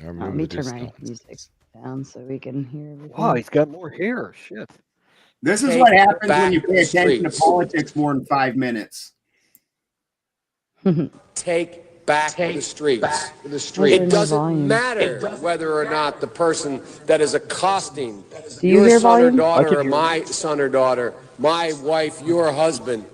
I Let remember me this turn my stuff. music down so we can hear Wow, everything. he's got more hair. Shit. This is Take what happens when back you the pay attention to streets. politics more than 5 minutes. Take back the streets. Why is there It no doesn't volume? matter whether or not the person that is accosting Do you your hear son or volume? daughter or my son or daughter, my wife, your husband,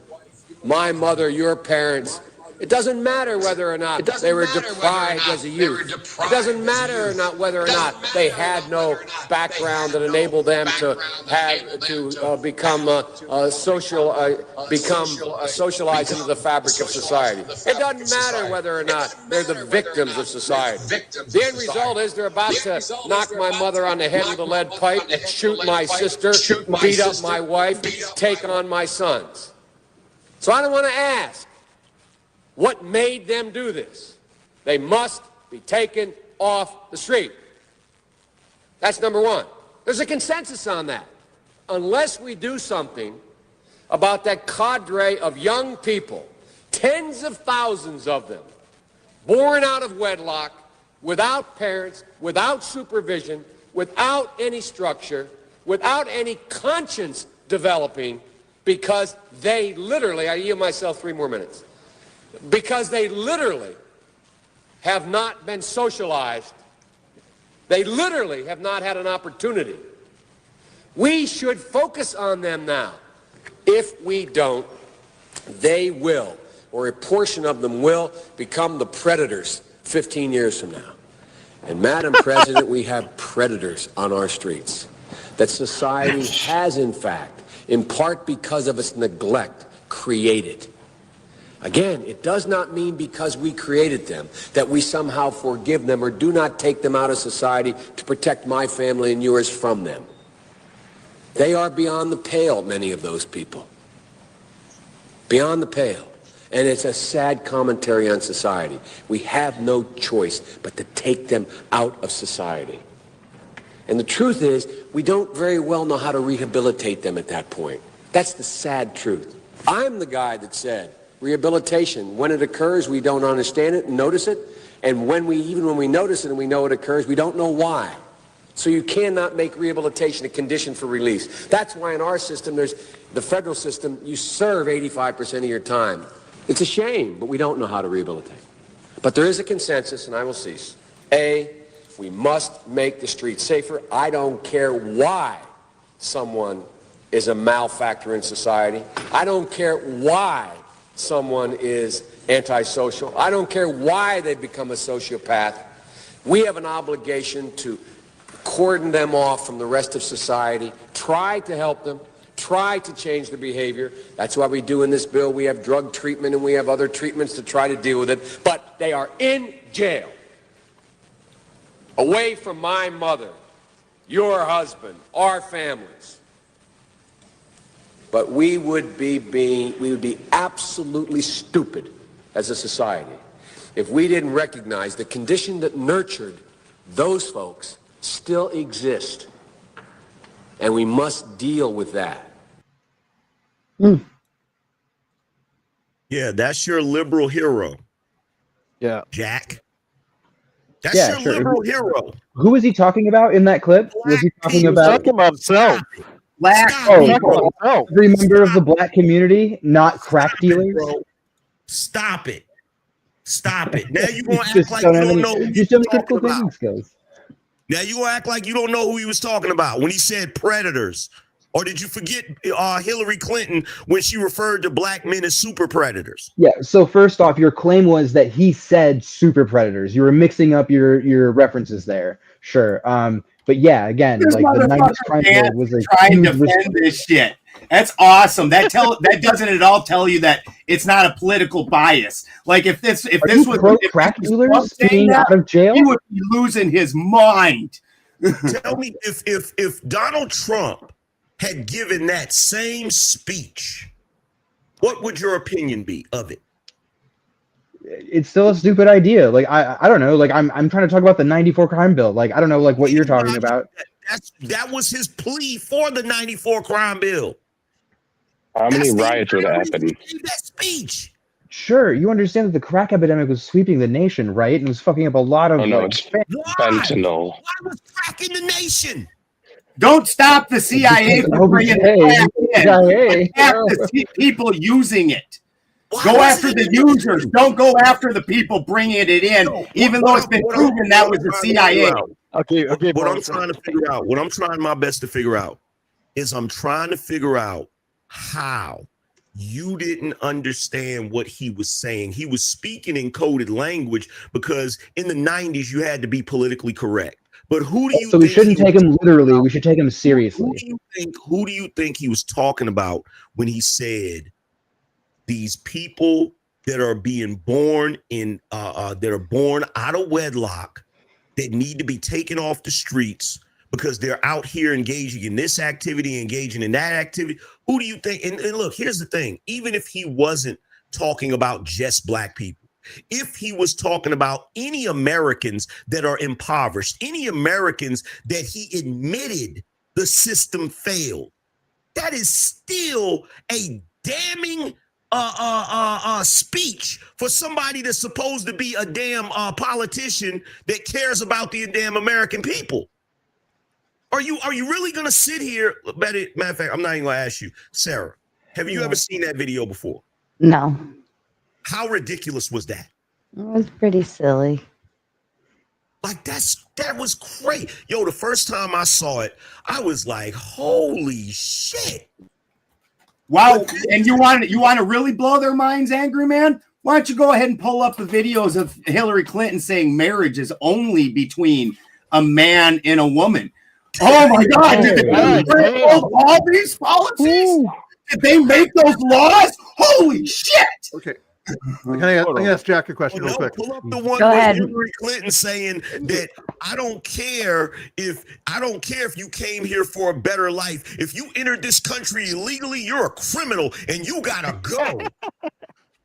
my mother, your parents. It doesn't matter whether or not they were deprived as a youth. It doesn't matter or not whether or not they had no background that enabled them to become socialized into the fabric of society. It doesn't matter whether or not they're the victims of society. The end result is they're about to knock my mother on the head with a lead pipe, shoot my sister, beat up my wife, take on my sons. So I don't want to ask what made them do this. They must be taken off the street. That's number one. There's a consensus on that. Unless we do something about that cadre of young people, tens of thousands of them, born out of wedlock, without parents, without supervision, without any structure, without any conscience developing, because they literally, I yield myself 3 more minutes, because they literally have not been socialized. They literally have not had an opportunity. We should focus on them now. If we don't, they will, or a portion of them will, become the predators 15 years from now. And Madam President, we have predators on our streets that society has, in fact, in part because of its neglect, created. Again, it does not mean because we created them that we somehow forgive them or do not take them out of society to protect my family and yours from them. They are beyond the pale, many of those people. Beyond the pale. And it's a sad commentary on society. We have no choice but to take them out of society. And the truth is, we don't very well know how to rehabilitate them at that point. That's the sad truth. I'm the guy that said, rehabilitation, when it occurs, we don't understand it and notice it. And even when we notice it and we know it occurs, we don't know why. So you cannot make rehabilitation a condition for release. That's why in our system, there's the federal system, you serve 85% of your time. It's a shame, but we don't know how to rehabilitate. But there is a consensus, and I will cease. We must make the streets safer. I don't care why someone is a malfactor in society. I don't care why someone is antisocial. I don't care why they become a sociopath. We have an obligation to cordon them off from the rest of society, try to help them, try to change their behavior. That's why we do in this bill. We have drug treatment and we have other treatments to try to deal with it. But they are in jail, away from my mother, your husband, our families. But we would be absolutely stupid as a society if we didn't recognize the condition that nurtured those folks still exist. And we must deal with that. Yeah, that's your liberal hero. Yeah. Jack. That's Yeah, your sure. liberal hero. Who was he talking about in that clip? Was he talking He was about talking about himself. Black oh, every member of the black community, not crack dealers? Bro. Stop it. Stop it. Now you're going to Just act like don't you have don't any- know who just you're don't have talking critical about. thinking skills. Now you going to act like you don't know who he was talking about when he said predators. Or did you forget Hillary Clinton when she referred to black men as super predators? Yeah, so first off, your claim was that he said super predators. You were mixing up your references there. Sure. But yeah, again, This like the 90s crime bill motherfucker was a trying to huge defend this shit. That's awesome. That doesn't at all tell you that it's not a political bias. Like if this was pro if crack this was dealers saying being that, out of jail, he would be losing his mind. Tell me if Donald Trump had given that same speech, what would your opinion be of it? it's still a stupid idea. Like I don't know. Like I'm trying to talk about the 94 crime bill. Like I don't know like what you're talking about. That was his plea for the 94 crime bill. How many riots would happen? That speech. Sure, you understand that the crack epidemic was sweeping the nation, right? And was fucking up a lot of. Oh no, like, it's Why? fentanyl. Why was crack in the nation? Don't stop the CIA Because from bringing OBJ, crack in. CIA, Attack the people using it. Why Go was after it the in the users. nation? Don't go after the people bringing it in, No, even though it's been proven that was the CIA. Okay, okay. What I'm bro. trying to figure out, what I'm trying my best to figure out, is I'm trying to figure out how you didn't understand what he was saying. He was speaking in coded language because in the 90s you had to be politically correct. But who do you So we think shouldn't he take was him talking literally. about? We should take him seriously. Who do you think he was talking about when he said these people that are being born in that are born out of wedlock that need to be taken off the streets because they're out here engaging in this activity, engaging in that activity? Who do you think? And look, here's the thing. Even if he wasn't talking about just black people, if he was talking about any Americans that are impoverished, any Americans that he admitted the system failed, that is still a damning speech for somebody that's supposed to be a damn politician that cares about the damn American people. Are you really gonna sit here? Matter of fact, I'm not even gonna ask you, Sarah. Have you ever seen that video before? No, How ridiculous was that? it was pretty silly. Like that was great. Yo, the first time I saw it, I was like, holy shit. Wow, and you want to really blow their minds, Angry Man? Why don't you go ahead and pull up the videos of Hillary Clinton saying marriage is only between a man and a woman? Oh my God! Did they break all these policies? Did they make those laws? Holy shit! Okay. I'm gonna ask Jack a question real quick. Pull up the one Go with ahead. Hillary Clinton saying that I don't care if you came here for a better life. If you entered this country illegally, you're a criminal and you gotta go.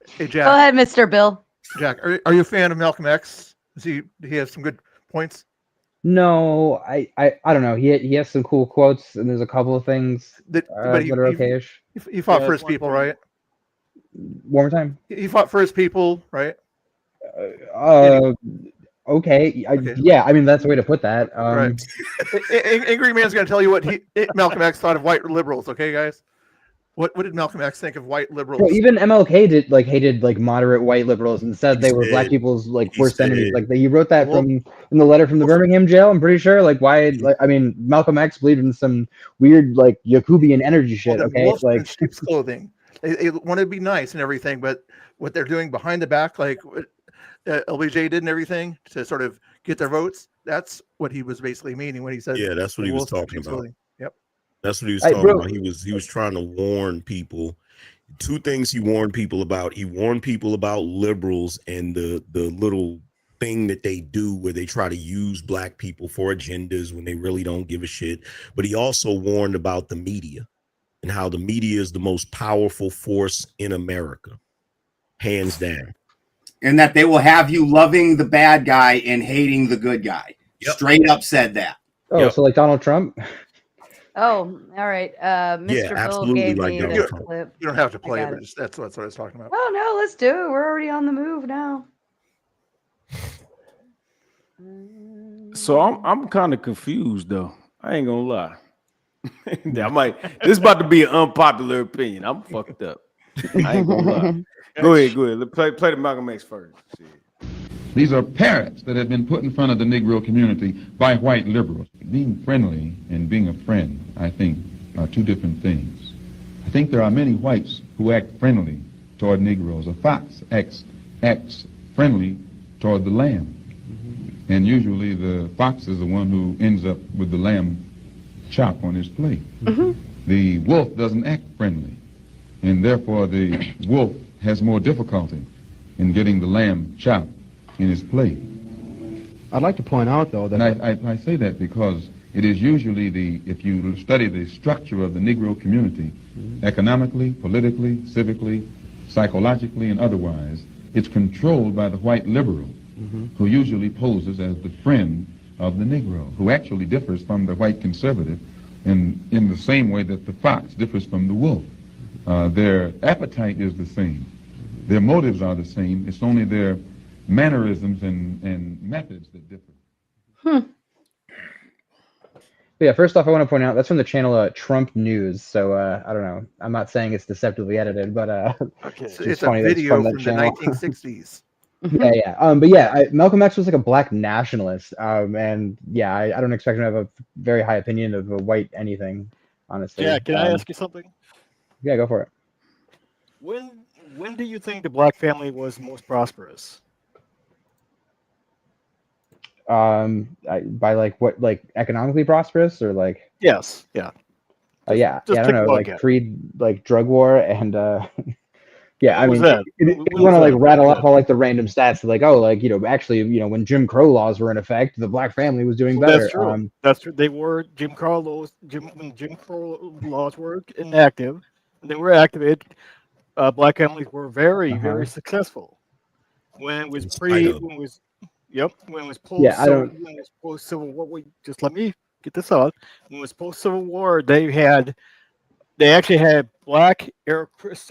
Hey, Go Jack. ahead, Mr. Bill. Jack, are you a fan of Malcolm X? He has some good points. No, I don't know. He has some cool quotes, and there's a couple of things But that are okayish. he fought for his people, right? One more time. He fought for his people, right? Okay. Okay. Yeah, I mean that's the way to put that. Right. Angry Man's going to tell you what Malcolm X thought of white liberals. Okay, guys. What did Malcolm X think of white liberals? Well, even MLK hated moderate white liberals and said they were black people's worst enemies. He wrote that in the letter from the Birmingham jail. I'm pretty sure. Malcolm X believed in some weird Yakubian energy shit. Okay, sheep's clothing. They want to be nice and everything, but what they're doing behind the back, like what LBJ did and everything to sort of get their votes, that's what he was basically meaning when he said. Yeah, that's what he was talking about. Yep. That's what he was talking about. He was trying to warn people. Two things he warned people about. He warned people about liberals and the little thing that they do where they try to use black people for agendas when they really don't give a shit. But he also warned about the media and how the media is the most powerful force in America, hands down. And that they will have you loving the bad guy and hating the good guy. Yep. Straight up said that. Oh, so like Donald Trump? Oh, all right. Mr. Bill gave me the clip. You don't have to play it. That's what I was talking about. Oh no, let's do it. We're already on the move now. So I'm kind of confused though. I ain't gonna lie. This is about to be an unpopular opinion. I'm fucked up. I ain't gonna lie. Go ahead. Let's play the Malcolm X first. These are parrots that have been put in front of the Negro community by white liberals. Being friendly and being a friend, I think, are two different things. I think there are many whites who act friendly toward Negroes. A fox acts friendly toward the lamb. And usually the fox is the one who ends up with the lamb chop on his plate. The wolf doesn't act friendly, and therefore the wolf has more difficulty in getting the lamb chop in his plate. I'd like to point out, though, that I say that because it is usually if you study the structure of the Negro community, economically, politically, civically, psychologically, and otherwise, it's controlled by the white liberal, who usually poses as the friend of the Negro, who actually differs from the white conservative in the same way that the fox differs from the wolf. Their appetite is the same, Their motives are the same. It's only their mannerisms and methods that differ. Yeah, first off, I want to point out that's from the channel Trump News. So I don't know. I'm not saying it's deceptively edited, but Okay, it's a funny that it's video from that from the channel. 1960s. Yeah. But yeah, Malcolm X was like a black nationalist. And yeah, I don't expect him to have a very high opinion of a white anything, honestly. Yeah, can I ask you something? Yeah, go for it. When do you think the black family was most prosperous? By like what, like economically prosperous or like? Yes. Yeah. Yeah. just I don't take a know, look like at it. pre like drug war and yeah, I When was mean, that? if When you was want to like that? rattle off all like the random stats, like, oh, like, actually, when Jim Crow laws were in effect, the black family was doing better. That's true. That's true. They were Jim Crow laws. When Jim Crow laws were inactive, they were activated. Black families were very successful. When it was when it was post Yeah, I don't. when it was post Civil War. Wait, just let me get this out. When it was post Civil War, they actually had black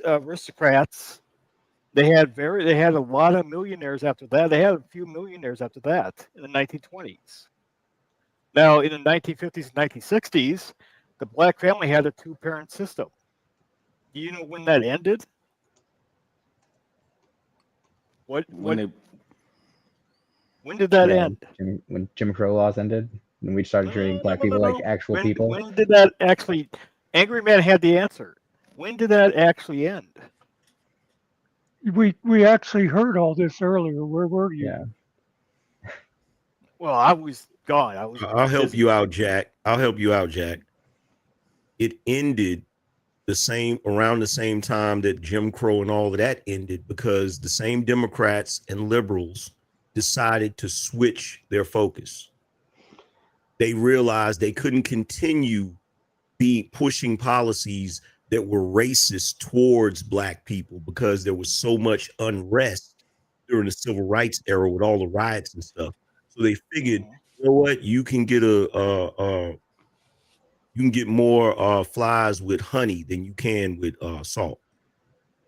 aristocrats. They had a lot of millionaires after that. They had a few millionaires after that in the 1920s. Now, in the 1950s and 1960s, the black family had a two-parent system. Do you know when that ended? When did that end? When Jim Crow laws ended, and we started treating black people like actual people. When did that actually? Angry Man had the answer. When did that actually end? We actually heard all this earlier. Where were you? Yeah. Well, I was gone. I'll help you out, Jack. It ended around the same time that Jim Crow and all of that ended, because the same Democrats and liberals decided to switch their focus. They realized they couldn't continue pushing policies that were racist towards black people, because there was so much unrest during the civil rights era with all the riots and stuff. So they figured, you know what, you can get more flies with honey than you can with salt.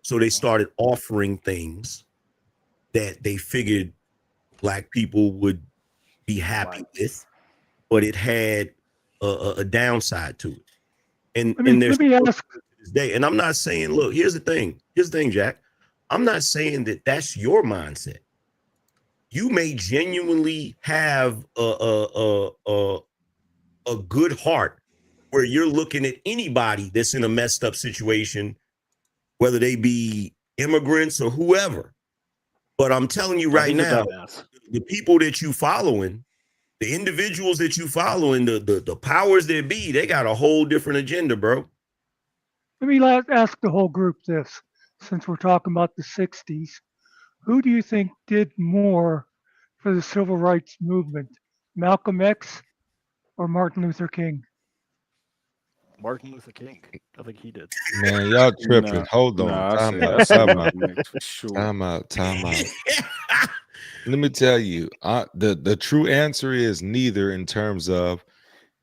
So they started offering things that they figured black people would be happy with, but it had a downside to it. And let me ask this day. And I'm not saying, look, here's the thing, Jack. I'm not saying that that's your mindset. You may genuinely have a good heart where you're looking at anybody that's in a messed up situation, whether they be immigrants or whoever. But I'm telling you right now, the people that you following, the individuals that you following, the powers that be, they got a whole different agenda, bro. Let me ask the whole group this, since we're talking about the 60s. Who do you think did more for the civil rights movement, Malcolm X or Martin Luther King? Martin Luther King. I think he did. Man, y'all tripping. Hold on. Time out. Time out. Let me tell you, the true answer is neither, in terms of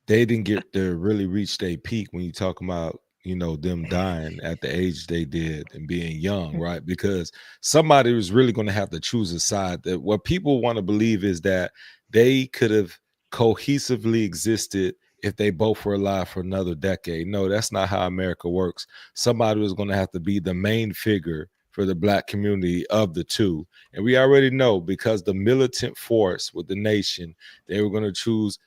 they didn't get to really reach their peak when you talk about, them dying at the age they did and being young, right? Because somebody was really going to have to choose a side. That what people want to believe is that they could have cohesively existed if they both were alive for another decade. No, that's not how America works. Somebody was going to have to be the main figure for the black community of the two. And we already know, because the militant force with the nation, they were going to choose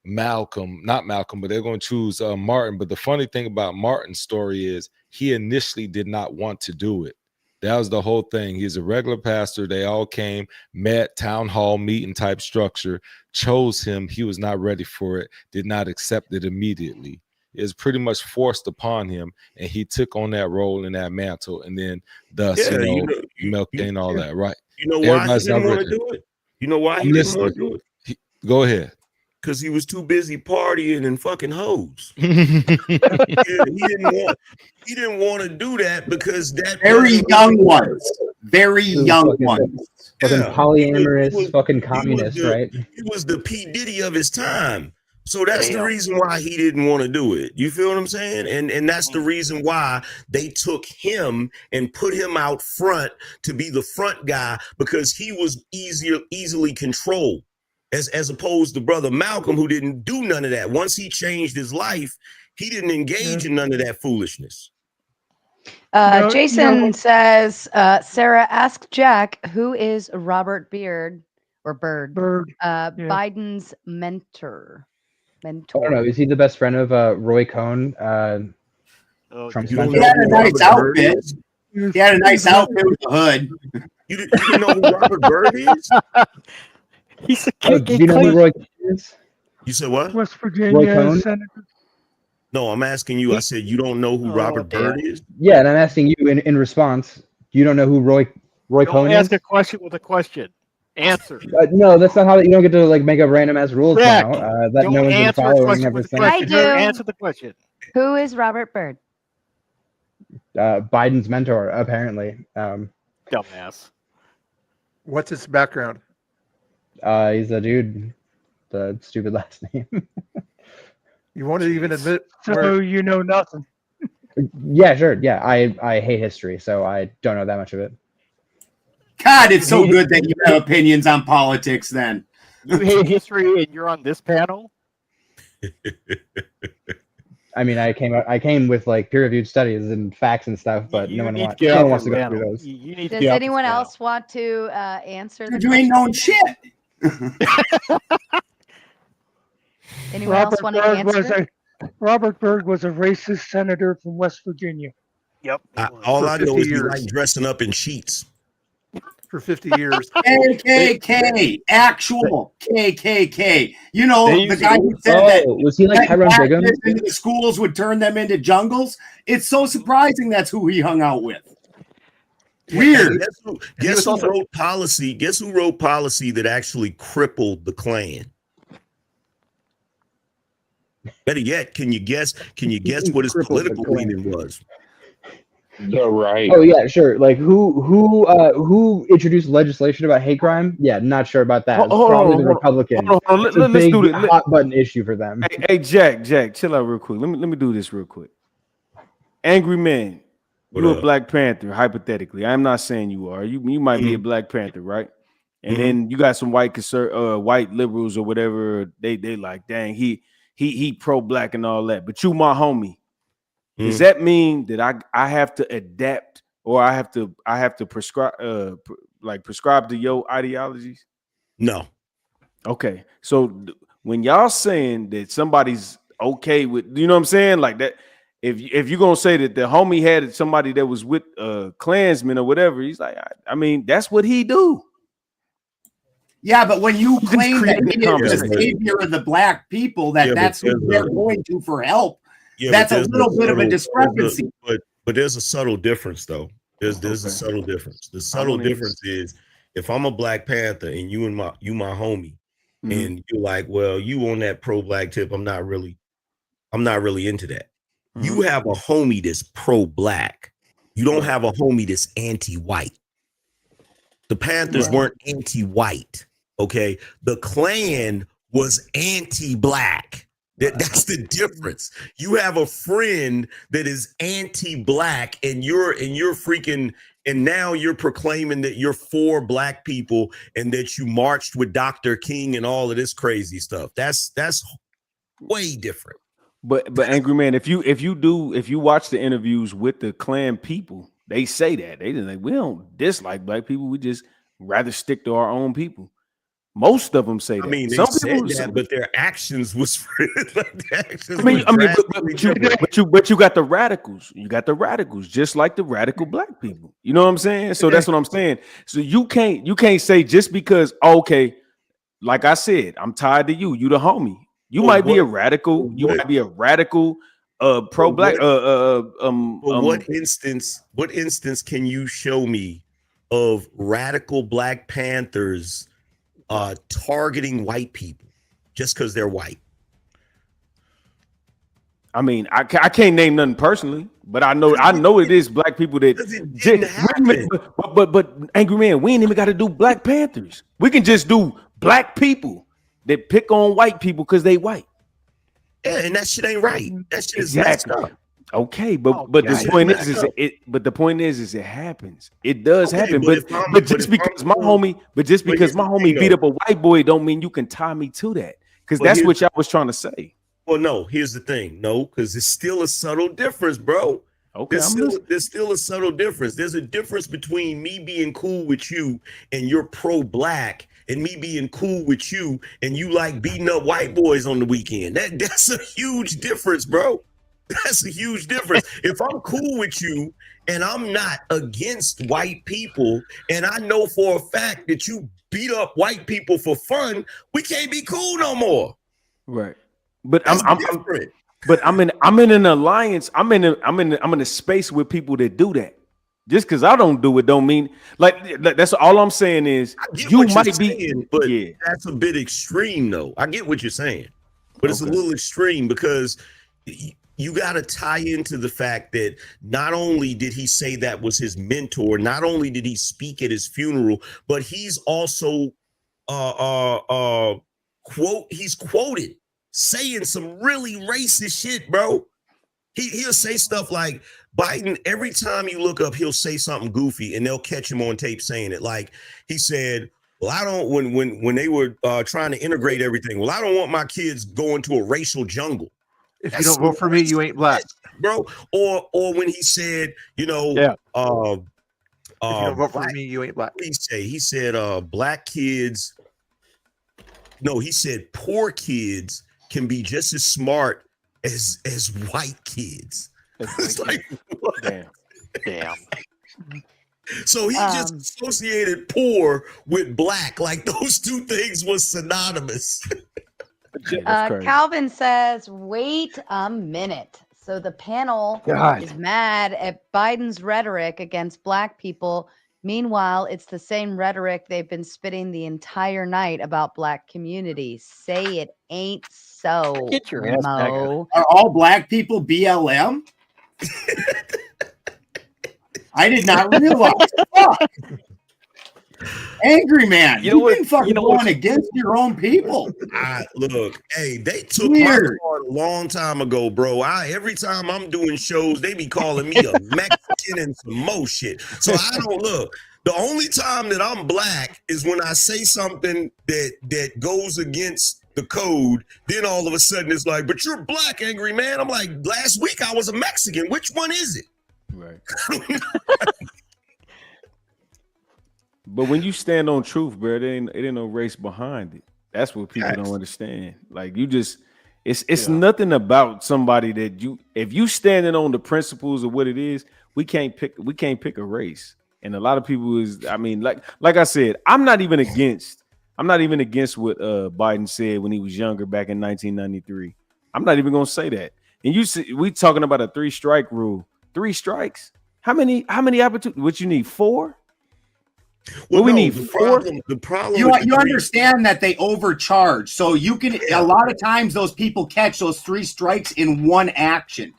not Malcolm, but they're going to choose Martin. But the funny thing about Martin's story is he initially did not want to do it. That was the whole thing. He's a regular pastor. They all came, met, town hall meeting type structure, chose him. He was not ready for it, did not accept it immediately. It was pretty much forced upon him, and he took on that role and that mantle, and then thus, milking all that, right? You know why he didn't want to do it? You know why he didn't want to do it? Go ahead. Because he was too busy partying and fucking hoes. He didn't want to do that, because that very young ones. Fucking polyamorous, fucking communist, right? He was the P. Diddy of his time. So that's the reason why he didn't want to do it. You feel what I'm saying? And that's the reason why they took him and put him out front to be the front guy, because he was easily controlled, as opposed to Brother Malcolm, who didn't do none of that. Once he changed his life, he didn't engage in none of that foolishness. Jason says, Sarah, ask Jack, who is Robert Beard or Bird? Biden's mentor. I don't know. Is he the best friend of Roy Cohn? Trump's mentor? He had a nice outfit. He had a nice outfit with the hood. You didn't know who Robert Byrd is? He's a kid. Do you know who Roy Cohn is? You said what? West Virginia senator. No, I'm asking you. I said you don't know who Robert Byrd is? Yeah, and I'm asking you in response. You don't know who Roy Cohn is? Ask a question with a question. Answer. No, that's not how you don't get to like make up random ass rules now. That don't no one's been following ever since. I do. Answer the question. Who is Robert Byrd? Biden's mentor, apparently. Dumbass. What's his background? He's a dude. The stupid last name. You won't even admit. So you know nothing. Yeah, sure. Yeah, I hate history, so I don't know that much of it. God, it's so good that you have opinions on politics then. You hate history and you're on this panel? I mean, I came with like peer-reviewed studies and facts and stuff, but no one wants to go through those. Does anyone else want to answer? You ain't known shit. Anyone else want to answer? Robert Byrd was a racist senator from West Virginia. Yep. All I know is he liked dressing up in sheets. For 50 years. KKK, actual KKK. You know, the guy who said that was he like Tyrone Bigham? Into the schools would turn them into jungles. It's so surprising that's who he hung out with. Weird. Guess who wrote policy? Guess who wrote policy that actually crippled the Klan? Better yet, can you guess what his political leaning was? The right. Oh yeah, sure. Like who introduced legislation about hate crime? Yeah, not sure about that. It's probably the Republicans. It's a big hot button issue for them. Hey, Jack, chill out real quick. Let me do this real quick. Angry man, you're a Black Panther. Hypothetically, I'm not saying you are. You might be a Black Panther, right? And then you got some white liberals or whatever. They like, dang, he pro-Black and all that. But you my homie. Does that mean that I have to adapt, or I have to prescribe to your ideologies? No. Okay. So when y'all saying that somebody's okay with, you know what I'm saying, like that, if you're gonna say that the homie had somebody that was with Klansmen or whatever, he's like, I mean, that's what he do. Yeah, but when you claim that he is the savior of the Black people, that's who they're going to for help. Yeah, that's a little bit of a discrepancy. But there's a subtle difference, though. There's a subtle difference. The subtle difference is if I'm a Black Panther and you my homie, and you're like, well, you on that pro-Black tip, I'm not really into that. You have a homie that's pro-Black. You don't have a homie that's anti-white. The Panthers weren't anti-white. Okay, the Klan was anti-Black. That's the difference. You have a friend that is anti-Black, and you're freaking, and now you're proclaiming that you're for Black people and that you marched with Dr. King and all of this crazy stuff. That's way different. But Angry Man, if you watch the interviews with the Klan people, they say that they just like, we don't dislike Black people, we just rather stick to our own people. Most of them say that. I mean, they Some said people that, but their actions was. But you got the radicals. You got the radicals, just like the radical Black people. You know what I'm saying? So that's what I'm saying. So you can't say just because, okay, like I said, I'm tied to you. You the homie. You might be a radical. You might be a radical pro-Black. What instance can you show me of radical Black Panthers targeting white people just because they're white? I mean, I can't name nothing personally, but I know it is Black people that but Angry Man, we ain't even got to do Black Panthers. We can just do Black people that pick on white people because they white. Yeah, and that shit ain't right. That shit is Exactly. messed up. Okay, but the point is it happens. It does happen. But just because my homie beat up a white boy don't mean you can tie me to that. Because that's what y'all was trying to say. Well, no, here's the thing. No, because it's still a subtle difference, bro. Okay, there's still a subtle difference. There's a difference between me being cool with you and you're pro-black, and me being cool with you and you like beating up white boys on the weekend. That's a huge difference, bro. That's a huge difference. If I'm cool with you and I'm not against white people, and I know for a fact that you beat up white people for fun, we can't be cool no more. Right. But That's different. But I'm in an alliance. I'm in a space with people that do that. Just because I don't do it don't mean like that's all I'm saying is you might be but that's a bit extreme though. I get what you're saying, but it's a little extreme because you got to tie into the fact that not only did he say that was his mentor, not only did he speak at his funeral, but he's also he's quoted saying some really racist shit, bro. He'll say stuff like Biden, every time you look up, he'll say something goofy and they'll catch him on tape saying it. Like he said, well, I don't, when they were trying to integrate everything, well, I don't want my kids going to a racial jungle. If you don't vote for me, you ain't black, bro. Or when he said, you know, if you don't vote for me, you ain't black. What did he say? He said, black kids. No, he said poor kids can be just as smart as white kids. It's like, what? Damn. So he just associated poor with black, like those two things was synonymous. Calvin says, wait a minute. So the panel is mad at Biden's rhetoric against black people. Meanwhile, it's the same rhetoric they've been spitting the entire night about black communities. Say it ain't so. Get your ass back. Are all black people BLM? I did not realize. Fuck. Angry man, you've been fucking going against your own people. Look, hey, they took my card a long time ago, bro. Every time I'm doing shows, they be calling me a Mexican and some more shit. So I don't look. The only time that I'm black is when I say something that goes against the code. Then all of a sudden it's like, but you're black, angry man. I'm like, last week I was a Mexican. Which one is it? Right. But when you stand on truth, bro, it ain't no race behind it. That's what people don't understand. Like you just, it's nothing about somebody that if you standing on the principles of what it is, we can't pick a race. And a lot of people like I said, I'm not even against what Biden said when he was younger back in 1993. I'm not even gonna say that. And we talking about a 3-strike rule. 3 strikes. How many opportunities? What you need? 4? Well, we need 4. The problem. You understand that they overcharge, so you can. A lot of times, those people catch those 3 strikes in one action.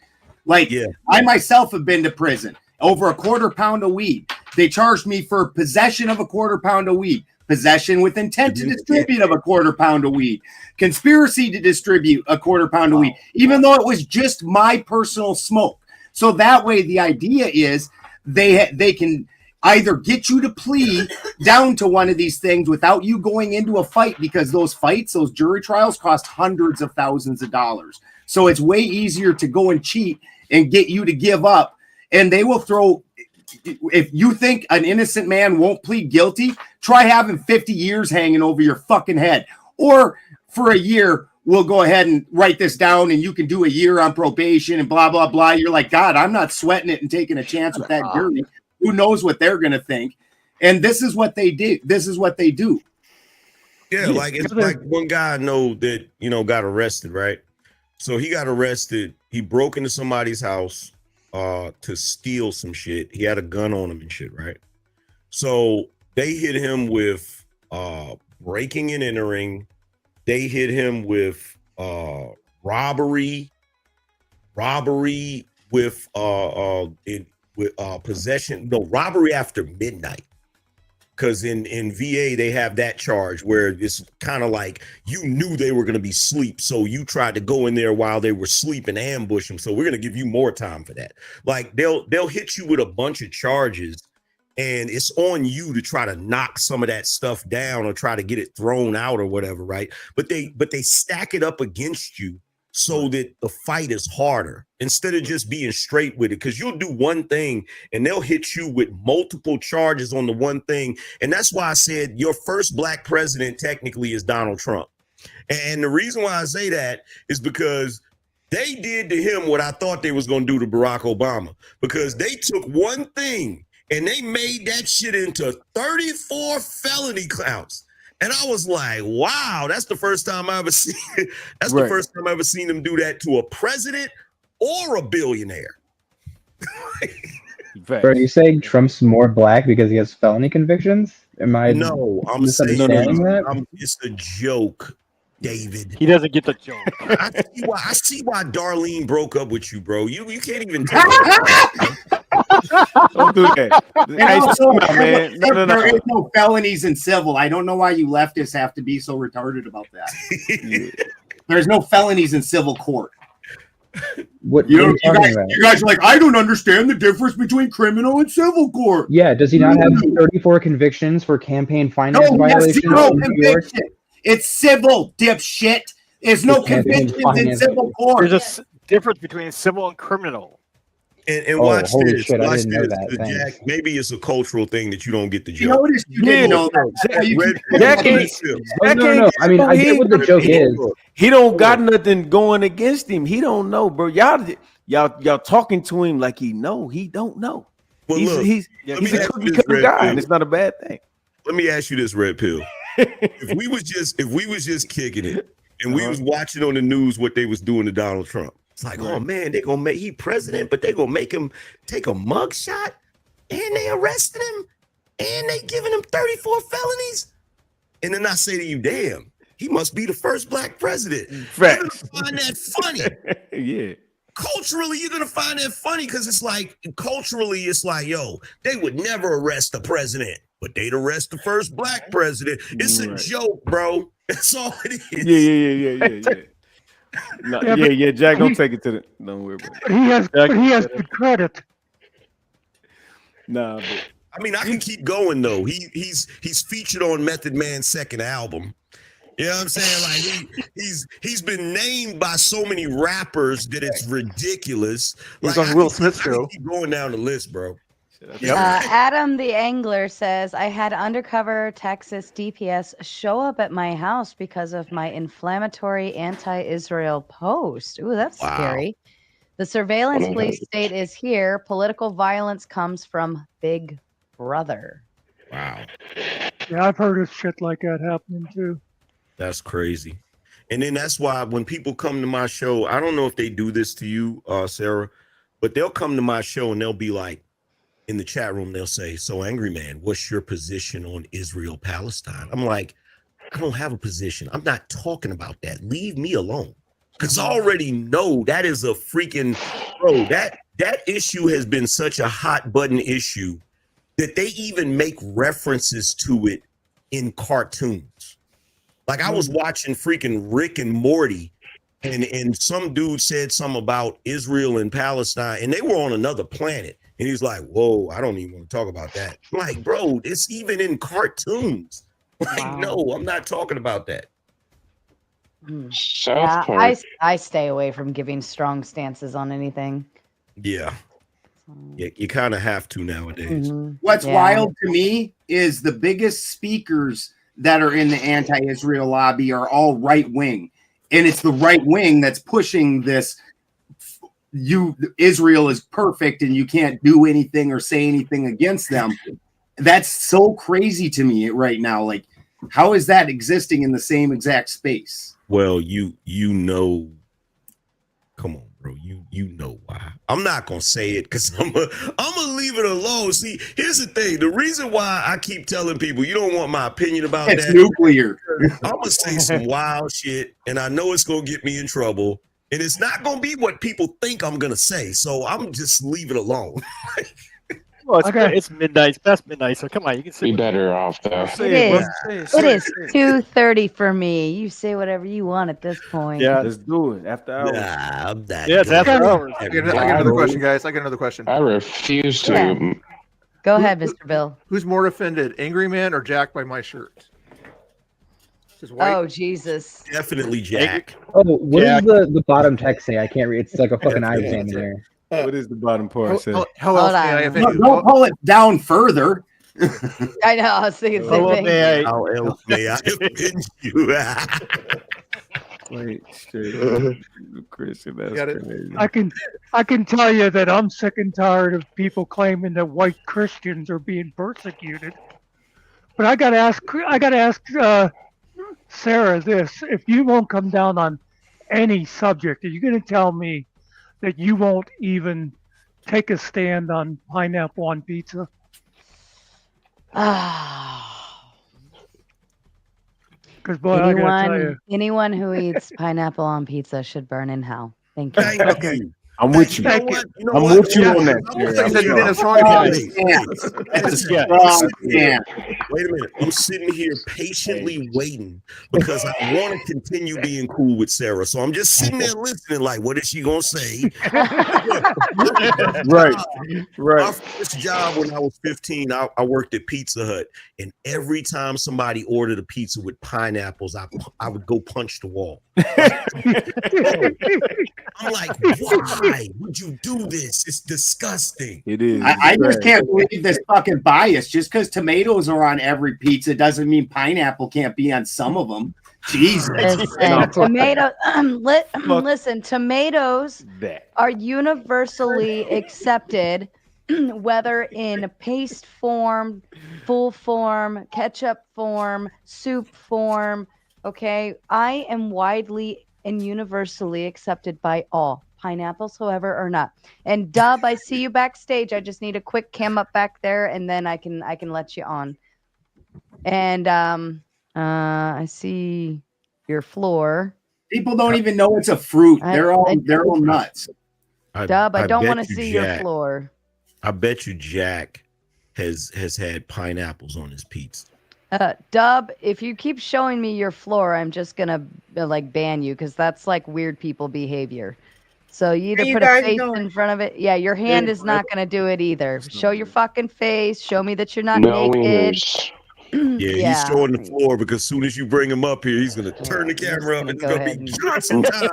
Like I myself have been to prison over a quarter pound of weed. They charged me for possession of a quarter pound of weed, possession with intent to distribute of a quarter pound of weed, conspiracy to distribute a quarter pound of weed, even though it was just my personal smoke. So that way, the idea is they can either get you to plead down to one of these things without you going into a fight, because those jury trials cost hundreds of thousands of dollars. So it's way easier to go and cheat and get you to give up. And they will throw, if you think an innocent man won't plead guilty, try having 50 years hanging over your fucking head. Or for a year, we'll go ahead and write this down and you can do a year on probation and blah, blah, blah. You're like, God, I'm not sweating it and taking a chance with that jury. Who knows what they're going to think? And this is what they do. This is what they do. Yeah, like it's like one guy I know that, got arrested, right? So he got arrested. He broke into somebody's house to steal some shit. He had a gun on him and shit, right? So they hit him with breaking and entering. They hit him with robbery with possession, robbery after midnight. because in VA they have that charge where it's kind of like you knew they were going to be asleep, so you tried to go in there while they were asleep and ambush them. So we're going to give you more time for that. Like they'll hit you with a bunch of charges, and it's on you to try to knock some of that stuff down or try to get it thrown out or whatever, right? But they stack it up against you so that the fight is harder instead of just being straight with it. Because you'll do one thing and they'll hit you with multiple charges on the one thing. And that's why I said your first black president technically is Donald Trump. And the reason why I say that is because they did to him what I thought they was going to do to Barack Obama, because they took one thing and they made that shit into 34 felony counts. And I was like, wow, that's the first time I ever seen it. That's the first time I ever seen them do that to a president or a billionaire. Are you saying Trump's more black because he has felony convictions? Am I I'm saying that? It's a joke, David. He doesn't get the joke. I see why Darlene broke up with you, bro. You can't even tell. Don't do that. And also, man. There is no felonies in civil. I don't know why you leftists have to be so retarded about that. There's no felonies in civil court. You guys are like, I don't understand the difference between criminal and civil court. Yeah, does he not have 34 convictions for campaign finance violations? No conviction. It's civil, dipshit. There's no convictions in civil court. There's a difference between civil and criminal. And watch this. Shit, watch I didn't know this. that. Jack, maybe it's a cultural thing that you don't get the joke. You noticed you didn't know that. No. I mean, I get what the joke is. He don't got nothing going against him. He don't know, bro. Y'all talking to him like he know. He don't know. Well, he's a cookie cutter guy, and it's not a bad thing. Let me ask you this, Red Pill. If we was just kicking it and we was watching on the news what they was doing to Donald Trump, it's like, oh man, they gonna make he president, but they gonna make him take a mug shot, and they arrested him, and they giving him 34 felonies. And then I say to you, damn, he must be the first black president. You're gonna find that funny. Yeah. Culturally, you're gonna find that funny because it's like culturally, it's like, yo, they would never arrest the president, but they'd arrest the first black president. It's a joke, bro. That's all it is. Yeah. No, yeah. Jack, don't take it to the. Don't worry about it. He has the credit. Nah, but I mean, I can keep going though. He's featured on Method Man's second album. You know what I'm saying? Like he's been named by so many rappers that it's ridiculous. He's like, on Will Smith's show. Keep going down the list, bro. Adam the Angler says, I had undercover Texas DPS show up at my house because of my inflammatory anti-Israel post. Ooh, that's scary. The surveillance police state is here. Political violence comes from Big Brother. Wow. Yeah, I've heard of shit like that happening too. That's crazy. And then that's why when people come to my show, I don't know if they do this to you, Sarah, but they'll come to my show and they'll be like, in the chat room, they'll say, so Angry Man, what's your position on Israel-Palestine? I'm like, I don't have a position. I'm not talking about that. Leave me alone. Because I already know that is a freaking, bro, that issue has been such a hot button issue that they even make references to it in cartoons. Like I was watching freaking Rick and Morty, and some dude said something about Israel and Palestine, and they were on another planet. And he's like, whoa, I don't even want to talk about that. I'm like, bro, it's even in cartoons. Like, no, I'm not talking about that. Yeah, I stay away from giving strong stances on anything. Yeah. You kind of have to nowadays. What's wild to me is the biggest speakers that are in the anti-Israel lobby are all right wing. And it's the right wing that's pushing this. Israel is perfect and you can't do anything or say anything against them. That's so crazy to me right now. Like, how is that existing in the same exact space? Well, you know, come on, bro. You know why. I'm not gonna say it because I'm gonna leave it alone. See, here's the thing. The reason why I keep telling people you don't want my opinion about it's that. Nuclear. I'm gonna say some wild shit, and I know it's gonna get me in trouble. And it's not going to be what people think I'm going to say. So I'm just leave it alone. Well, Okay. it's midnight. It's past midnight, so come on, you can sit. Be better off though. It is 2:30 for me. You say whatever you want at this point. Yeah, let's do it after hours. Nah, I'm not. Yeah, it's doing after it. hours. I got another question, guys. I got another question. I refuse to. Yeah. Go ahead, Mr. Bill. Who's more offended, Angry Man or Jack by my shirt? Just white. Oh, Jesus. Definitely Jack. Oh, what Jack. does the bottom text say? I can't read. It's like a fucking eye exam in there. What is the bottom part say? How else may I offend you? Don't pull it down further. I know. I was thinking the same thing. How else may I offend you? Wait, straight. Christian, that's Got it. crazy. I can tell you that I'm sick and tired of people claiming that white Christians are being persecuted. But I gotta ask Sarah this: if you won't come down on any subject, are you gonna tell me that you won't even take a stand on pineapple on pizza? Because boy, I gotta tell you. Anyone who eats pineapple on pizza should burn in hell. Thank you. Thank you. I'm with you. You know what? You know I'm what? with you on that. You Jerry. said you did a strong Wait a minute. I'm sitting here patiently waiting because I want to continue being cool with Sarah. So I'm just sitting there listening, like, what is she gonna say? Right. My first job when I was 15, I worked at Pizza Hut, and every time somebody ordered a pizza with pineapples, I would go punch the wall. I'm like, why would you do this? It's disgusting. It is. I just can't believe this fucking bias. Just because tomatoes are on every pizza doesn't mean pineapple can't be on some of them. Jesus. Listen, tomatoes are universally accepted, whether in paste form, full form, ketchup form, soup form. Okay, I am widely and universally accepted by all. Pineapples, however, or not. And Dub, I see you backstage. I just need a quick cam up back there, and then I can let you on. And I see your floor. People don't even know it's a fruit. They're all nuts. Dub, I don't bet want to you see Jack- your floor. I bet you Jack has had pineapples on his pizza. Dub, if you keep showing me your floor, I'm just gonna like ban you because that's like weird people behavior. So you either How you put a guys face doing? in front of it. Yeah, your hand is not gonna do it either. Show your fucking face. Show me that you're not No naked. wieners. Yeah, he's showing the floor because as soon as you bring him up here, he's gonna turn the camera up and it's gonna be Johnson time.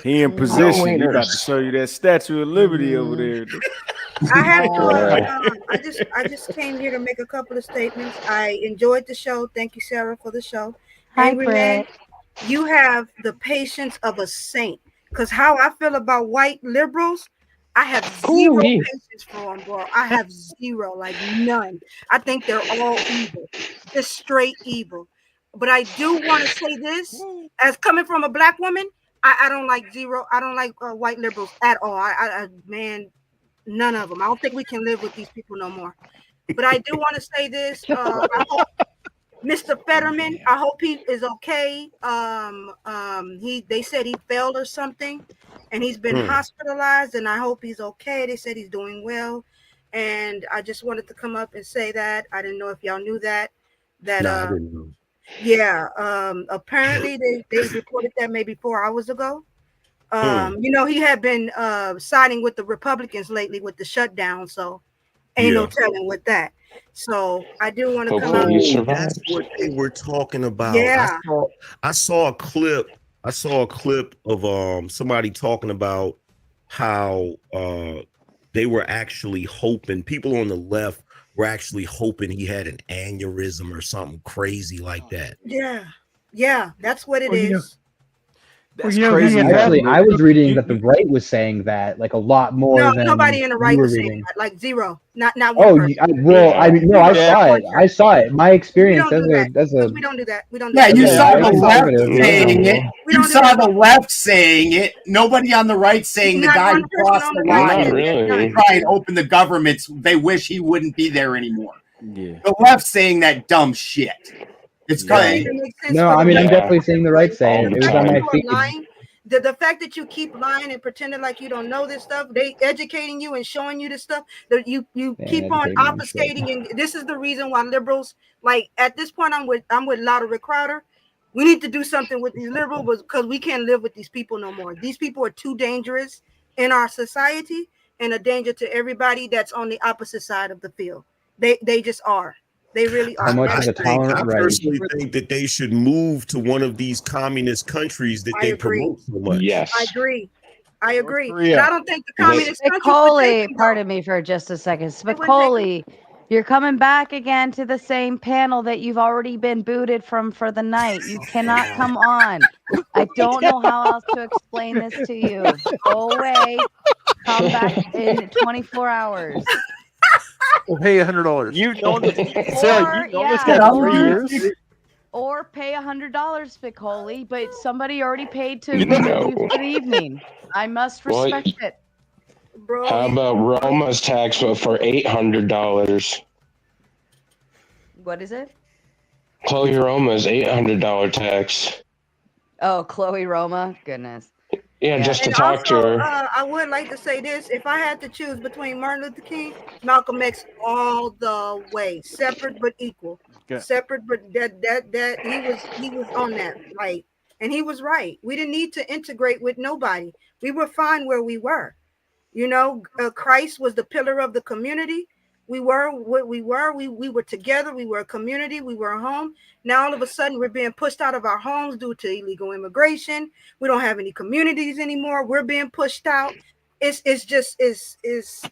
He in position. He about to show you that Statue of Liberty over there. I have to. I just came here to make a couple of statements. I enjoyed the show. Thank you, Sarah, for the show. Hi, Angry Man, Crip. you have the patience of a saint. Because how I feel about white liberals, I have zero patience for them, bro. I have zero, like none. I think they're all evil, just straight evil. But I do want to say this, as coming from a black woman, I don't like zero. I don't like white liberals at all. Man, none of them. I don't think we can live with these people no more. But I do want to say this. I hope Mr. Fetterman, I hope he is okay. They said he failed or something, and he's been hospitalized, and I hope he's okay. They said he's doing well, and I just wanted to come up and say that. I didn't know if y'all knew that. I didn't know. Yeah. Apparently they reported that maybe 4 hours ago. You know, he had been siding with the Republicans lately with the shutdown, so ain't no telling with that. So I do want to come out. That's what they were talking about. Yeah. I saw a clip. I saw a clip of somebody talking about how they were actually hoping, people on the left were actually hoping he had an aneurysm or something crazy like that. Yeah, that's what it is. That's crazy. Actually, I was reading that the right was saying that like a lot more No, than nobody in the right you were was saying reading. that, like zero, not one person. I saw it. I saw it. My experience as a We don't do that. We don't. Do Yeah, that. you saw the left conservative, saying yeah. it. You saw the left saying it. Nobody on the right saying the Not guy one who person crossed on the the right line said and that. try and open the governments. They wish he wouldn't be there anymore. Yeah. The left saying that dumb shit. It's Doesn't crazy. even make sense No, for I mean them. I'm definitely seeing the right say it. It was on my People are feed. lying. the fact that you keep lying and pretending like you don't know this stuff, they educating you and showing you this stuff, that you keep on obfuscating, and this is the reason why liberals, like at this point, I'm with Lotta Rick Crowder. We need to do something with these liberals because we can't live with these people no more. These people are too dangerous in our society and a danger to everybody that's on the opposite side of the field. They just are. They really are. I personally think that they should move to one of these communist countries that they promote so much. Yes. I agree. And I don't think the communist countries would take Spicoli, them, pardon me for just a second. Spicoli, you're coming back again to the same panel that you've already been booted from for the night. You cannot come on. I don't know how else to explain this to you. Go away. Come back in 24 hours. We'll pay $100. You've known this, Or, you've known this guy for 3 years. Or pay $100, Spicoli, but somebody already paid to No. remove you for the evening. I must respect it. Bro, How about Roma's tax but for $800? What is it? Chloe Roma's $800 tax. Oh, Chloe Roma. Goodness. Yeah, just to And talk also, to her. I would like to say this: if I had to choose between Martin Luther King, Malcolm X, all the way, separate but equal, separate but that he was on that, like, and he was right. We didn't need to integrate with nobody. We were fine where we were. You know, Christ was the pillar of the community. We were what we were. We were together. We were a community. We were a home. Now all of a sudden we're being pushed out of our homes due to illegal immigration. We don't have any communities anymore. We're being pushed out. It's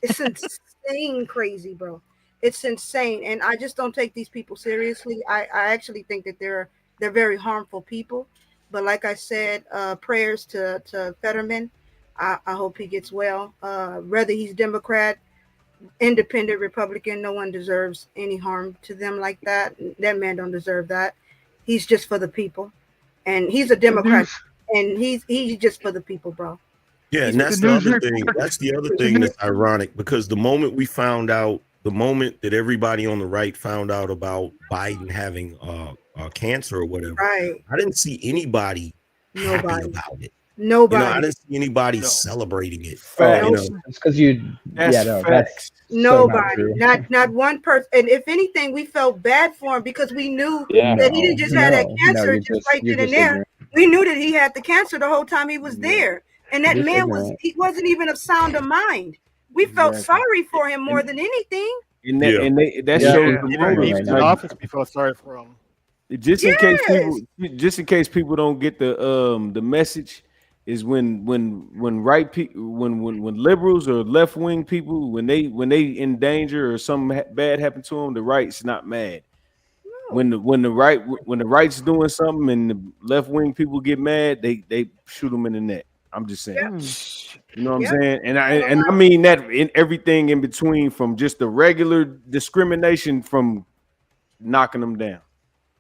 insane, crazy, bro. It's insane, and I just don't take these people seriously. I actually think that they're very harmful people. But like I said, prayers to Fetterman. I hope he gets well. Whether he's Democrat, Independent, Republican, no one deserves any harm to them like that. That man don't deserve that. He's just for the people, and he's a Democrat, and he's just for the people, bro. Yeah, and that's the other thing. That's the other thing that's ironic, because the moment we found out, the moment that everybody on the right found out about Biden having cancer or whatever, right? I didn't see anybody happy about it. Nobody. You know, I didn't see anybody celebrating it. You know, it's because that's nobody, not one person. And if anything, we felt bad for him because we knew that he didn't just have that cancer just right then and there. Ignorant. We knew that he had the cancer the whole time he was there, and that man wasn't even of sound of mind. We felt sorry for him more than anything. And that shows the movement. Even in office, we felt sorry for him. Just in case people don't get the message. Is when right people when liberals or left wing people when they in danger or something bad happened to them, the right's not mad. No. When the right's doing something and the left wing people get mad, they shoot them in the neck. I'm just saying. You know what I'm saying? And I mean that in everything in between, from just the regular discrimination from knocking them down.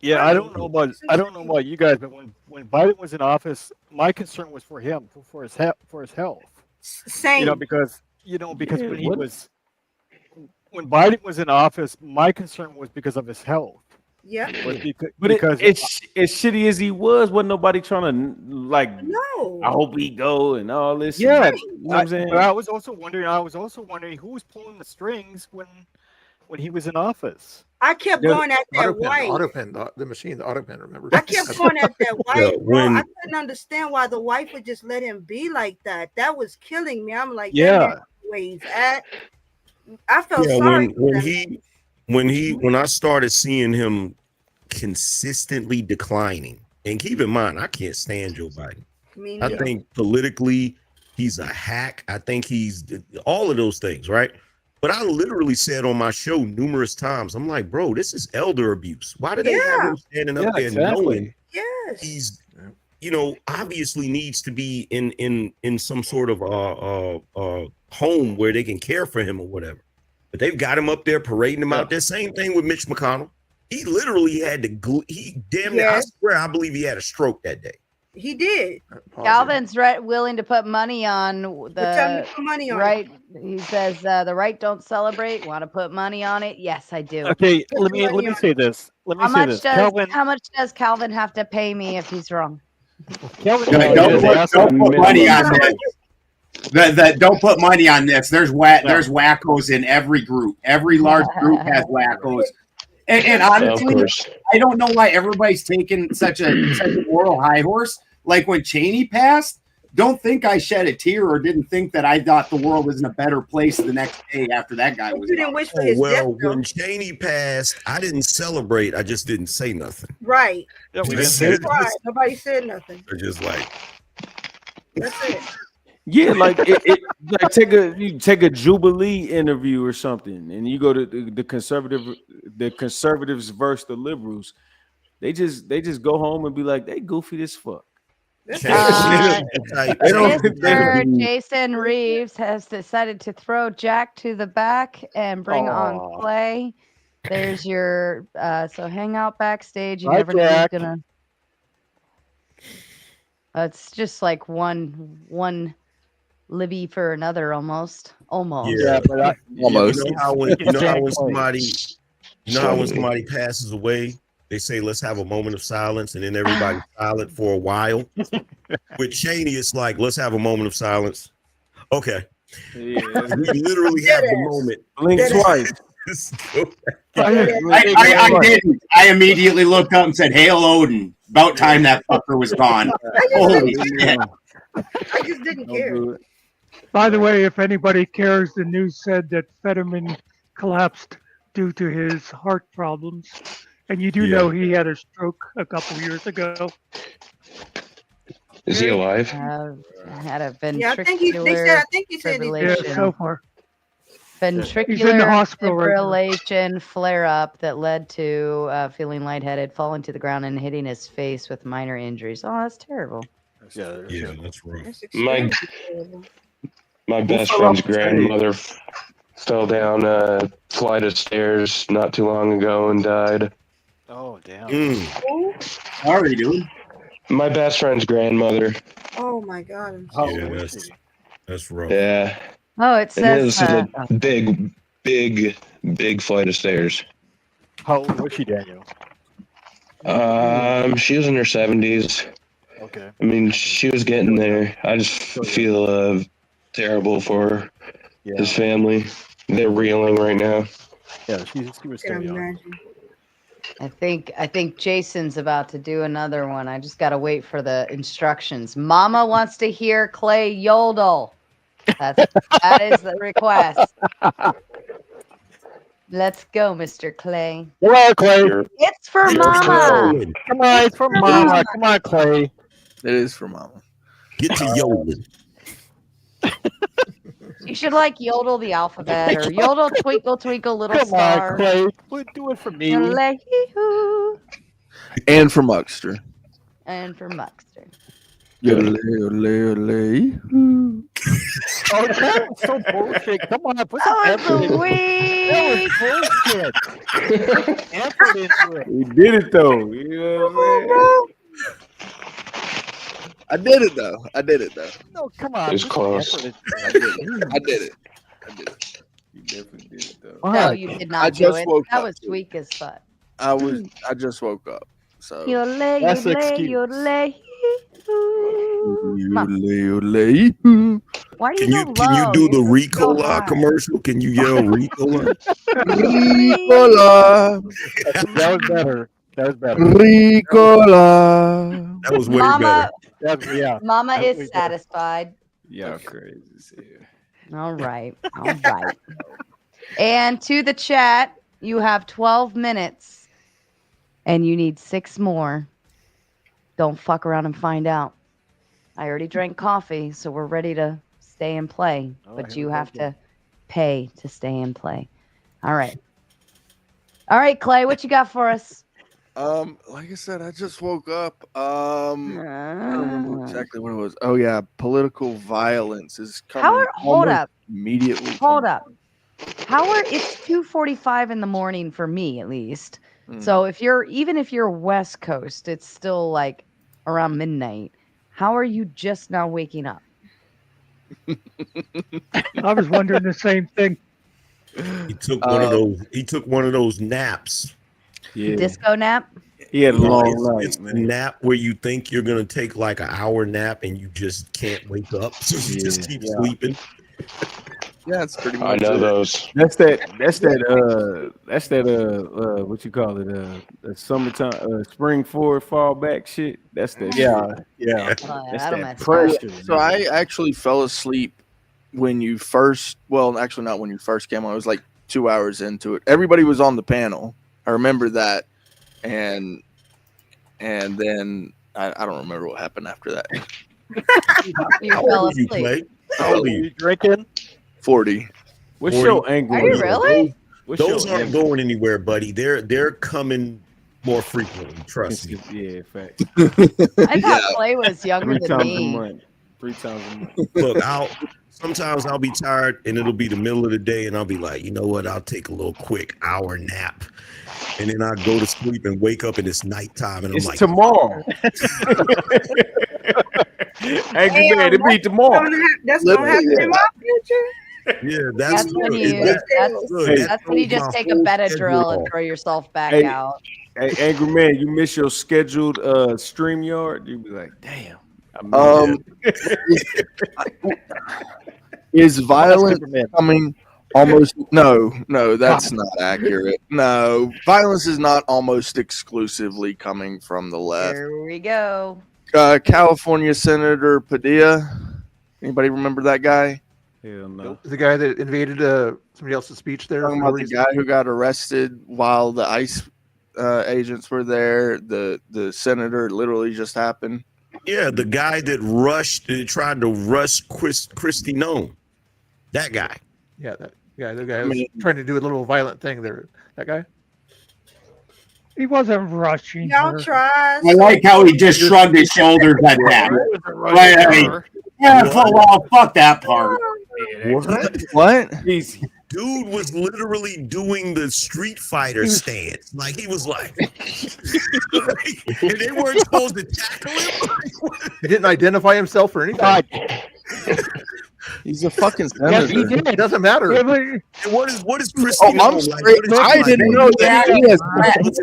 Yeah, I don't know about you guys, but when Biden was in office, my concern was for him, for his health. Same. Because when Biden was in office, my concern was because of his health. Yeah. Because it's as shitty as he wasn't nobody trying to like. No. I hope he go and all this. Yeah, you know what I'm saying. But I was also wondering who was pulling the strings when he was in office. I kept going at that white. The machine, the autopen, remember? I kept going at that white, bro. I couldn't understand why the wife would just let him be like that. That was killing me. I'm like, where he's at. I felt sorry. When I started seeing him consistently declining, and keep in mind, I can't stand Joe Biden. I think politically he's a hack. I think he's all of those things, right? But I literally said on my show numerous times, I'm like, bro, this is elder abuse. Why do they have him standing up there knowing he's, obviously needs to be in some sort of home where they can care for him or whatever. But they've got him up there parading him out there. Same thing with Mitch McConnell. He literally had to, I swear, I believe he had a stroke that day. He did. Calvin's willing to put money on the right. He says the right don't celebrate. Want to put money on it? Yes, I do. Okay, let me say this. How much does Calvin have to pay me if he's wrong? Kelvin, don't put money on this. Don't put money on this. There's wackos in every group. Every large group has wackos. And honestly, I don't know why everybody's taking such a moral high horse. Like when Cheney passed, don't think I shed a tear or didn't think that I thought the world was in a better place the next day after that guy was. You didn't wish for his death, when Cheney passed, I didn't celebrate. I just didn't say nothing. Right. Yeah, we Nobody said nothing. They're just like, that's it. Yeah, like like take a Jubilee interview or something, and you go to the conservatives versus the liberals. They just go home and be like, they goofy as fuck. Mr. Jason Reeves has decided to throw Jack to the back and bring on Clay. There's your so hang out backstage. You never know who's gonna. It's just like one Libby for another, almost. Yeah, but almost. You know how when somebody passes away, they say, let's have a moment of silence, and then everybody's silent for a while. With Cheney, it's like, let's have a moment of silence. Okay. Yeah. We literally have the moment. Blink twice. I didn't. I immediately looked up and said, "Hail Odin." About time that fucker was gone. Holy shit. I just didn't care. By the way, if anybody cares, the news said that Fetterman collapsed due to his heart problems. And you do know he had a stroke a couple years ago. Is he alive? Had a ventricular I think he said fibrillation. Yeah, so far. Ventricular He's in the hospital fibrillation flare-up that led to feeling lightheaded, falling to the ground, and hitting his face with minor injuries. Oh, that's terrible. Yeah, that's rough. My best friend's grandmother fell down a flight of stairs not too long ago and died. Oh, damn. How are you doing? My best friend's grandmother. Oh my God. That's rough. Yeah. Oh, it says this is a big flight of stairs. How old was she, Daniel? She was in her 70s. Okay. I mean, she was getting there. I just feel terrible for his family. They're reeling right now. Yeah, she was still young. I think Jason's about to do another one. I just gotta wait for the instructions. Mama wants to hear Clay yodel. That is the request. Let's go, Mr. Clay. Hello, Clay. It's for Mama. Come on, it's for Mama. Come on, Clay. It is for Mama. Get to yodeling. You should like yodel the alphabet or yodel twinkle twinkle little star. Come on, Clay. Do it for me. And for Muckster. And for Muckster. Oh, that was so bullshit. Come on, put some effort into it. That was bullshit. Put effort into it. We did it though. You know what I did it though. No, come on. It's close. I did it. You definitely did it though. No, you did not do it. That was weak as fuck. I just woke up. So That's an excuse. Why do Can you do the Ricola commercial? Can you yell Ricola? Ricola. That was better. Ricola. That was way better. Mama is satisfied. Yeah, crazy. All right. And to the chat, you have 12 minutes and you need 6 more. Don't fuck around and find out. I already drank coffee, so we're ready to stay and play. But you have to pay to stay and play. All right. All right, Clay, what you got for us? Like I said, I just woke up. I don't remember exactly what it was. Oh yeah, political violence is coming. Hold up. Immediately. Hold up. It's 2:45 in the morning for me at least. So if you're West Coast, it's still like around midnight. How are you just now waking up? I was wondering the same thing. He took one of those. He took one of those naps. Yeah. Disco nap? He had a long it's, night, it's a man. nap where you think you're gonna take like an hour nap and you just can't wake up, so you just keep sleeping. Yeah, it's pretty much. I know those. That's that what you call it? The summertime, spring forward, fall back shit. That's that shit. Yeah. That's that'll that mess you pressure. So I actually fell asleep when you first. Well, actually, not when you first came on. It was like 2 hours into it. Everybody was on the panel. I remember that, and then I don't remember what happened after that. You fell asleep. How old are you? Drinking? 40. What's your angle? Are you really? Those aren't going anywhere, buddy. They're coming more frequently. Trust me. Yeah, fact. I thought Clay was younger 3 than times me. a month. 3 times a month. Look, sometimes I'll be tired and it'll be the middle of the day and I'll be like, you know what? I'll take a little quick hour nap. And then I go to sleep and wake up and it's nighttime and I'm It's like, tomorrow. Angry man, it be tomorrow. That's gonna happen in my future. yeah, That's that's when good. you. That's when you just take a Benadryl and throw yourself back out. Hey, angry man, you miss your scheduled StreamYard. You be like, damn. Is violence coming almost? No, that's not accurate. No, violence is not almost exclusively coming from the left. Here we go. California Senator Padilla. Anybody remember that guy? Hell no. The guy that invaded somebody else's speech there. Talking about the guy who got arrested while the ICE agents were there. The senator literally just happened. Yeah, the guy that tried to rush Christy Nome. That guy. Yeah, that guy. The guy was trying to do a little violent thing there. That guy. He wasn't rushing. Y'all her. try. I like how he just shrugged his shoulders at that. Yeah, well, fuck that part. What? Dude was literally doing the Street Fighter stance. Like he was like, and they weren't supposed to tackle him. He didn't identify himself or anything. He's a fucking Yes, senator. he did. It doesn't matter. Yeah, but What is Christy? I'm straight. I didn't know that.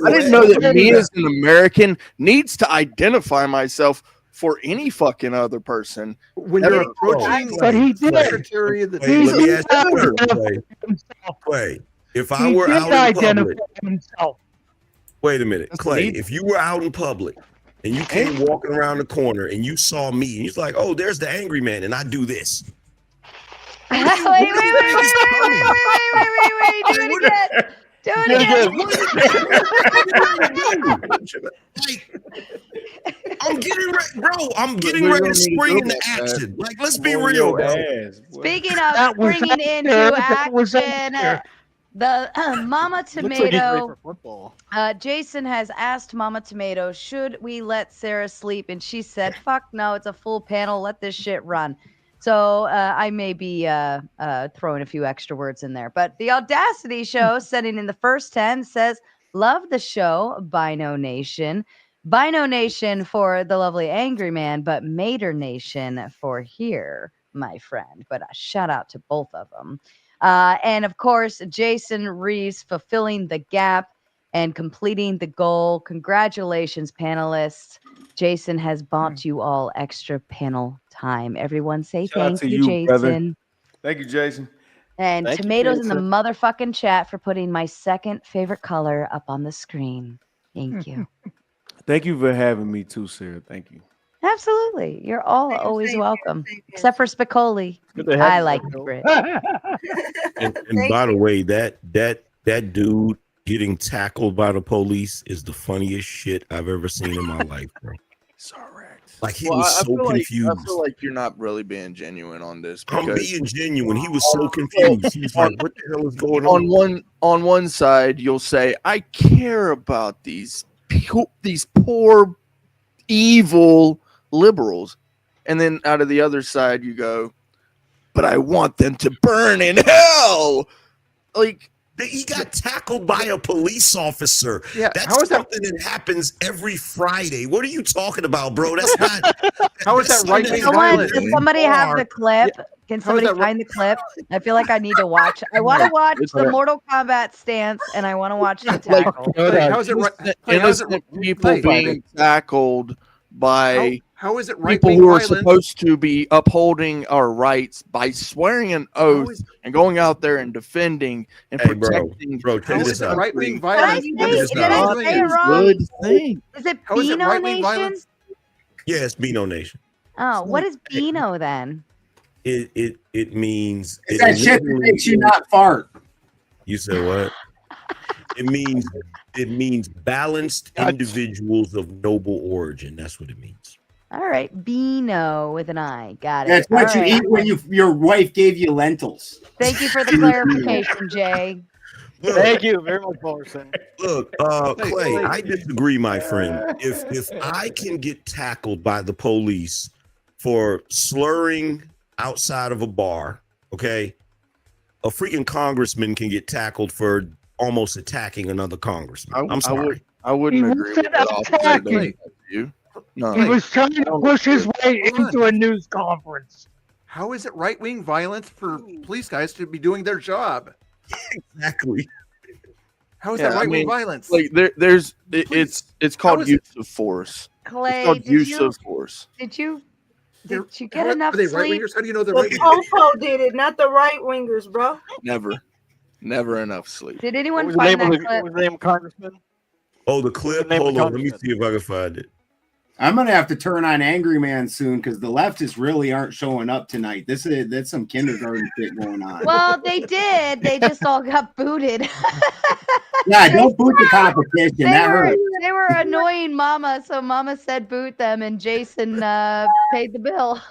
I didn't know that me as an American needs to identify myself for any fucking other person. When you're approaching, but he did. Secretary of the Let me ask you a question. Clay, if I He were did out in identify public, himself. wait a minute, Clay, if you were out in public and you came walking around the corner and you saw me and you're like, oh, there's the angry man, and I do this. Wait. Do it again. Do it again. I'm getting ready, bro. I'm getting ready to spring into action. Like, let's be real, bro. Speaking of springing into action, the Mama Tomato. Jason has asked Mama Tomato, should we let Sarah sleep? And she said, fuck no, it's a full panel. Let this shit run. So I may be throwing a few extra words in there. But the Audacity Show, sending in the first 10, says, love the show, Bino Nation. Bino Nation for the lovely Angry Man, but Mater Nation for here, my friend. But a shout out to both of them. And of course, Jason Reeves fulfilling the gap and completing the goal. Congratulations, panelists. Jason has bought you all extra panel time. Everyone say Shout out thank to you, you, brother. Jason. Thank you, Jason. And Thank you, Tomatoes in the Jason. motherfucking chat for putting my second favorite color up on the screen. Thank you. Thank you for having me too, Sarah. Thank you. Absolutely. You're all always welcome. Except for Spicoli. Good to have I you, like Bill. Brit. And by the way, that dude getting tackled by the police is the funniest shit I've ever seen in my life, bro. Like he was so confused. I feel like you're not really being genuine on this. I'm because being genuine. He was so confused. He's like, "What the hell is going on?" On one side, you'll say, "I care about these poor, evil liberals," and then out of the other side, you go, "But I want them to burn in hell." Like he got tackled by a police officer. Yeah, that's how is that- something that happens every Friday. What are you talking about, bro? That's not. How is that right-wing Does somebody have the clip? Can somebody find the clip? I feel like I need to watch. I want to watch the Mortal Kombat stance, and I want to watch the tackle. How's it right? Innocent people being tackled by how is it people right-wing who are violence? supposed to be upholding our rights by swearing an oath and going out there and defending and protecting. Bro, check this out. Right-wing violence? Did I say it wrong? Good thing. Is it How is it Beano right-wing Nation? violence? Yeah, it's Beano Nation. Oh, what is Beano then? It means It's that shit that makes you not fart. You said what? It means balanced individuals of noble origin. That's what it means. All right, Beano with an I. Got it. That's what All you right. eat when your wife gave you lentils. Thank you for the clarification, Jay. Thank you very much, Paulson. Look, Clay, I disagree, my friend. If I can get tackled by the police for slurring outside of a bar, okay, a freaking congressman can get tackled for almost attacking another congressman. I'm sorry. I wouldn't He agree with wasn't that. attacking. You. No. He was trying to push his way into a news conference. How is it right-wing violence for police guys to be doing their job? Exactly. How is that right-wing violence? Like it's called use of force. Clay, it's called did use you- of force. Did you get enough Are they sleep? right-wingers? How do you know they're The right-wingers? Popo did it, not the right wingers, bro. Never enough sleep. Did anyone What was find that the clip? name of Congressman? Oh, the clip. name of Hold the on. Let me see if I can find it. I'm gonna have to turn on Angry Man soon because the leftists really aren't showing up tonight. That's some kindergarten shit going on. Well, they did. They just all got booted. Yeah, don't boot the competition. That hurts. They were annoying Mama, so Mama said boot them, and Jason paid the bill.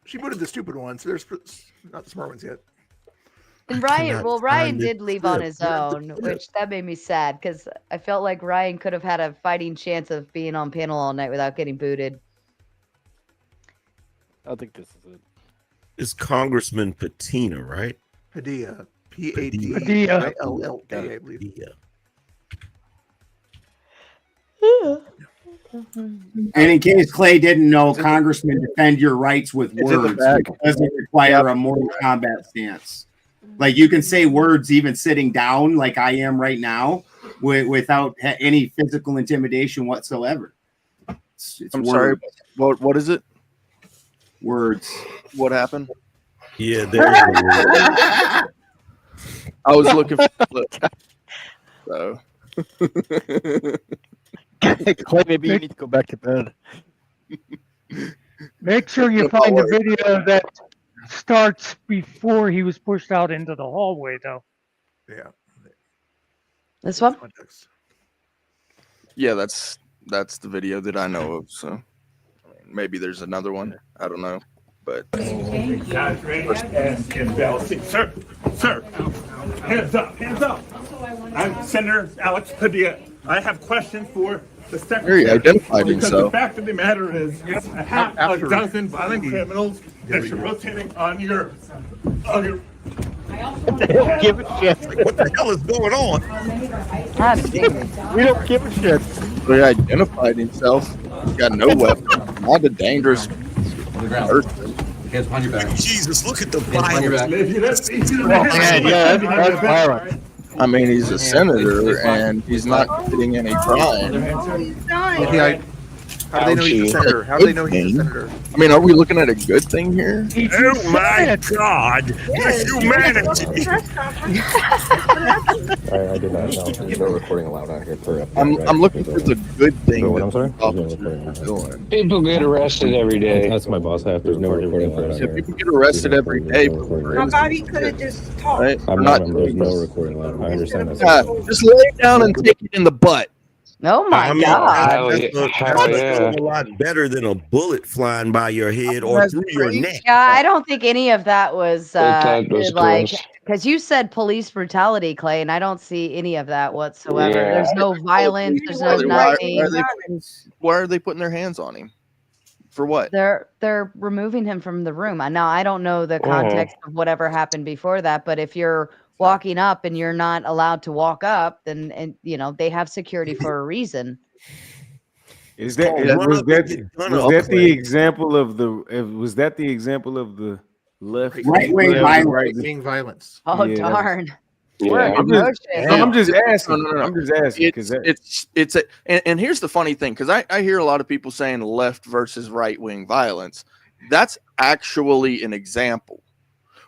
She booted the stupid ones. There's not the smart ones yet. And Ryan, well, Ryan find the did leave on clip. his Where's the own, clip? which that made me sad because I felt like Ryan could have had a fighting chance of being on panel all night without getting booted. I think this is it. It's Congressman Patina, right? Padilla. P-A-D-I-L-L-A, I believe. And in case Clay didn't know, Congressman, defend your rights with It's in the words. back. It doesn't require a Mortal Kombat stance. Like you can say words even sitting down, like I am right now, without any physical intimidation whatsoever. It's I'm words. sorry. What is it? Words. What happened? Yeah, there is a word. I was looking for the clip. So Clay, maybe you need to go back to bed. Make sure you find the video that starts before he was pushed out into the hallway, though. Yeah. This one? yeah, that's the video that I know of. So maybe there's another one. I don't know, but Guys, ready? And Bell, sir, hands up. I'm Senator Alex Padilla. I have questions for the secretary. He identified because himself. the fact of the matter is, a half a dozen violent criminals that you're rotating on your. They don't give a shit. What the hell is going on? We don't give a shit. But he identified himself. He got no weapon. Not a dangerous person. Hands behind your back. Jesus, look at the violence. Yeah, that's violent. I mean, he's a senator and he's not committing any crime. How do they know he's a senator? How do they know he's a senator? I mean, are we looking at a good thing here? Oh my God! Humanity! I did not know. There's no recording allowed out here for. I'm looking for the good thing. What I'm sorry? People get arrested every day. That's my boss. There's no recording allowed out Yeah, here. people get arrested every day. My body could have just talked. Right? I'm Not- not. There's no recording allowed. I understand that. Yeah, just lay it down and take it in the butt. Oh my I mean, God. that's a lot better than a bullet flying by your head or through your neck. Yeah, I don't think any of that was That was like gross. because you said police brutality, Clay, and I don't see any of that whatsoever. Yeah. There's no violence. There's no nothing. Why are they putting their hands on him? For what? They're removing him from the room. Now I don't know the context of whatever happened before that, but if you're walking up and you're not allowed to walk up, then and you know they have security for a reason. Is It's that called run was up and that get done was up, that the Clay. example of the was that the example of the left Right-wing violence. Right-wing violence. Oh Yeah, that was- darn. Yeah. We're I'm emotions. just, I'm just asking. No. I'm just asking because It's a and here's the funny thing, because I hear a lot of people saying left versus right wing violence. That's actually an example.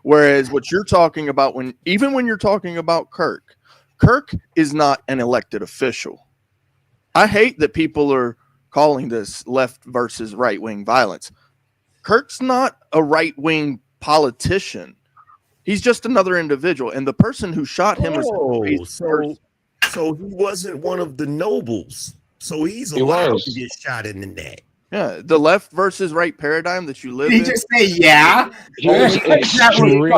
Whereas what you're talking about, when you're talking about Kirk is not an elected official. I hate that people are calling this left versus right wing violence. Kirk's not a right wing politician. He's just another individual, and the person who shot him was so he wasn't one of the nobles. So he's He allowed was. to get shot in the neck. Yeah, the left versus right paradigm that you live Did he in just say yeah? He was extremely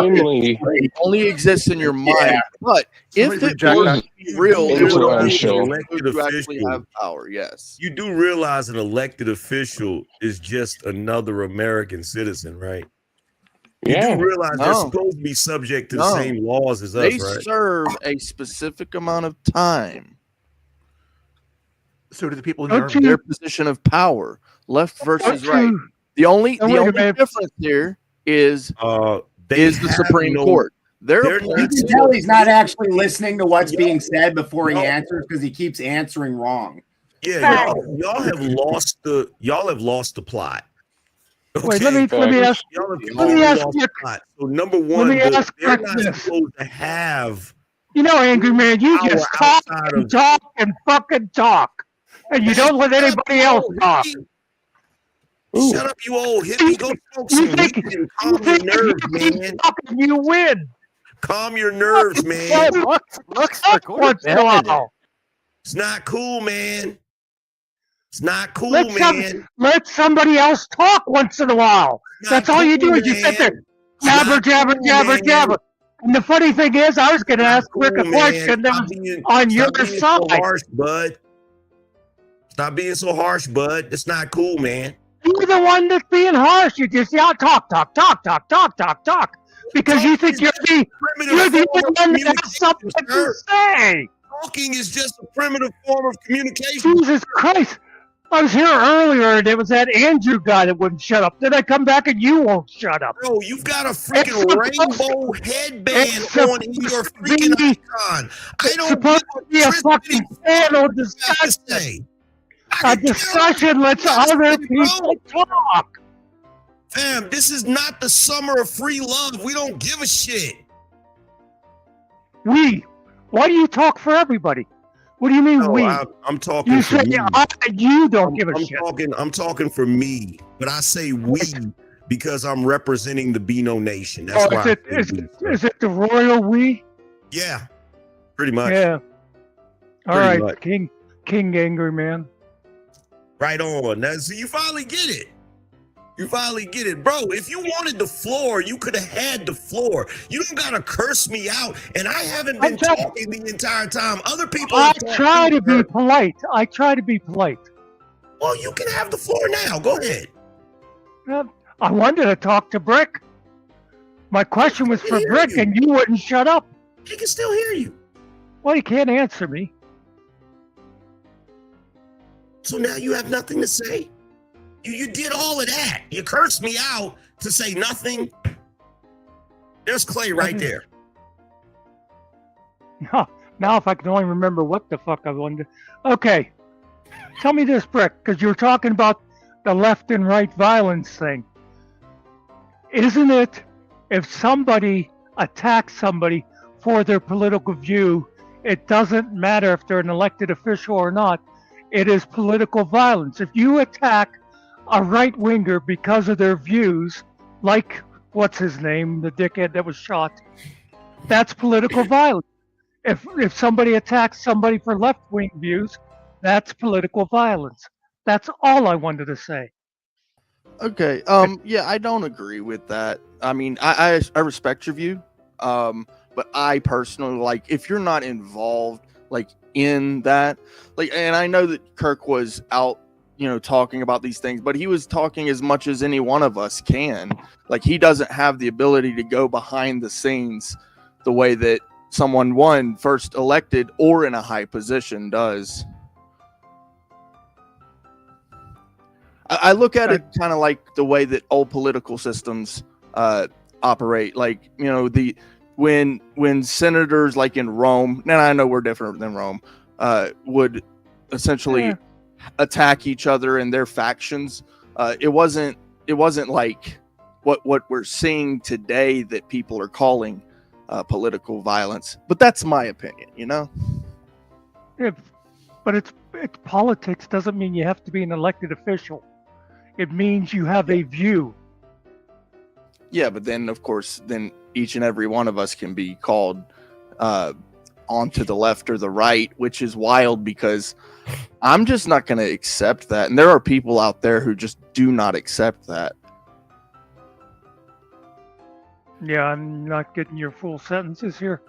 only exists in your mind. Yeah. But if Somebody it reject was that. real, it would only influential. be those who actually have power. Yes. You do realize an elected official is just another American citizen, right? You Yeah. do realize they're No. supposed to be subject to the No. same laws as They us, right? serve a specific amount of time. So do the people in Don't the Their army. position of power, left versus Don't right. you- The only Now, wait a minute. difference here is They the have Supreme no- Court. They're they're appointed- not You can tell he's not actually listening to what's being said before he answers because he keeps answering wrong. Yeah, y'all have lost the plot. Wait, let me ask. Y'all have Let me ask totally lost you. the plot. So number one, me ask they're Rick not this. supposed to have You know, Angry Man, you just talk outside and of- talk and fucking talk, and you don't let anybody else talk. Shut up, you old hippie. Go smoke some weed and calm your nerves, man. You win. Calm your nerves, man. Once in a while. It's not cool, man. It's not cool, man. Let somebody else talk once in a while. Not That's all you do cool, is you sit there, man. jabber, not jabber, cool, jabber, man. jabber. And the funny thing is, I was going to ask Rick a Cool, question man. that Stop was being- on your stop being side. So harsh, bud. Stop being so harsh, bud. It's not cool, man. You're the one that's being harsh. You just talk, because you think you're the only one that has something to say. Talking is just a primitive form of communication. Jesus Christ. I was here earlier and it was that Andrew guy that wouldn't shut up. Then I come back and you won't shut up. Bro, you've got a freaking rainbow headband on in your freaking icon. I don't supposed to be a fucking panel discussion. A discussion lets other people talk. Fam, this is not the summer of free love. We don't give a shit. Why do you talk for everybody? What do you mean No, we? I'm talking You for say me. you don't give a shit. I'm talking for me, but I say we because I'm representing the Beano Nation. That's why. Is it the royal we? Yeah, pretty much. Yeah. All Pretty right, much. King Angry Man. Right on. Now, so you finally get it. You finally get it. Bro, if you wanted the floor, you could have had the floor. You don't got to curse me out. And I haven't been talking the entire time. Other people I have talked try to be her. polite. I try to be polite. Well, you can have the floor now. Go ahead. I wanted to talk to Brick. My question was for Brick, and you wouldn't shut up. He can still hear you. Well, he can't answer me. So now you have nothing to say? You did all of that. You cursed me out to say nothing. There's Clay right there. Now, if I can only remember what the fuck I wanted to... Okay. Tell me this, Brick, because you were talking about the left and right violence thing. Isn't it, if somebody attacks somebody for their political view, it doesn't matter if they're an elected official or not, it is political violence. If you attack a right-winger because of their views, like, what's his name, the dickhead that was shot, that's political violence. If somebody attacks somebody for left-wing views, that's political violence. That's all I wanted to say. Okay. Yeah, I don't agree with that. I mean, I respect your view. But I personally, like, if you're not involved, like, in that, like, and I know that Kirk was out, talking about these things, but he was talking as much as any one of us can. Like, he doesn't have the ability to go behind the scenes the way that someone first elected or in a high position does. I look at it kind of like the way that old political systems operate. Like, you know, when senators like in Rome, and I know we're different than Rome, would essentially attack each other and their factions. It wasn't like what we're seeing today that people are calling political violence. But that's my opinion, you know. Yeah, but it's politics doesn't mean you have to be an elected official. It means you have a view. Yeah, but then of course, then each and every one of us can be called onto the left or the right, which is wild because I'm just not going to accept that. And there are people out there who just do not accept that. Yeah, I'm not getting your full sentences here.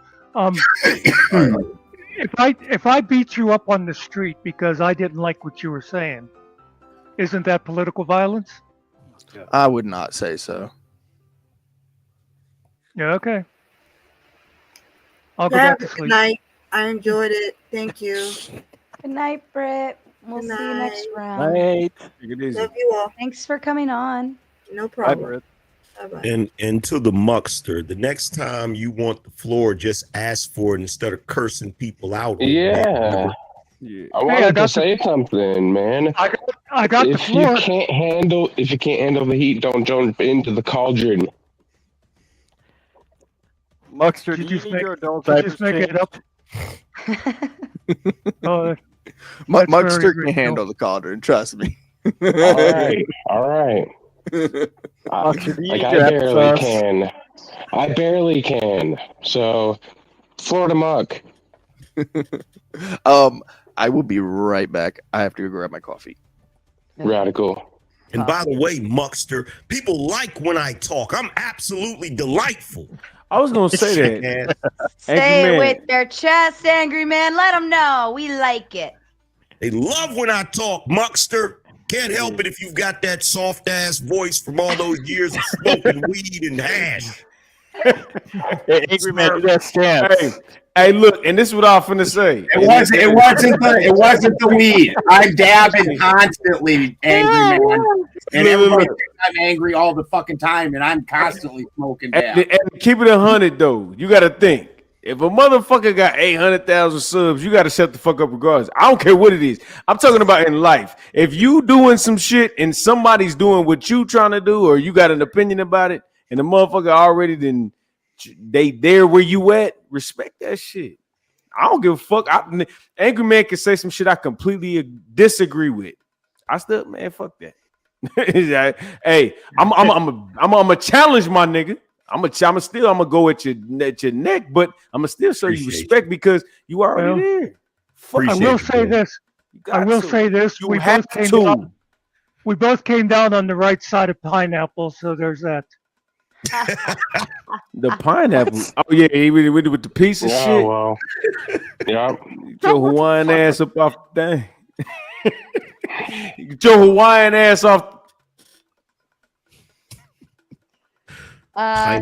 If I beat you up on the street because I didn't like what you were saying, isn't that political violence? I would not say so. Yeah, okay. I'll go Have back to a good sleep. night. I enjoyed it. Thank you. Good night, Britt. We'll Good see you next night. round. Right. Love you all. Thanks for coming on. No problem. Bye-bye. And to the muckster, the next time you want the floor, just ask for it instead of cursing people out. Yeah. I wanted to say something, man. I got the if floor. If you can't handle the heat, don't jump into the cauldron. Muckster, Did do you you need your adult Did you diapers just make it changed? up? Oh, Muckster can handle the cauldron, trust me. All right. Muckster, do you Like need I your barely applesauce? can. I barely can. So, Florida Muck. I will be right back. I have to go grab my coffee. Radical. And by the way, Muckster, people like when I talk. I'm absolutely delightful. I was gonna say that. Say it with their chest, angry man. Let them know we like it. They love when I talk, Muckster. Can't help it if you've got that soft ass voice from all those years of smoking weed and hash. Hey, angry man, you got stance. Hey, look, and this is what I was finna say. It wasn't the weed. I'm dabbing constantly, angry man. And everybody thinks I'm angry all the fucking time, and I'm constantly smoking dab. And keep it 100 though. You gotta think. If a motherfucker got 800,000 subs, you gotta shut the fuck up regardless. I don't care what it is. I'm talking about in life. If you doing some shit and somebody's doing what you trying to do, or you got an opinion about it, and the motherfucker already they there where you at, respect that shit. I don't give a fuck. Angry man can say some shit I completely disagree with. I still, man, fuck that. Hey, I'm gonna challenge my nigga. I'm gonna go at your neck, but I'm gonna still show you respect because you already there. I will say this. We both came down on the right side of pineapple, so there's that. The pineapple. Oh yeah, with the piece of shit. Well, yeah. Get your Hawaiian ass up off the thing. Get your Hawaiian ass off. A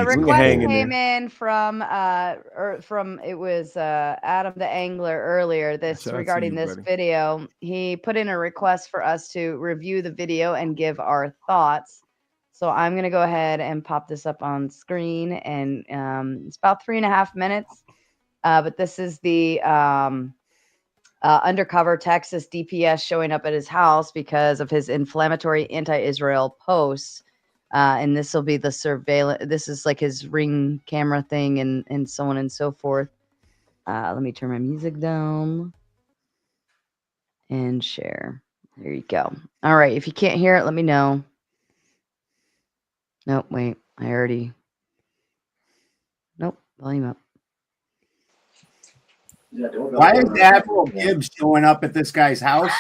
request came in from it was Adam the Angler earlier regarding this video. He put in a request for us to review the video and give our thoughts. So I'm gonna go ahead and pop this up on screen, and it's about 3.5 minutes. But this is the undercover Texas DPS showing up at his house because of his inflammatory anti-Israel posts. And this will be the surveillance. This is like his Ring camera thing and so on and so forth. Let me turn my music down and share. There you go. All right. If you can't hear it, let me know. Nope. Wait. Nope. Volume up. Why is Admiral Gibbs showing up at this guy's house?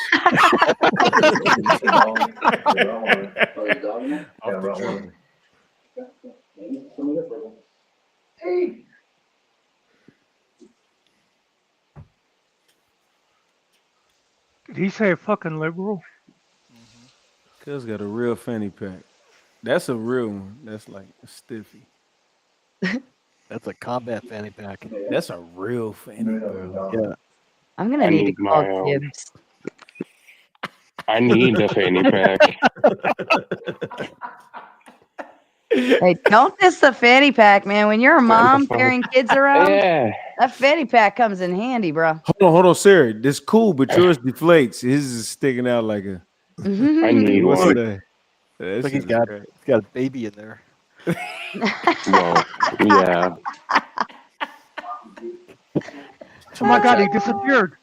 Did he say a fucking liberal? Cuz got a real fanny pack. That's a real one. That's like a stiffy. That's a combat fanny pack. That's a real fanny pack. Yeah. I'm gonna need to call Gibbs. I need a fanny pack. Hey, don't diss the fanny pack, man. When you're a mom carrying kids around, Yeah. that fanny pack comes in handy, bro. Hold on, Sarah. This cool, but yours deflates. His is sticking out like a. I need What's one. the? I think he's got a baby in there. Well, yeah. Oh my God, he disappeared.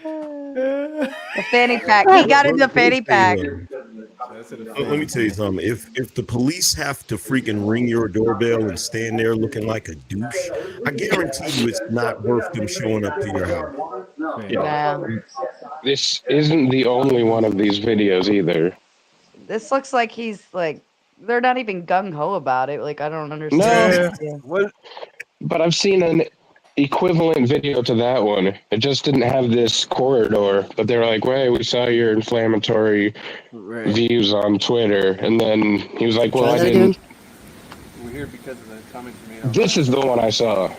The fanny pack. He got in the fanny pack. Let me tell you something. If the police have to freaking ring your doorbell and stand there looking like a douche, I guarantee you it's not worth them showing up to your house. Yeah. This isn't the only one of these videos either. This looks like he's like, they're not even gung ho about it. Like, I don't No, understand. but I've seen an equivalent video to that one. It just didn't have this corridor, but they were like, "Wait, we saw your inflammatory views on Twitter," and then he was like, "Well, I didn't." We're here because of the comments you made. This is the one I saw.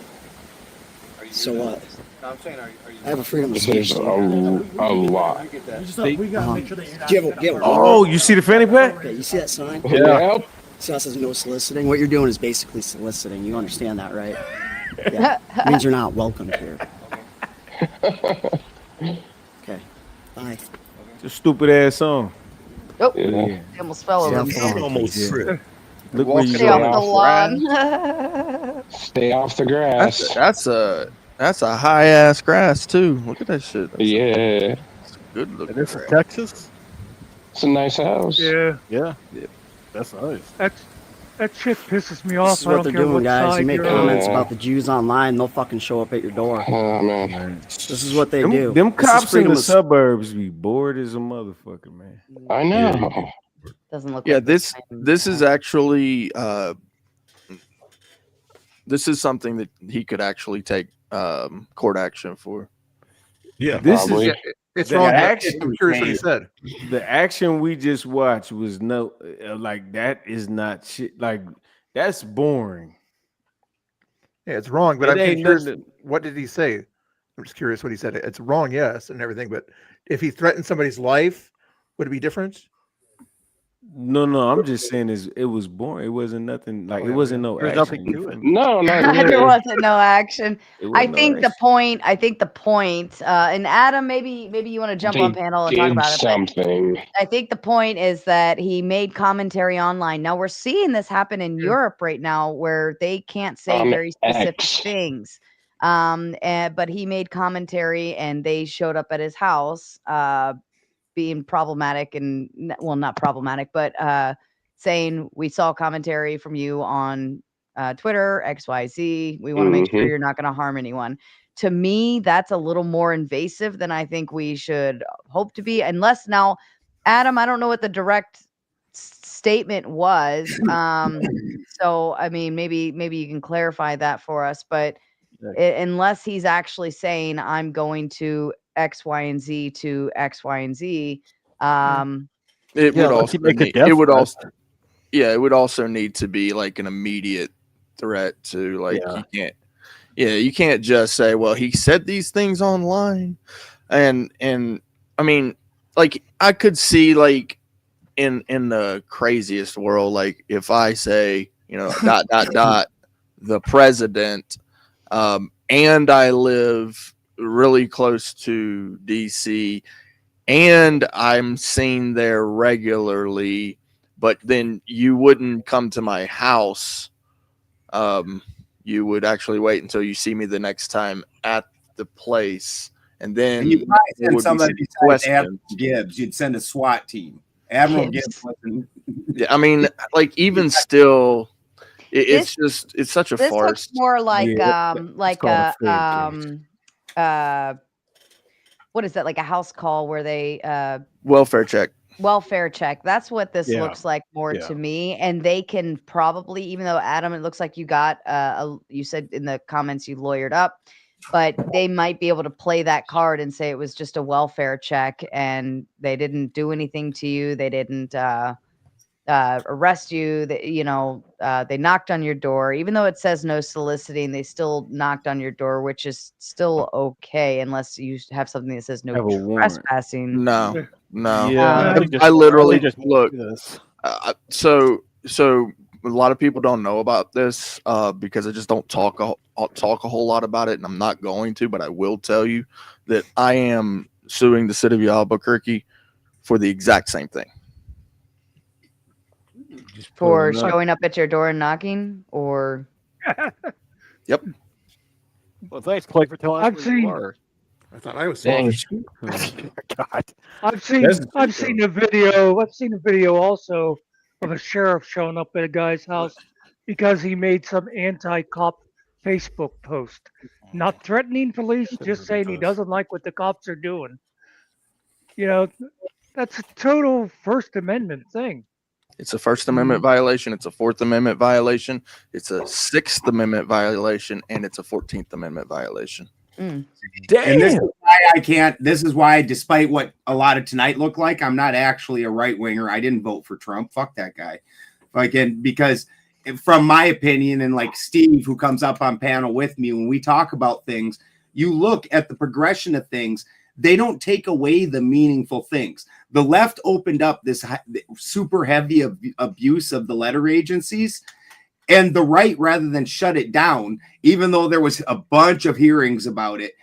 So what? No, I'm saying, are you I have a freedom of speech. There's a lot. we gotta make sure that you're not. Oh, you see the fanny pack? Yeah, you see that sign? Yeah. See how it says no soliciting? What you're doing is basically soliciting. You understand that, right? Yeah. It means you're not welcome here. Okay. Bye. It's a stupid ass song. Oh, Yeah. he almost fell over. Almost tripped. Look where you Stay off going. the lawn. Stay off the grass. That's a high ass grass too. Look at that shit. That's Yeah. good looking. And this is grass. Texas? It's a nice house. Yeah. Yeah. That's nice. That shit pisses me off. This is I what don't they're care doing, what guys. side You make you're comments on. about the Jews online, they'll fucking show up at your door. Oh man. This is what they do. Them This is cops in freedom the of- suburbs be bored as a motherfucker, man. I know. Doesn't look Yeah, like this is actually this is something that he could actually take court action for. Yeah, This Probably. is It's the wrong. action. I'm curious what he said. The action we just watched was no, like that is not shit. Like that's boring. Yeah, it's wrong, but It I'm ain't curious. nothing What did he say? I'm just curious what he said. It's wrong, yes, and everything, but if he threatened somebody's life, would it be different? No, I'm just saying it was boring. It wasn't nothing like it wasn't no There's action. nothing to it. No, not there really. wasn't no action. It I wasn't no think the action. point, and Adam, maybe you want to jump on They panel and talk did about it. But something. I think the point is that he made commentary online. Now we're seeing this happen in Europe right now, where they can't say On very specific X. things. But he made commentary, and they showed up at his house, being problematic and well, not problematic, but saying we saw commentary from you on Twitter, XYZ. We want to make sure Mhm. you're not going to harm anyone. To me, that's a little more invasive than I think we should hope to be. Unless now, Adam, I don't know what the direct statement was. So I mean, maybe you can clarify that for us. But unless he's actually saying I'm going to X, Y, and Z to X, Y, and Z, It Yeah, would like also you make a need, death it would threat. also it would also need to be like an immediate threat to like you can't just say, well, he said these things online, and I mean, like I could see like in the craziest world, like if I say, dot the president, and I live really close to DC, and I'm seen there regularly, but then you wouldn't come to my house. You would actually wait until you see me the next time at the place, and then And you probably it send would be somebody some besides Admiral questions. Gibbs. You'd send a SWAT team. Admiral Gibbs. Gibbs wasn't. Yeah, I mean, like even still, it's such a this farce. looks more like it's called a what is that, like a house call where they welfare check. welfare check. That's what this Yeah. looks like more Yeah. to me. And they can probably, even though Adam, it looks like you got you said in the comments you lawyered up, but they might be able to play that card and say it was just a welfare check and they didn't do anything to you. They didn't arrest you. They knocked on your door, even though it says no soliciting, they still knocked on your door, which is still okay unless you have something that says no Have a warrant. trespassing. No, No. Yeah, I literally just look. this. So a lot of people don't know about this because I just don't talk a whole lot about it, and I'm not going to. But I will tell you that I am suing the city of Albuquerque for the exact same thing. For showing up at your door and knocking, or Yep. Well, thanks, Clay, for telling us I've where seen- you are. I thought I was Dang. God. I've seen a video. I've seen a video also of a sheriff showing up at a guy's house because he made some anti-cop Facebook post, not threatening police, just saying he doesn't like what the cops are doing. You know, that's a total First Amendment thing. It's a First Amendment violation. It's a Fourth Amendment violation. It's a Sixth Amendment violation, and it's a 14th Amendment violation. And this is why I can't. This is why, despite what a lot of tonight looked like, I'm not actually a right winger. I didn't vote for Trump. Fuck that guy. Because from my opinion, and like Steve, who comes up on panel with me, when we talk about things, you look at the progression of things. They don't take away the meaningful things. The left opened up this super heavy abuse of the letter agencies, and the right, rather than shut it down, even though there was a bunch of hearings about it,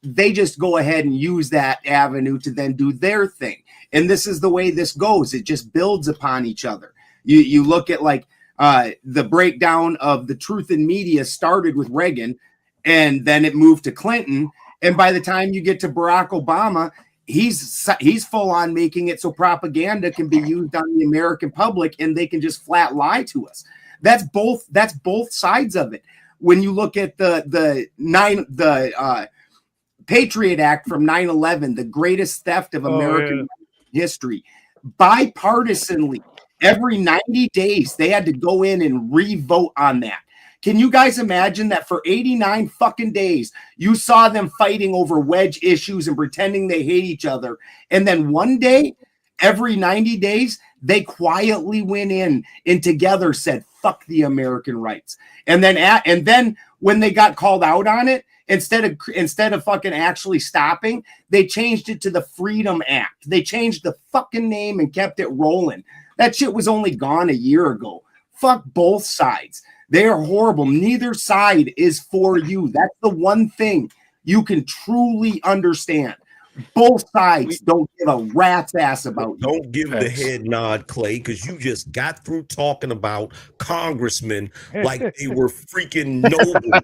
they just go ahead and use that avenue to then do their thing. And this is the way this goes. It just builds upon each other. You look at like the breakdown of the truth in media started with Reagan, and then it moved to Clinton. And by the time you get to Barack Obama, he's full on making it so propaganda can be used on the American public, and they can just flat lie to us. That's both sides of it. When you look at the Patriot Act from 9/11, the greatest theft of American history, bipartisanly, every 90 days they had to go in and re-vote on that. Can you guys imagine that for 89 fucking days, you saw them fighting over wedge issues and pretending they hate each other. And then one day, every 90 days, they quietly went in and together said, fuck the American rights. And then when they got called out on it, instead of fucking actually stopping, they changed it to the Freedom Act. They changed the fucking name and kept it rolling. That shit was only gone a year ago. Fuck both sides. They are horrible. Neither side is for you. That's the one thing you can truly understand. Both sides don't give a rat's ass about you. Don't give the head nod, Clay, because you just got through talking about congressmen like they were freaking nobles.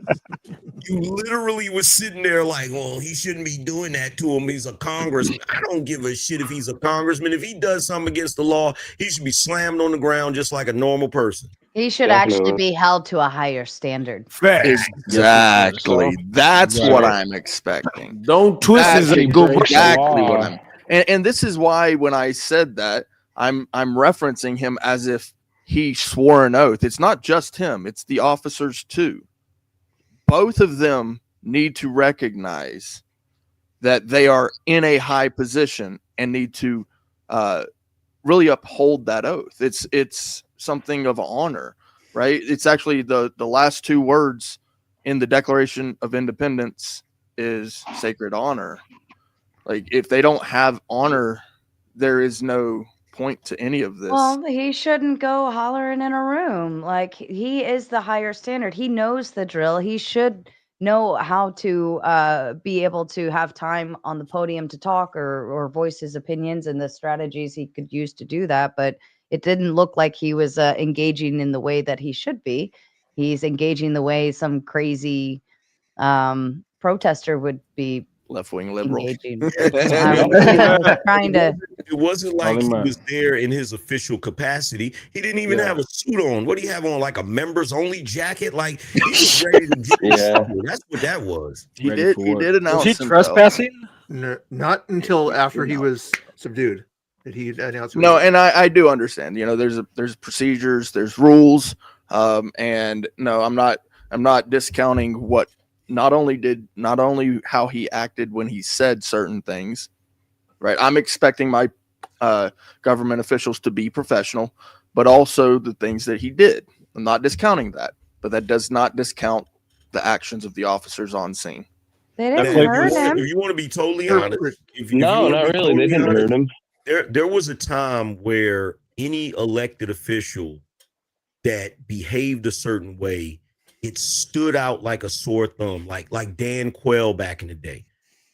You literally was sitting there like, well, he shouldn't be doing that to him. He's a congressman. I don't give a shit if he's a congressman. If he does something against the law, he should be slammed on the ground just like a normal person. he should actually be held to a higher standard. Exactly. That's what I'm expecting. Don't twist his exactly what I'm. And this is why when I said that, I'm referencing him as if he swore an oath. It's not just him; it's the officers too. Both of them need to recognize that they are in a high position and need to really uphold that oath. It's something of honor, right? It's actually the last two words in the Declaration of Independence is sacred honor. Like if they don't have honor, there is no point to any of this. Well, he shouldn't go hollering in a room. Like he is the higher standard. He knows the drill. He should know how to be able to have time on the podium to talk or voice his opinions and the strategies he could use to do that. But it didn't look like he was engaging in the way that he should be. He's engaging the way some crazy protester would be. Left-wing liberal. Engaging. Trying to. It wasn't like he was there in his official capacity. He didn't even have a suit on. What do you have on? Like a members only jacket? Like he was ready to get That's what that was. He did announce. Was he trespassing? No, not until after he was subdued. Did he announce? No, and I do understand. You know, there's procedures, there's rules, and no, I'm not discounting what. Not only how he acted when he said certain things, right? I'm expecting my government officials to be professional, but also the things that he did. I'm not discounting that, but that does not discount the actions of the officers on scene. They didn't hurt him. If you want to be totally honest, not really. They didn't hurt him. There was a time where any elected official that behaved a certain way, it stood out like a sore thumb, like Dan Quayle back in the day.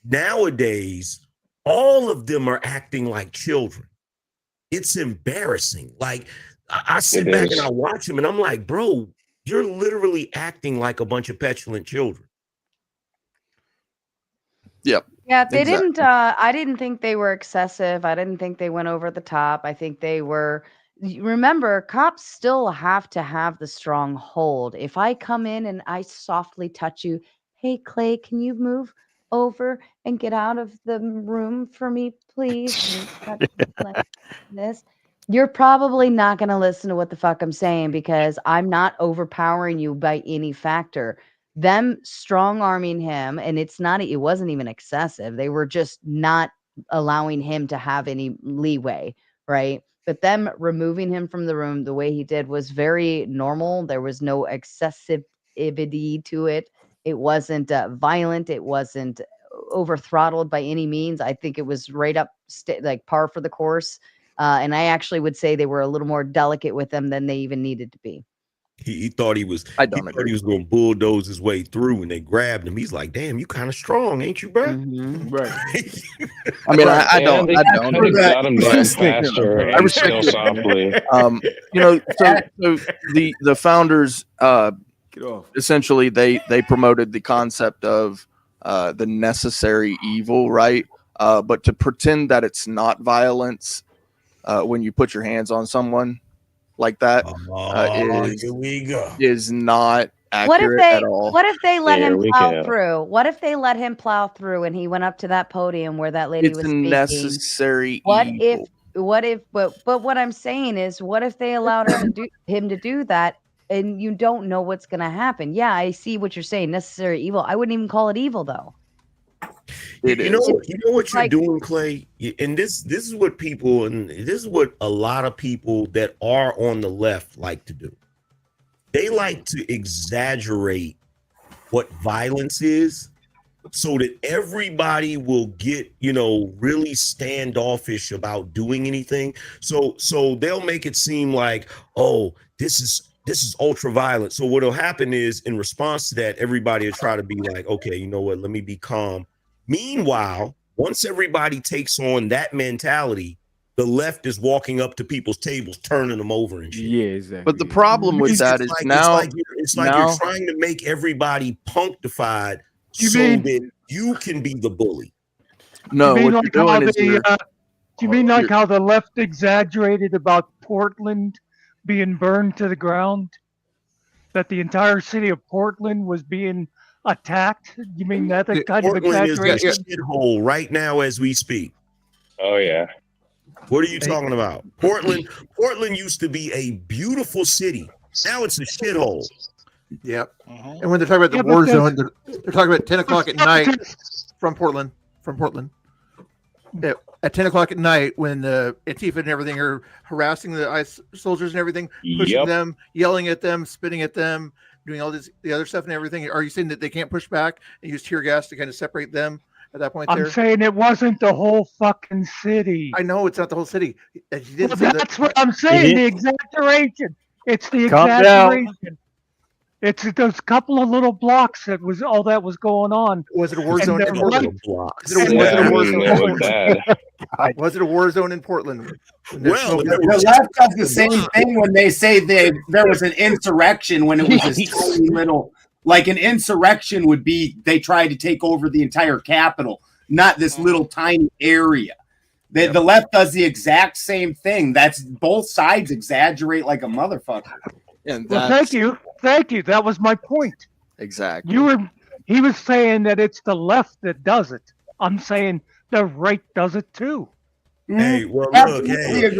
Nowadays, all of them are acting like children. It's embarrassing. Like I sit back and I watch him and I'm like, bro, you're literally acting like a bunch of petulant children. Yep. Yeah, they didn't. I didn't think they were excessive. I didn't think they went over the top. I think they were. Remember, cops still have to have the strong hold. If I come in and I softly touch you, hey, Clay, can you move over and get out of the room for me, please? And touch me like this. You're probably not going to listen to what the fuck I'm saying because I'm not overpowering you by any factor. Them strong arming him, and it wasn't even excessive. They were just not allowing him to have any leeway, right? But them removing him from the room the way he did was very normal. There was no excessivity to it. It wasn't violent. It wasn't over throttled by any means. I think it was right up like par for the course. And I actually would say they were a little more delicate with them than they even needed to be. He thought he was. He thought he was going to bulldoze his way through, and they grabbed him. He's like, "Damn, you kind of strong, ain't you, bro?" Mm-hmm. Right. I mean, I don't. They got him down faster and still softly. So the founders, essentially, they promoted the concept of the necessary evil, right? But to pretend that it's not violence when you put your hands on someone like that here we go. is not accurate at all. What if they let him plow through? What if they let him plow through and he went up to that podium where that lady It's was a speaking? necessary What evil. but what I'm saying is, what if they allowed him to do that and you don't know what's going to happen? Yeah, I see what you're saying. Necessary evil. I wouldn't even call it evil though. You know what you're doing, Clay, and this is what people, and this is what a lot of people that are on the left like to do. They like to exaggerate what violence is, so that everybody will get, really standoffish about doing anything. So they'll make it seem like, oh, this is ultra violent. So what'll happen is, in response to that, everybody will try to be like, okay, you know what? Let me be calm. Meanwhile, once everybody takes on that mentality, the left is walking up to people's tables, turning them over and shit. Yeah, exactly. But the problem with that is it's like you're trying to make everybody punctified that you can be the bully. No, you mean what like you're how doing is you mean like how the left exaggerated about Portland being burned to the ground? That the entire city of Portland was being attacked? You mean that kind of exaggeration? Is a shithole right now as we speak. Oh yeah. What are you talking about? Portland used to be a beautiful city. Now it's a shithole. Yep. And when they're talking about the war zone, they're talking about 10 o'clock at night from Portland. At 10 o'clock at night, when the Antifa and everything are harassing the ICE soldiers and everything, pushing them, yelling at them, spitting at them, doing all this, the other stuff and everything. Are you saying that they can't push back and use tear gas to kind of separate them at that point? I'm saying it wasn't the whole fucking city. I know it's not the whole city. That's what I'm saying. The exaggeration. It's the Calm exaggeration. down. It's those couple of little blocks that was all that was going on. Was it a war zone in Portland? Was it a war zone in Portland? Well, the left does the same thing when they say there was an insurrection when it was this tiny little, like an insurrection would be they tried to take over the entire Capitol, not this little tiny area. The left does the exact same thing. That's both sides exaggerate like a motherfucker. And well, thank you. That was my point. Exactly. He was saying that it's the left that does it. I'm saying the right does it too. Hey, well, look, hey,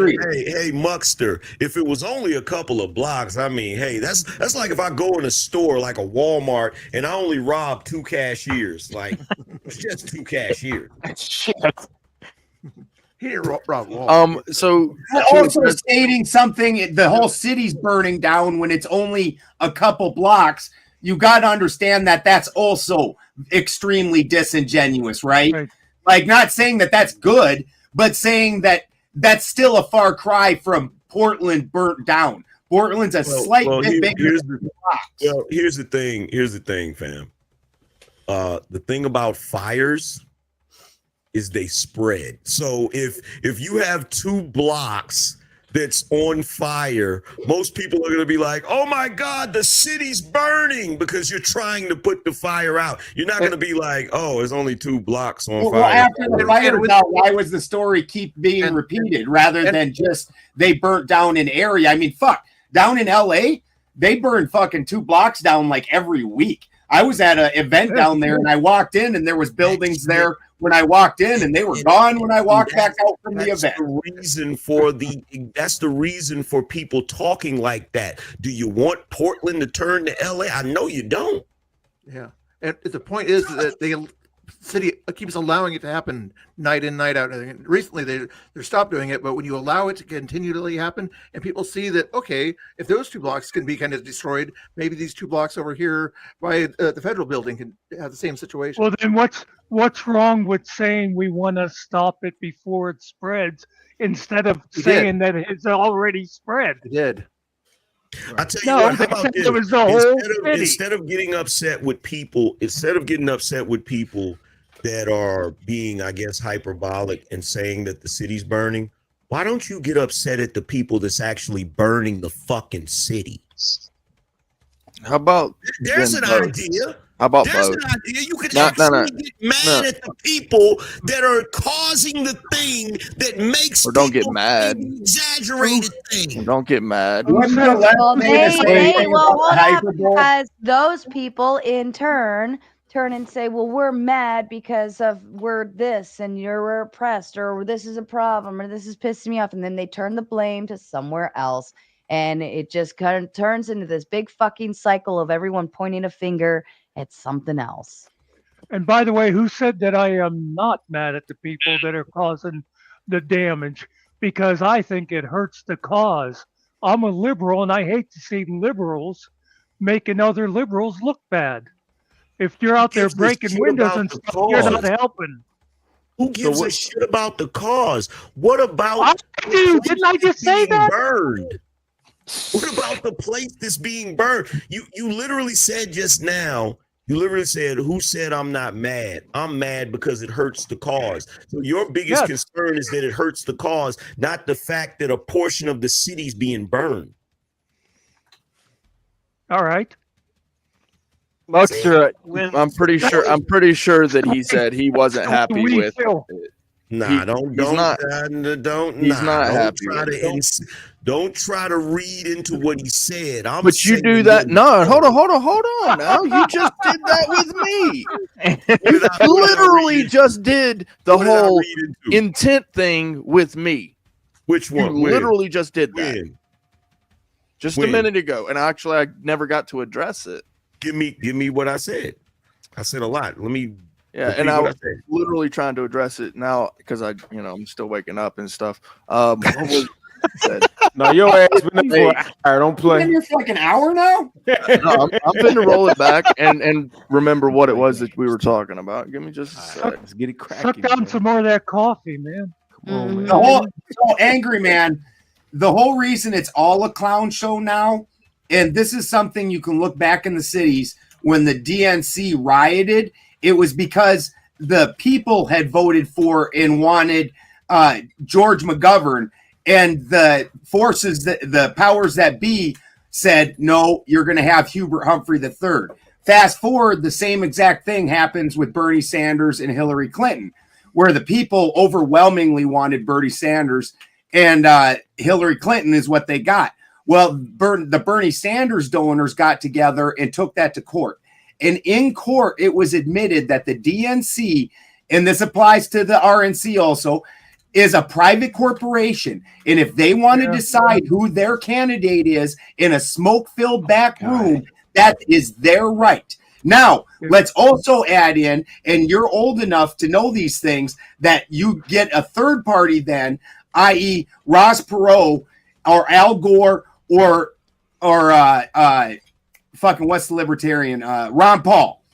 Muckster. If it was only a couple of blocks, I mean, hey, that's like if I go in a store like a Walmart and I only rob 2 cashiers, like it's just 2 cashiers. Shit. He didn't rob Walmart. So also stating something, the whole city's burning down when it's only a couple blocks. You got to understand that that's also extremely disingenuous, right? Like, not saying that that's good, but saying that that's still a far cry from Portland burnt down. Portland's a slight bit bigger than the Bronx. Well, here's the thing. Here's the thing, fam. The thing about fires is they spread. So if you have 2 blocks that's on fire, most people are going to be like, oh my God, the city's burning, because you're trying to put the fire out. You're not going to be like, oh, there's only 2 blocks on fire. Well, after the fire was out, why was the story keep being repeated rather than just they burnt down an area? I mean, fuck, down in LA, they burned fucking 2 blocks down like every week. I was at an event down there and I walked in and there was buildings there when I walked in and they were gone when I walked back out from the event. That's the reason for people talking like that. Do you want Portland to turn to LA? I know you don't. Yeah. And the point is that the city keeps allowing it to happen night in, night out. And recently they're stopped doing it, but when you allow it to continually happen and people see that, okay, if those 2 blocks can be kind of destroyed, maybe these 2 blocks over here by the federal building can have the same situation. Well, then what's wrong with saying we want to stop it before it spreads instead of saying that it's already spread? It did. I tell you what, how about this? It was the whole city. Instead of getting upset with people that are being, I guess, hyperbolic and saying that the city's burning, why don't you get upset at the people that's actually burning the fucking city? How about there's an idea? How about there's both? an idea? You could actually get mad at the people that are causing the thing that makes don't get mad. Exaggerated thing. Don't get mad. Well, hold up, because those people in turn and say, well, we're mad because we're this and you're oppressed, or this is a problem, or this is pissing me off. And then they turn the blame to somewhere else. And it just kind of turns into this big fucking cycle of everyone pointing a finger at something else. And by the way, who said that I am not mad at the people that are causing the damage? Because I think it hurts the cause. I'm a liberal and I hate to see liberals making other liberals look bad. If you're out there breaking windows and stuff, you're not helping. Who gives a shit about the cause? What about didn't I just say that? Burned? What about the place that's being burned? You literally said just now, who said I'm not mad? I'm mad because it hurts the cause. So your biggest concern is that it hurts the cause, not the fact that a portion of the city's being burned. All right. Muxter, I'm pretty sure that he said he wasn't happy with it. Nah, he's not happy. Don't try to read into what he said. But you do that. No, hold on. Now you just did that with me. You literally just did the whole intent thing with me. Which one? You literally just did that. Just a minute ago, and actually, I never got to address it. Give me what I said. I said a lot. Let me. Yeah, and I was literally trying to address it now because I'm still waking up and stuff. What was No, your ass been there for an hour. Don't play. Been here for like an hour now. No, I'm going to roll it back and remember what it was that we were talking about. Give me just a sec. Let's get it cracking. Suck down some more of that coffee, man. Come on, man. So angry, man. The whole reason it's all a clown show now, and this is something you can look back in the cities when the DNC rioted. It was because the people had voted for and wanted George McGovern, and the forces, the powers that be, said, no, you're going to have Hubert Humphrey III. Fast forward, the same exact thing happens with Bernie Sanders and Hillary Clinton, where the people overwhelmingly wanted Bernie Sanders, and Hillary Clinton is what they got. Well, the Bernie Sanders donors got together and took that to court. And in court, it was admitted that the DNC, and this applies to the RNC also, is a private corporation. And if they want to decide who their candidate is in a smoke-filled back room, that is their right. Now, let's also add in, and you're old enough to know these things, that you get a third party then, i.e. Ross Perot or Al Gore or fucking what's the libertarian? Ron Paul.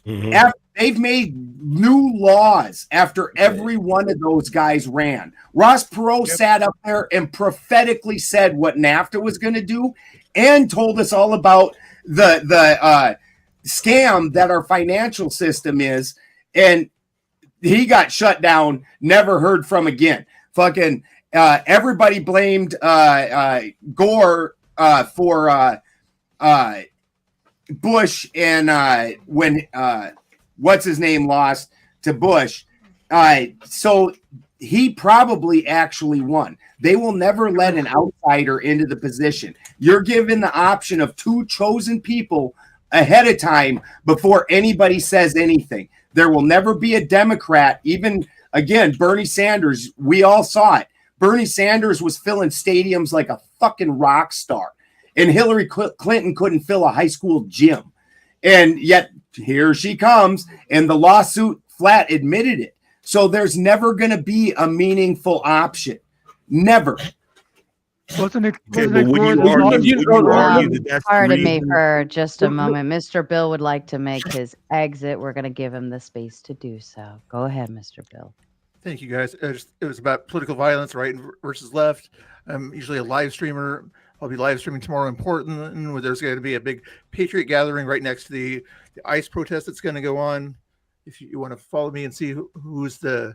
Mm-hmm. They've made new laws after every one of those guys ran. Ross Perot sat up there and prophetically said what NAFTA was going to do and told us all about the scam that our financial system is. And he got shut down, never heard from again. Fucking everybody blamed Gore for Bush and when what's his name lost to Bush. So he probably actually won. They will never let an outsider into the position. You're given the option of two chosen people ahead of time before anybody says anything. There will never be a Democrat. Even again, Bernie Sanders, we all saw it. Bernie Sanders was filling stadiums like a fucking rock star, and Hillary Clinton couldn't fill a high school gym. And yet here she comes, and the lawsuit flat admitted it. So there's never going to be a meaningful option. Never. Wasn't it? Pardon me for just a moment. Mr. Bill would like to make his exit. We're going to give him the space to do so. Go ahead, Mr. Bill. Thank you, guys. It was about political violence, right versus left. I'm usually a live streamer. I'll be live streaming tomorrow in Portland, where there's going to be a big Patriot gathering right next to the ICE protest that's going to go on. If you want to follow me and see who's the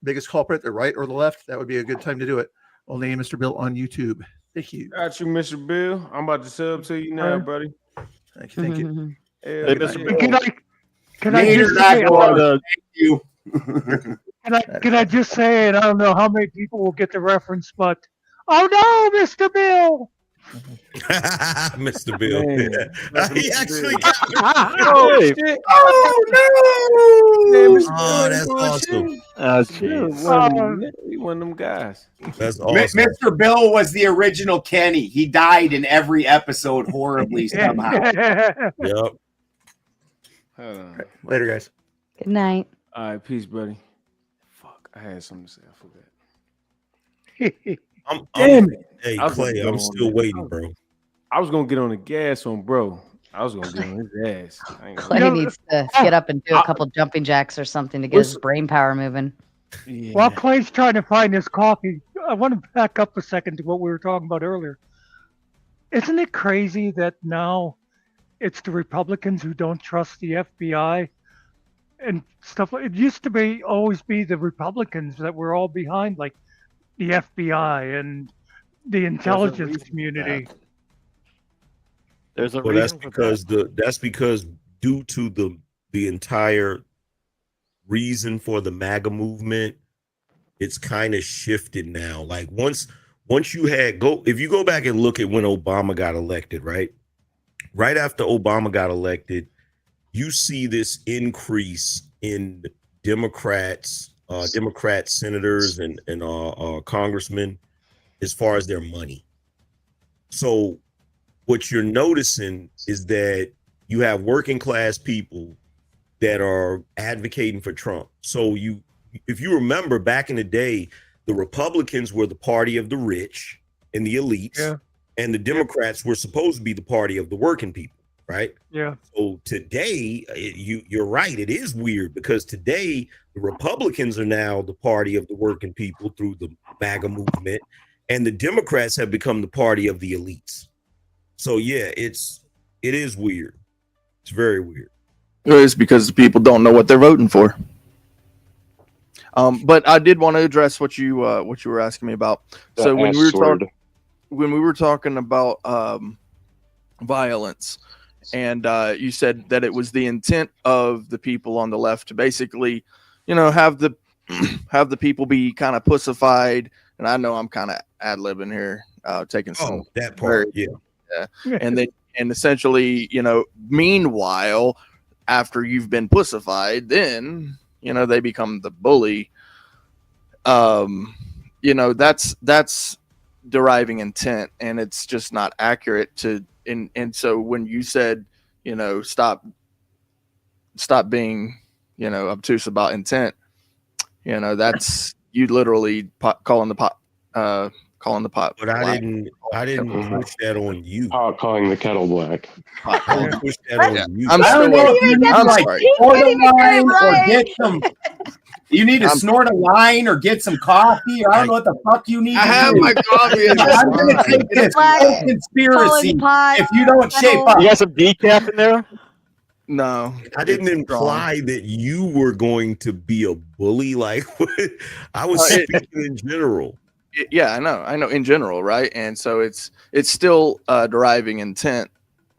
biggest culprit, the right or the left, that would be a good time to do it. Only Mr. Bill on YouTube. Thank you. Got you, Mr. Bill. I'm about to sub to you now, buddy. Thank you. Thank you. Hey, Mr. Bill. Can I just say, thank you. Can I just say, and I don't know how many people will get the reference, but oh no, Mr. Bill. Mr. Bill. Man, He actually oh, shit. Oh, that's awesome. He one of them guys. That's awesome. Mr. Bill was the original Kenny. He died in every episode horribly somehow. Yep. Later, guys. Good night. All right, peace, buddy. Fuck, I had something to say. I forgot. Damn it. Hey, Clay, I'm still waiting, bro. I was gonna get on the gas on bro. I was gonna get on his ass. Clay needs to get up and do a couple jumping jacks or something to get his brain power moving. Yeah. While Clay's trying to find his coffee, I want to back up a second to what we were talking about earlier. Isn't it crazy that now it's the Republicans who don't trust the FBI and stuff? It used to always be the Republicans that were all behind, like the FBI and the intelligence community. There's a Well, reason that's because due to the entire reason for the MAGA movement, it's kind of shifted now. Like once you if you go back and look at when Obama got elected, right after Obama got elected, you see this increase in Democrat senators and congressmen as far as their money. So what you're noticing is that you have working class people that are advocating for Trump. So if you remember back in the day, the Republicans were the party of the rich and the elites, and the Democrats were supposed to be the party of the working people, right? Yeah. So today, you're right. It is weird because today the Republicans are now the party of the working people through the MAGA movement, and the Democrats have become the party of the elites. So yeah, it is weird. It's very weird. It's because the people don't know what they're voting for. But I did want to address what you were asking me about. So when we were talking about violence, and you said that it was the intent of the people on the left to basically, have the people be kind of pussified. And I know I'm kind of ad-libbing here, taking some that part, yeah. And essentially, meanwhile, after you've been pussified, then they become the bully. That's deriving intent, and it's just not accurate to. And so when you said, stop being, obtuse about intent, that's you literally calling the calling the pot. But I didn't push that on you. Oh, calling the kettle black. I didn't push that on you. I'm I don't still. know if you need to I'm like sorry. snort a line or get some. You need to snort a line or get some coffee. Or I don't know what the fuck you need. I to have do. my coffee. I'm gonna take this whole conspiracy if you don't shape up. You got some decaf in there? No, I didn't imply that you were going to be a bully. Like I was speaking in general. Yeah, I know in general, right? And so it's still deriving intent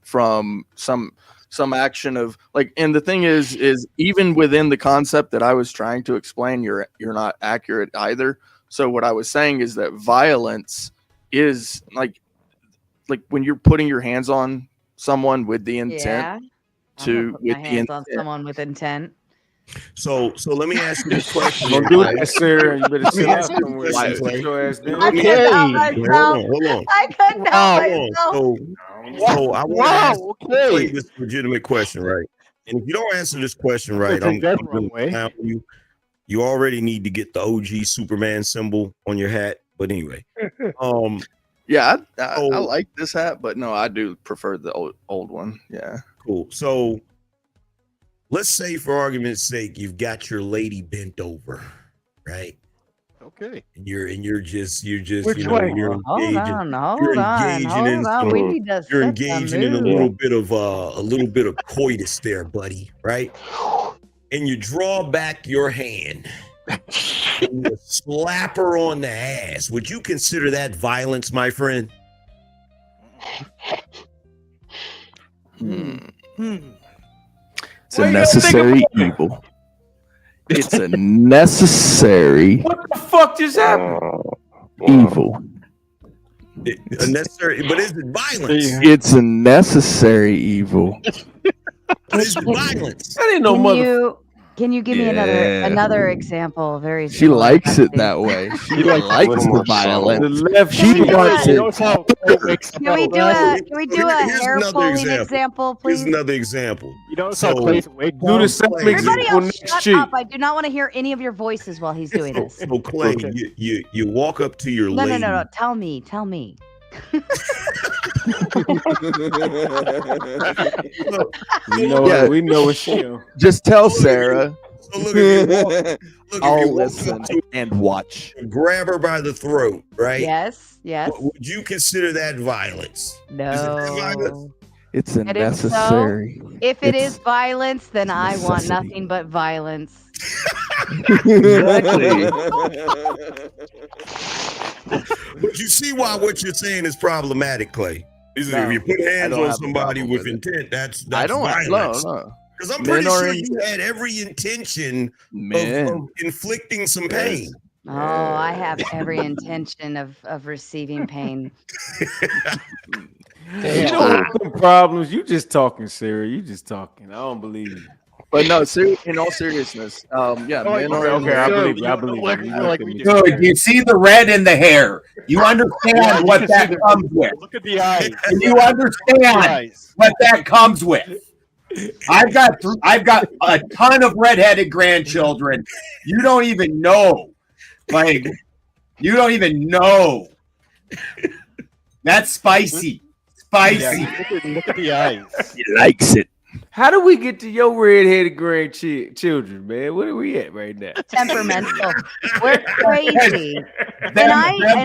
from some action of like, and the thing is even within the concept that I was trying to explain, you're not accurate either. So what I was saying is that violence is like when you're putting your hands on someone with the intent on someone with intent. So let me ask you this question. Don't do that, sir. You better sit down somewhere. I Sit your ass down. couldn't help myself. Hold on. I couldn't help myself. So I want to ask this legitimate question, right? And if you don't answer this question right, I'm going to down you. You already need to get the OG Superman symbol on your hat. But anyway, yeah, I like this hat, but no, I do prefer the old one. Yeah, cool. So let's say, for argument's sake, you've got your lady bent over, right? Okay. And you're just Which you know, way? you're Hold engaging. on. You're engaging in some. We need to You're set the engaging in a little bit of coitus there, buddy, right? And you draw back your hand and you slap her on the ass. Would you consider that violence, my friend? It's a necessary evil. It's a necessary. What the fuck just happened? Evil. Unnecessary, but is it violence? It's a necessary evil. But is it violence? That ain't no mother. Can you give me another example? Very. She similar likes to it that way. She likes the violence. The left. She wants it. Can we do a hair pulling example, please? Here's another example. You know, So do the same Everybody example else, next shut cheek. up! I do not want to hear any of your voices while he's doing this. So Clay, you walk up to your lady. No. Tell me. We know what she on. Just tell Sarah. So look, if I'll you walk listen up to and watch. grab her by the throat, right? Yes. Would you consider that violence? No. Is it violence? It's a And if so, necessary. if it is violence, then I want nothing but violence. Exactly. But you see why what you're saying is problematic, Clay. Is No, if you put I hands don't on have a somebody problem with with it. intent, that's I don't. violence. No. Because I'm Men pretty are sure in- you had every intention Men. of inflicting some pain. Oh, I have every intention of receiving pain. You don't want some problems. You just talking, Sarah. You just talking. I don't believe you. But no, in all seriousness, men are. Okay, I believe you. I believe you. You look at me. Good. You see the red in the hair. You understand what that comes with. Look at the eyes. And you understand what that comes with. I've got a ton of redheaded grandchildren. You don't even know. Like, you don't even know. That's spicy. Spicy. Yeah, look at the eyes. He likes it. How do we get to your red-headed grandchildren, man? Where are we at right now? Temperamental. We're crazy. Them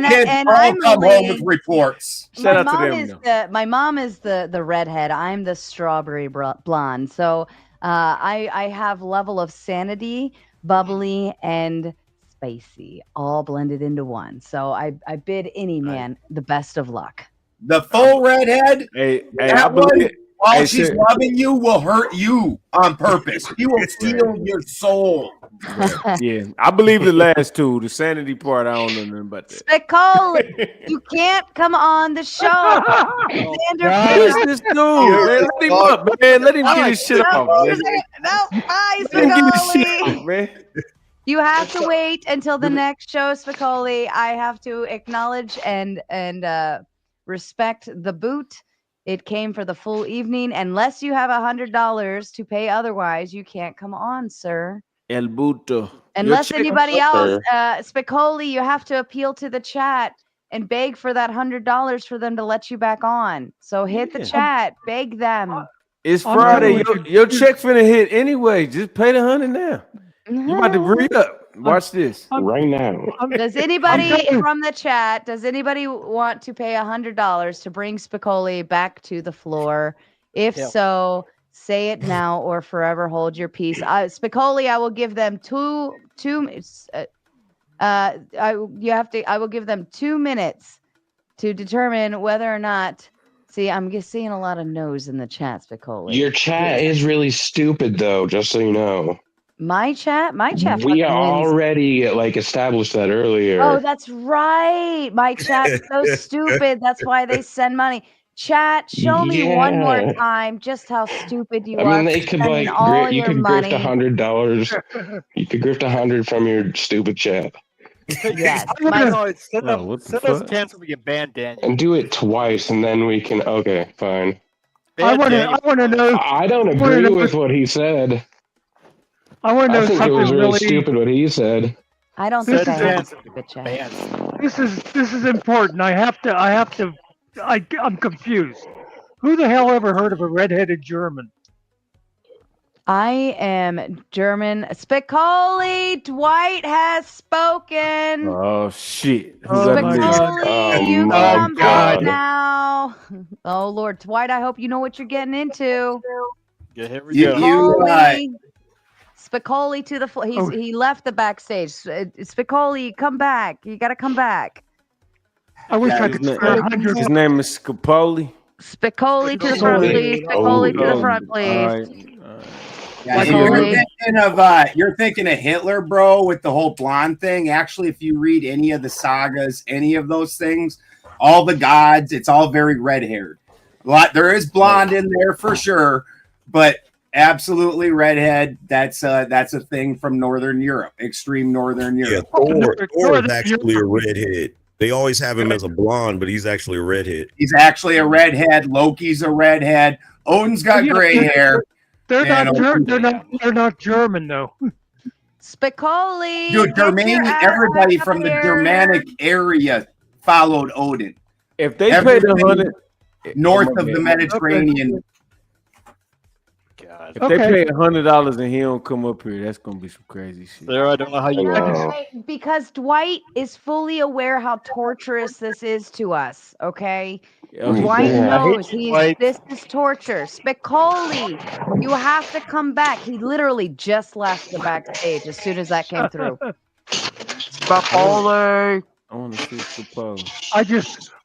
kids all I'm come home only- with reports. Shout my out to mom them, is though. my mom is the redhead. I'm the strawberry blonde. So I have level of sanity, bubbly, and spicy, all blended into one. So I bid any man the best of luck. The full redhead, Hey, I that one, believe it. while Hey, she's sir. loving you, will hurt you on purpose. She will steal your soul. Yeah, I believe the last two. The sanity part, I don't know nothing about that. Spicoli, you can't come on the show. Xander, Who's please. this dude? Man, let him up, man. Let him get his shit off. Man. No, bye, Let him get his shit Spicoli. off, man. You have to wait until the next show, Spicoli. I have to acknowledge and respect the boot. It came for the full evening. Unless you have $100 to pay otherwise, you can't come on, sir. El Buto. Unless Your chick- anybody else, Spicoli, you have to appeal to the chat and beg for that $100 for them to let you back on. So hit the chat, beg them. It's Friday. Your check finna hit anyway. Just pay the $100 now. You about to bring up. Watch this right now. Does anybody from the chat? Does anybody want to pay $100 to bring Spicoli back to the floor? If so, say it now or forever hold your peace. Spicoli, I will give them I will give them 2 minutes to determine whether or not. See, I'm just seeing a lot of no's in the chat, Spicoli. Your chat is really stupid, though. Just so you know. My chat. We fucking wins. already established that earlier. Oh, that's right. My chat's so stupid. That's why they send money. Chat, show me one more Yeah. time just how stupid you I are. mean, they for could spending all you your could money. grift $100. You could grift 100 from your stupid chat. Yes. Send us 10 so we can ban Daniel. And do it twice, and then we can. Okay, fine. I want to know. I don't agree with what he said. I want to know I think it something was really really stupid what he said. I don't think I have a stupid chat. This is important. I'm confused. Who the hell ever heard of a redheaded German? I am German. Spicoli, Dwight has spoken. Oh shit! Spicoli, you can come back now. Oh Lord, Dwight, I hope you know what you're getting into. Yeah, here we go. Spicoli to the floor. He left the backstage. Spicoli, come back. You got to come back. I wish I could spare 100. His name is Scapoli. Spicoli to the front, please. Spicoli to the front, please. Yeah, you're thinking of Hitler, bro, with the whole blonde thing. Actually, if you read any of the sagas, any of those things, all the gods, it's all very red-haired. There is blonde in there for sure, but absolutely redhead. That's a thing from Northern Europe, extreme Northern Europe. Yeah, Thor is actually a redhead. They always have him as a blonde, but he's actually a redhead. He's actually a redhead. Loki's a redhead. Odin's got gray hair. They're not German though. Spicoli. Dude, everybody from the Germanic area followed Odin. If they paid $100 north of the Mediterranean. If they pay $100 and he don't come up here, that's gonna be some crazy shit. There, I don't know how you. Because Dwight is fully aware how torturous this is to us. Okay, Dwight knows this is torture. Spicoli, you have to come back. He literally just left the backstage as soon as that came through. Spicoli. I want to see Spicoli.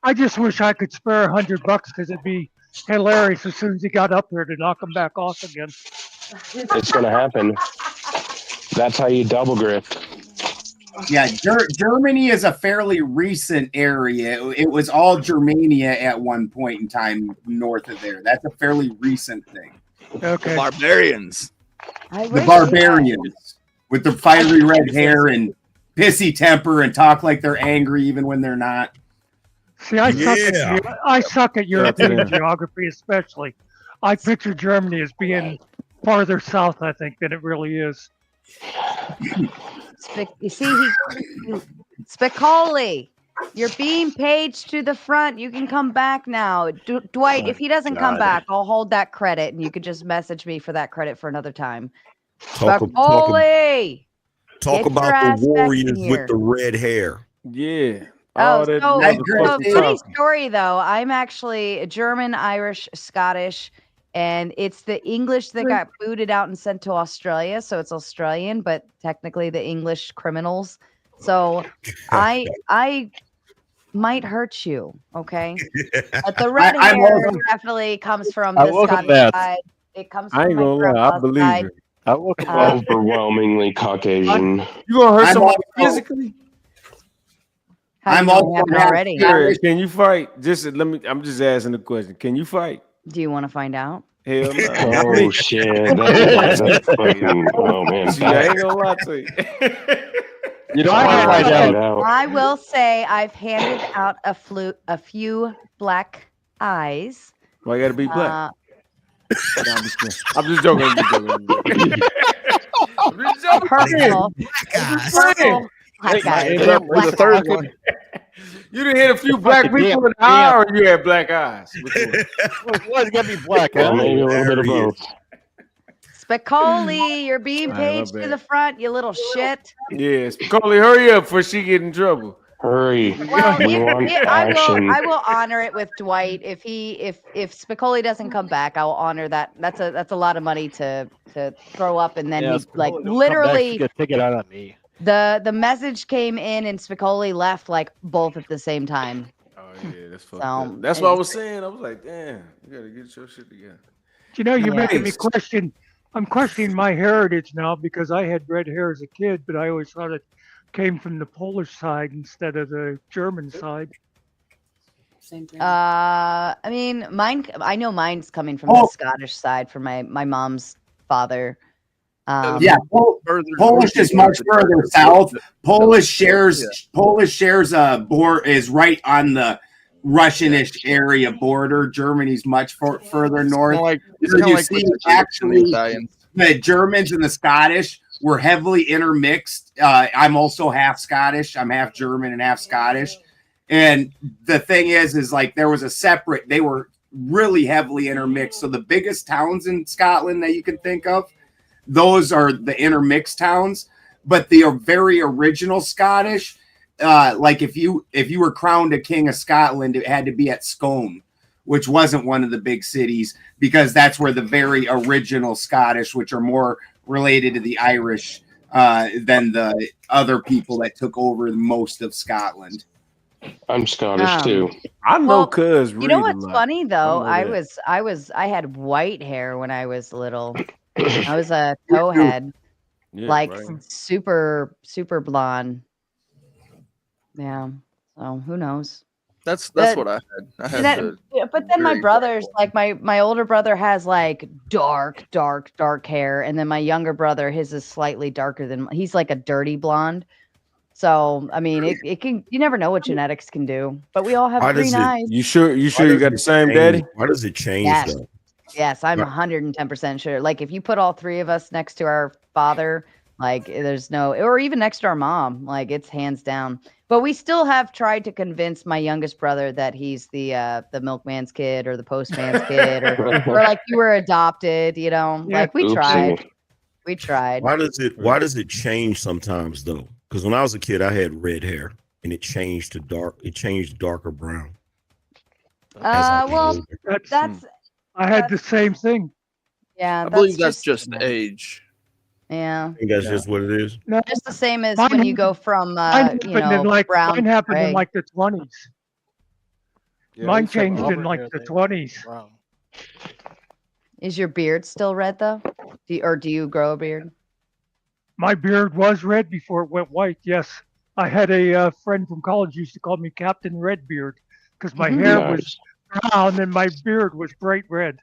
I just wish I could spare $100 because it'd be hilarious as soon as he got up there to knock him back off again. It's gonna happen. That's how you double grift. Yeah, Germany is a fairly recent area. It was all Germania at one point in time north of there. That's a fairly recent thing. Okay. The barbarians. The barbarians with their fiery red hair and pissy temper and talk like they're angry even when they're not. See, I suck at European geography, especially. I picture Germany as being farther south, I think, than it really is. You see, Spicoli, you're being paged to the front. You can come back now. Dwight, if he doesn't come back, I'll hold that credit, and you could just message me for that credit for another time. Spicoli! Talk about the warriors with the red hair. Yeah. So funny story though. I'm actually German, Irish, Scottish, and it's the English that got booted out and sent to Australia. So it's Australian, but technically the English criminals. So I might hurt you, okay? But the red hair definitely comes from the Scottish side. It comes from my grandma's I believe side. it. Overwhelmingly Caucasian. You gonna hurt somebody physically? I'm already. Can you fight? I'm just asking the question. Can you fight? Do you want to find out? Hell no. Oh shit! That's fucking. Oh man. See, I ain't gonna lie to you. You don't want to find out. I will say I've handed out a few black eyes. Why you gotta be black? I'm just joking. Purple. Black guys. The third one. You done hit a few black people in the eye, or you had black eyes? Why's gotta be black? Well, maybe a little bit of both. Spicoli, you're being All right, my paged to bad. the front, you little shit. Yes, Coley, hurry up before she get in trouble. Hurry. Well, We want action. I will honor it with Dwight. If Spicoli doesn't come back, I will honor that. That's a lot of money to throw up, and then he like literally take it out on me. the message came in and Spicoli left like both at the same time. Oh yeah, that's fucked So, up. That's what I was saying. I was like, damn, you gotta get your shit together. You know, you're Yeah. making me question. I'm questioning my heritage now because I had red hair as a kid, but I always thought it came from the Polish side instead of the German side. Same thing. I mean, mine. I know mine's coming from the Scottish side, from my mom's father. Yeah, Polish is much further south. Polish shares is right on the Russianish area border. Germany's much further north. Actually, the Germans and the Scottish were heavily intermixed. I'm also half Scottish. I'm half German and half Scottish. And the thing is like there was a separate. They were really heavily intermixed. So the biggest towns in Scotland that you can think of, those are the intermixed towns. But the very original Scottish, like if you were crowned a king of Scotland, it had to be at Scone, which wasn't one of the big cities, because that's where the very original Scottish, which are more related to the Irish than the other people that took over most of Scotland. I'm Scottish too. I know, cuz You know what's funny though? I had white hair when I was little. I was a towhead, like super blonde. Yeah. So who knows? That's what I had. I had but then my brothers, like my older brother has like dark hair, and then my younger brother, his is slightly darker than he's like a dirty blonde. So I mean, it can, you never know what genetics can do. But we all have green eyes. You sure you got the same daddy? Why does it change Yes. though? Yes, I'm 110% sure. Like if you put all three of us next to our father, like there's no, or even next to our mom, like it's hands down. But we still have tried to convince my youngest brother that he's the milkman's kid or the postman's kid, or like you were adopted, you know. Like we tried. We tried. Why does it change sometimes though? Because when I was a kid, I had red hair and it changed to darker brown. Well, that's I had the same thing. Yeah, I believe that's just age. Yeah, I think that's just what it is. No, just the same as mine when you go from mine you happened know, in like brown mine to happened gray. in like the 20s. Yeah, Mine they said changed in Auburn like hair the thing. 20s. Wow. Is your beard still red though? Do you grow a beard? My beard was red before it went white. Yes, I had a friend from college used to call me Captain Redbeard because my hair was brown and my beard was bright red.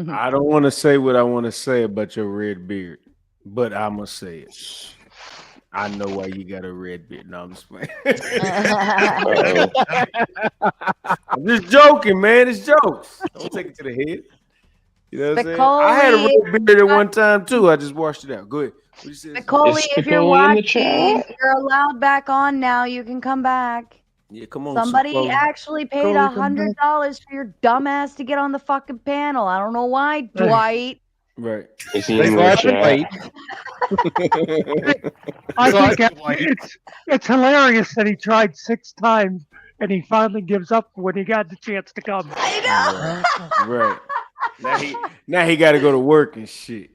I don't want to say what I want to say about your red beard, but I must say it. I know why you got a red beard. No, I'm just playing. I'm just joking, man. It's jokes. Don't take it to the head. You know what I'm saying? I had a red beard at one time too. I just washed it out. Go ahead. What you say? Nicole, if you're Spicoli in the watching, chat? you're allowed back on now. You can come back. Yeah, come on. Somebody Spicoli. actually paid Spicoli, come back. $100 for your dumbass to get on the fucking panel. I don't know why, Dwight. Right. Is he in the chat? I think it's hilarious that he tried 6 times and he finally gives up when he got the chance to come. I know. Right. Now he got to go to work and shit.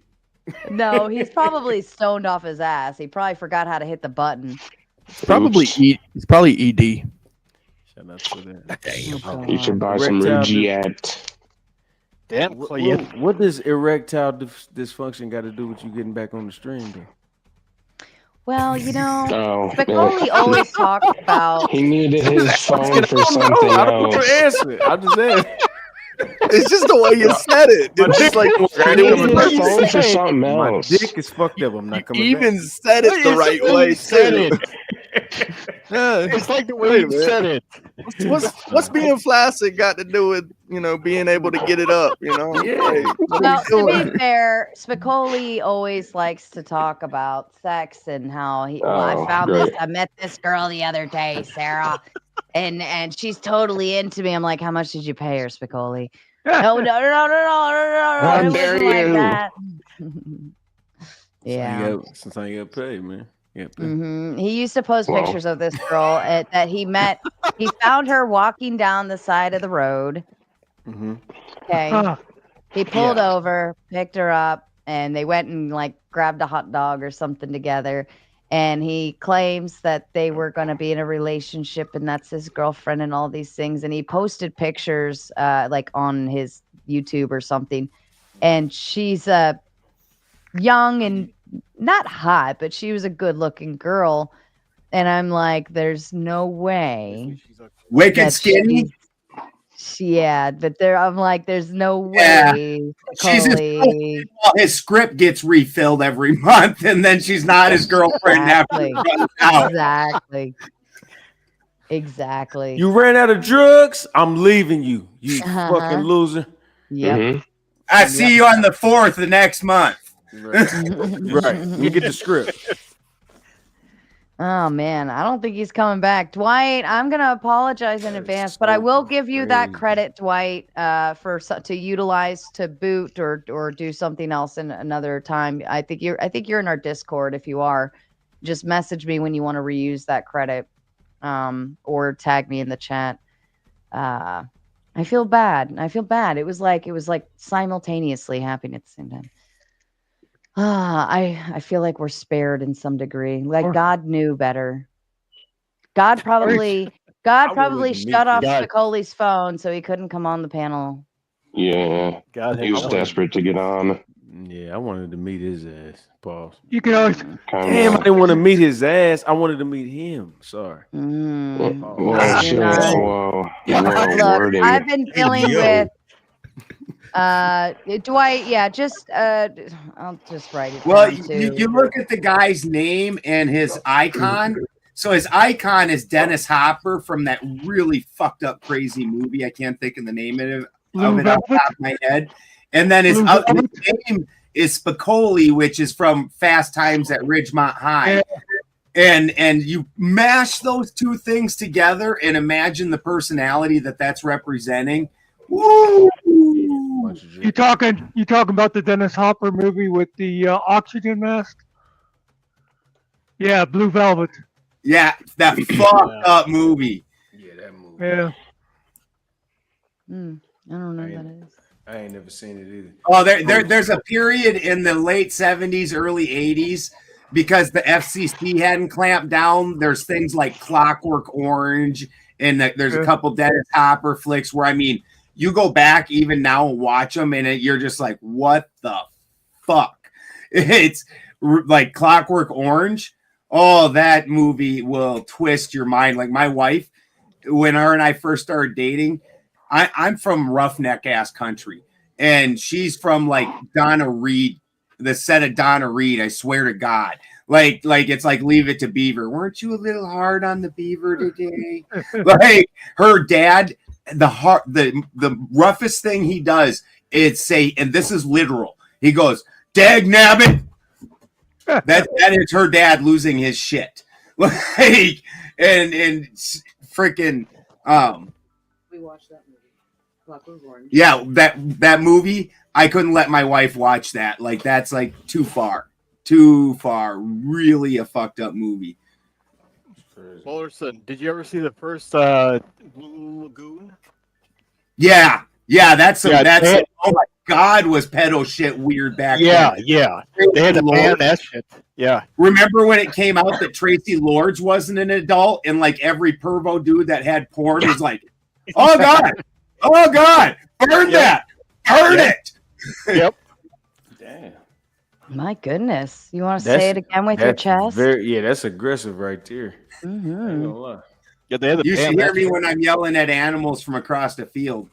No, he's probably stoned off his ass. He probably forgot how to hit the button. Probably It's probably ED. Shout out to that. Damn. You should buy some Regiat. Damn, What does erectile dysfunction got to do with you getting back on the stream, though? Well, you know, Oh, Spicoli always talks about. he needed his phone for something I don't know else. the answer. I'm just saying. It's just the way you said it. It's just like He needed his phone for something My else. dick is fucked up. I'm not coming even back. said it the right way. Said too. it. It's like the way you said it. What's being flaccid got to do with being able to get it up. Like, what are Well, you to doing? be fair, Spicoli always likes to talk about sex and how I met this girl the other day, Sarah, and she's totally into me. I'm like, how much did you pay her, Spicoli? No, How it dare wasn't like you. that. Yeah. Sometimes you gotta pay, man. He used to post Well. pictures of this girl that he met. He found her walking down the side of the road. Okay. He pulled over, picked her up, and they went and like grabbed a hot dog or something together. And he claims that they were going to be in a relationship and that's his girlfriend and all these things. And he posted pictures like on his YouTube or something. And she's young and not hot, but she was a good looking girl. And I'm like, there's no way. Wicked skinny. Yeah, but I'm like, there's no way. Yeah. She's his girlfriend while his script gets refilled every month, and then she's not his girlfriend after it runs out. Exactly. You ran out of drugs? I'm leaving you. You fucking loser. Yep. I see you on the 4th of next month. Right. You get the script. Oh man, I don't think he's coming back. Dwight, I'm gonna apologize in advance, but I will give you that credit, Dwight, to utilize to boot or do something else in another time. I think you're in our Discord. If you are, just message me when you want to reuse that credit, or tag me in the chat. I feel bad. It was like simultaneously happening at the same time. I feel like we're spared in some degree. Like God knew better. God probably shut off Spicoli's phone so he couldn't come on the panel. Yeah. He was desperate to get on. Yeah, I wanted to meet his ass. Pause. You can always. Damn, I didn't want to meet his ass. I wanted to meet him. Sorry. Well, shit. Whoa. Look, I've been dealing with. Dwight, yeah, I'll just write it Well, down too. you look at the guy's name and his icon. So his icon is Dennis Hopper from that really fucked up crazy movie. I can't think of the name of it off the top of my head. And then his name is Spicoli, which is from Fast Times at Ridgemont High. And you mash those two things together and imagine the personality that's representing. Woo! You talking about the Dennis Hopper movie with the oxygen mask? Yeah, Blue Velvet. Yeah, that fucked up movie. Yeah, that movie. Yeah. I don't know what that is. I ain't never seen it either. Oh, there's a period in the late 70s, early 80s, because the FCC hadn't clamped down. There's things like Clockwork Orange, and there's a couple Dennis Hopper flicks where, I mean, you go back even now and watch them, and you're just like, what the fuck? It's like Clockwork Orange. Oh, that movie will twist your mind. Like my wife, when her and I first started dating, I'm from roughneck ass country, and she's from like Donna Reed, the set of Donna Reed. I swear to God, like it's like Leave It to Beaver. Weren't you a little hard on the beaver today? Like her dad. The roughest thing he does is say, and this is literal. He goes, "Dag nabbit." That is her dad losing his shit. Like and freaking we watched that movie. Clockwork Orange. Yeah, that movie. I couldn't let my wife watch that. Like that's like too far. Really a fucked up movie. Fullerson, did you ever see the first Blue Lagoon? Yeah, that's oh my God, was pedo shit weird back then? Yeah. They had to ban that shit. Yeah. Remember when it came out that Tracy Lords wasn't an adult, and like every pervo dude that had porn was like, "Oh God, burn that, burn it." Yep. Damn. My goodness, you want to say it again with your chest? That's aggressive right there. Mm-hmm. You should hear me when I'm yelling at animals from across the field.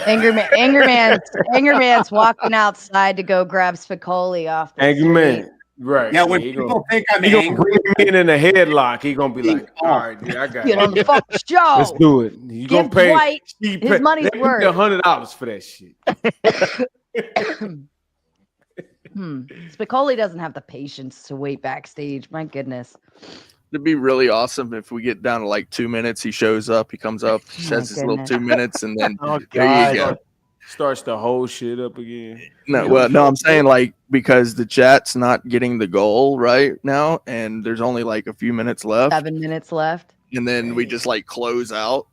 Anger Man's walking outside to go grab Spicoli off the street. Right. Yeah, when he people gonna, think I'm he gonna angry, bring him in a headlock. He gonna be like, all right, dude, I got Get on the fucking show. Let's do it. You Give gonna pay Dwight his money's worth. $100 for that shit. Spicoli doesn't have the patience to wait backstage. My goodness. It'd be really awesome if we get down to like 2 minutes. He shows up, he comes up, says his little goodness. 2 minutes, and then Oh, there you God. go. Starts the whole shit up again. No, well, no, I'm saying like because the chat's not getting the goal right now, and there's only like a few minutes left, 7 minutes left. and then we just like close out.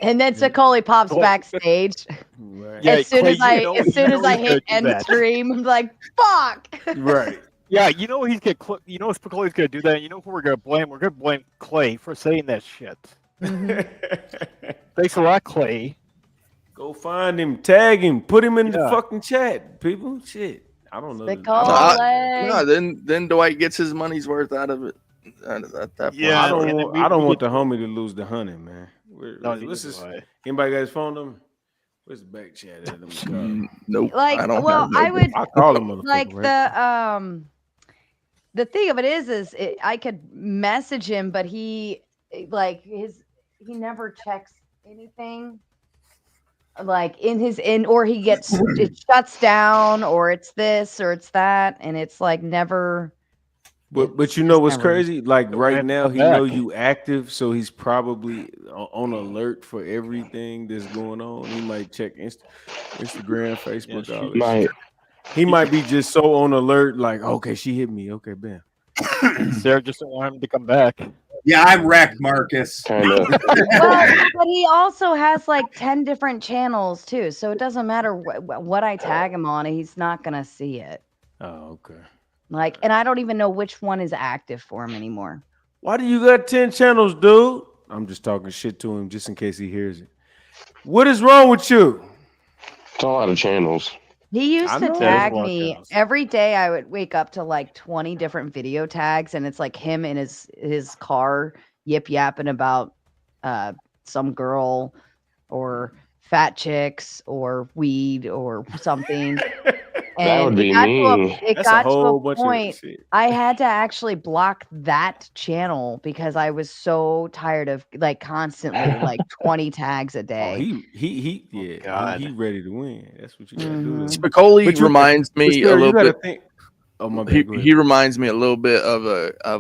And then Spicoli pops backstage. Yeah, as soon Clay, as I you know I he's hit gonna do end that. stream, I'm like, fuck. Right. Yeah, you know he's gonna. You know Spicoli's gonna do that. And you know who we're gonna blame? We're gonna blame Clay for saying that shit. Thanks a lot, Clay. Go find him, tag him, put him in the fucking chat, people. Shit. I don't know. No, then Dwight gets his money's worth out of it. At that point. Yeah, I don't, and then want, we- I don't we want get- the homie to lose the honey, man. No, What's this? neither do Anybody got his phone number? Where's the back chat at? Nope. Like, well, I would I call him like the thing of it is I could message him, but he never checks anything. Like or he gets it shuts down, or it's this or it's that, and it's like never. But you know what's never- crazy? Like right man, now, he come know back. you active, so he's probably on alert for everything that's going on. He might check Instagram, Facebook, all this Might. shit. He might be just so on alert, like, okay, she hit me. Okay, bam. Sarah just don't want him to come back. Yeah, I'm wrecked, Marcus. Kind of. Well, but he also has like 10 different channels too, so it doesn't matter what I tag him on, he's not gonna see it. Oh, okay. Like, and I don't even know which one is active for him anymore. Why do you got 10 channels, dude? I'm just talking shit to him just in case he hears it. What is wrong with you? It's a lot of channels. He used I to know. tag There's a lot of me channels. every day. I would wake up to like 20 different video tags, and it's like him in his car yip yapping about some girl or fat chicks or weed or something. That would be me. It That's a got to whole a bunch of point shit. I had to actually block that channel because I was so tired of like constantly like 20 tags a Oh, day. he ready to win. That's what you gotta do. Then. Spicoli But you- reminds but me still, a you little gotta bit. think- Oh my bad. He, Go ahead. he reminds me a little bit of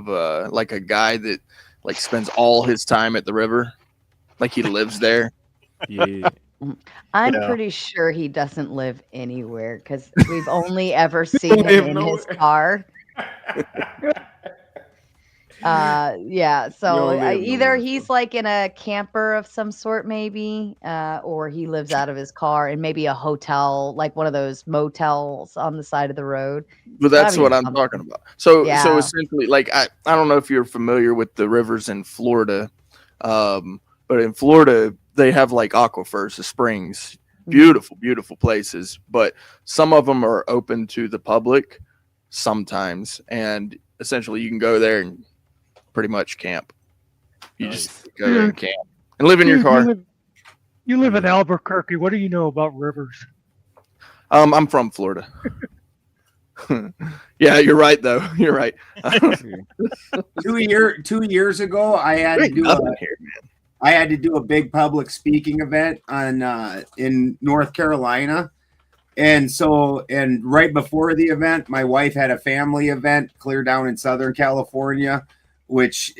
a like a guy that like spends all his time at the river, like he lives there. Yeah. I'm Yeah. pretty sure he doesn't live anywhere because we've only ever seen him in his car. Yeah, so don't live either nowhere, he's like in a camper of some sort, maybe, or he lives out of his car in maybe a hotel, like one of those motels on the side of the road. But that's Gotta be what I'm something. talking about. So Yeah. essentially, like I don't know if you're familiar with the rivers in Florida, but in Florida they have like aquifers, the springs, beautiful places. But some of them are open to the public sometimes, and essentially you can go there and pretty much camp. You just go there and camp and live in your Dude, car. You live in Albuquerque. What do you know about rivers? I'm from Florida. Yeah, you're right though. You're right. 2 years ago, I had to do Nothing here, man. I had to do a big public speaking event on in North Carolina. And right before the event, my wife had a family event clear down in Southern California, which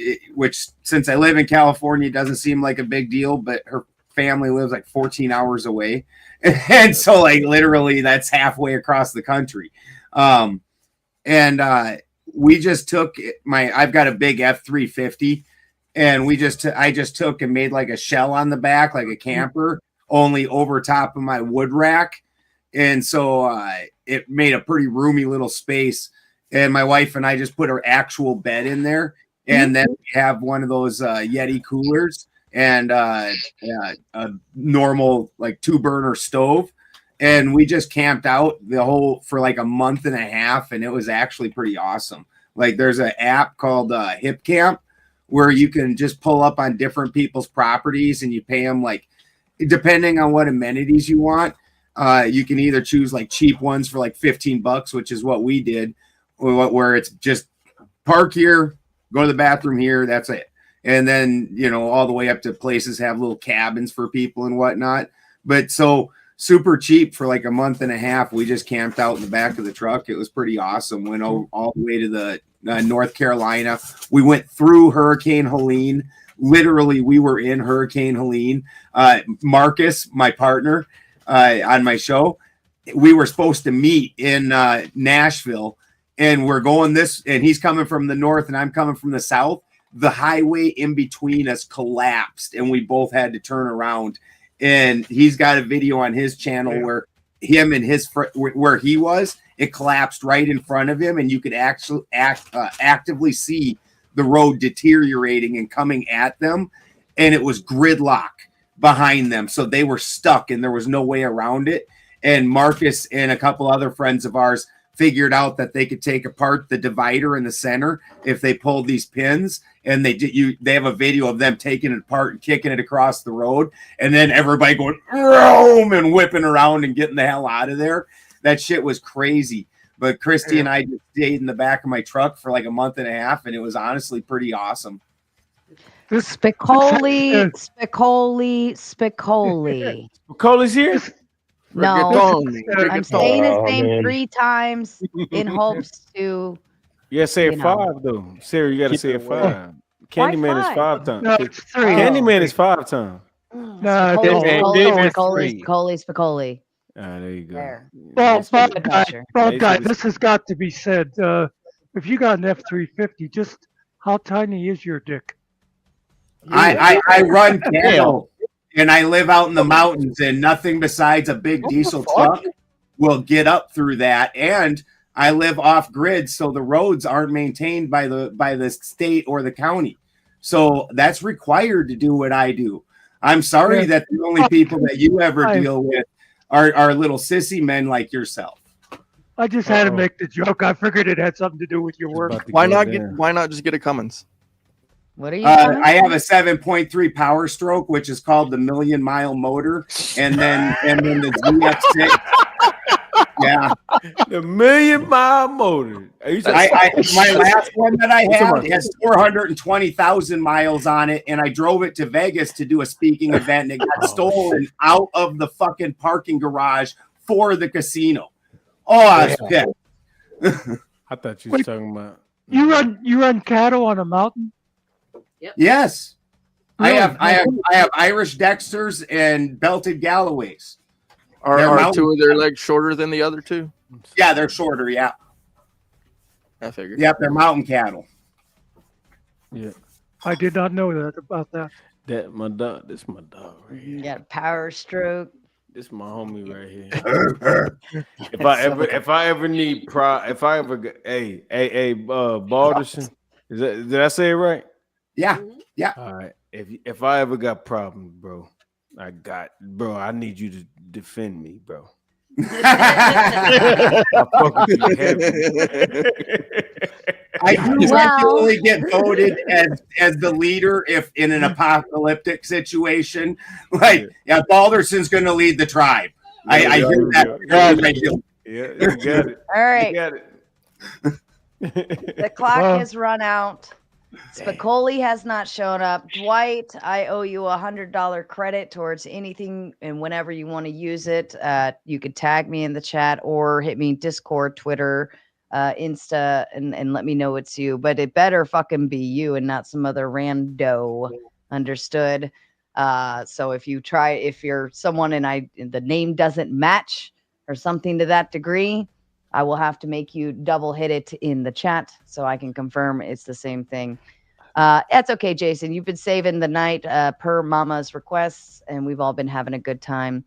since I live in California doesn't seem like a big deal, but her family lives like 14 hours away. And so like literally that's halfway across the country. We just took I've got a big F-350, and I just took and made like a shell on the back, like a camper, only over top of my wood rack. And so it made a pretty roomy little space. And my wife and I just put our actual bed in there. And then we have one of those Yeti coolers and a normal like 2-burner stove. And we just camped out for like a month and a half. And it was actually pretty awesome. Like there's an app called Hip Camp where you can just pull up on different people's properties and you pay them like, depending on what amenities you want. You can either choose like cheap ones for like $15, which is what we did, where it's just park here, go to the bathroom here, that's it. And then, you know, all the way up to places have little cabins for people and whatnot. But so super cheap for like a month and a half. We just camped out in the back of the truck. It was pretty awesome. Went all the way to the North Carolina. We went through Hurricane Helene. Literally, we were in Hurricane Helene. Marcus, my partner on my show, we were supposed to meet in Nashville, and we're going this, and he's coming from the north and I'm coming from the south. The highway in between us collapsed and we both had to turn around. And he's got a video on his channel where him and his where he was, it collapsed right in front of him, and you could actually actively see the road deteriorating and coming at them, and it was gridlock behind them, so they were stuck and there was no way around it. And Marcus and a couple other friends of ours figured out that they could take apart the divider in the center if they pulled these pins, and they have a video of them taking it apart and kicking it across the road, and then everybody going Rome and whipping around and getting the hell out of there. That shit was crazy. But Christy and I just stayed in the back of my truck for like a month and a half, and it was honestly pretty awesome. Spicoli. Spicoli's here? No, I'm saying his name 3 times in hopes to. Yeah, say it you 5 know. though. Sarah, you gotta say it 5. Why Candyman is 5? 5 times. No, it's 3. Candyman is 5 times. Spicoli. Ah, there you go. There. Well, That's a good measure. guy, this has got to be said. If you got an F-350, just how tiny is your dick? I run cattle, and I live out in the mountains, and nothing besides a big diesel truck will get up through that. And I live off grid, so the roads aren't maintained by the state or the county. So that's required to do what I do. I'm sorry that the only people that you ever deal with are little sissy men like yourself. I just had to make the joke. I figured it had something to do with your work. Why not just get a Cummins? What are you? I have a 7.3 Power Stroke, which is called the Million Mile Motor, and then the ZX6. Yeah, the Million Mile Motor. My last one that I had has 420,000 miles on it, and I drove it to Vegas to do a speaking event, and it got stolen out of the fucking parking garage for the casino. Oh, I was pissed. I thought you were talking about you run cattle on a mountain. Yes, Really? I have Irish Dexters and belted Galloways. Are 2 of their legs shorter than the other 2? Yeah, they're shorter. Yeah, I figured. Yep, they're mountain cattle. Yeah, I did not know that about that. that my dog. This my dog right here. You got a Power Stroke. This my homie right here. if I ever need Balderson, did I say it right? Yeah. All right. If I ever got problems, bro, I need you to defend me, bro. I do regularly get voted as the leader if in an apocalyptic situation. Like, Balderson's going to lead the tribe. I hear that regularly. Yeah, you got it. All right. You got it. The clock has run out. Spicoli has not shown up. Dwight, I owe you $100 credit towards anything, and whenever you want to use it, you could tag me in the chat or hit me Discord, Twitter, Insta, and let me know it's you. But it better fucking be you and not some other rando. Understood? So if you're someone and the name doesn't match or something to that degree, I will have to make you double hit it in the chat so I can confirm it's the same thing. That's okay, Jason. You've been saving the night per Mama's requests, and we've all been having a good time.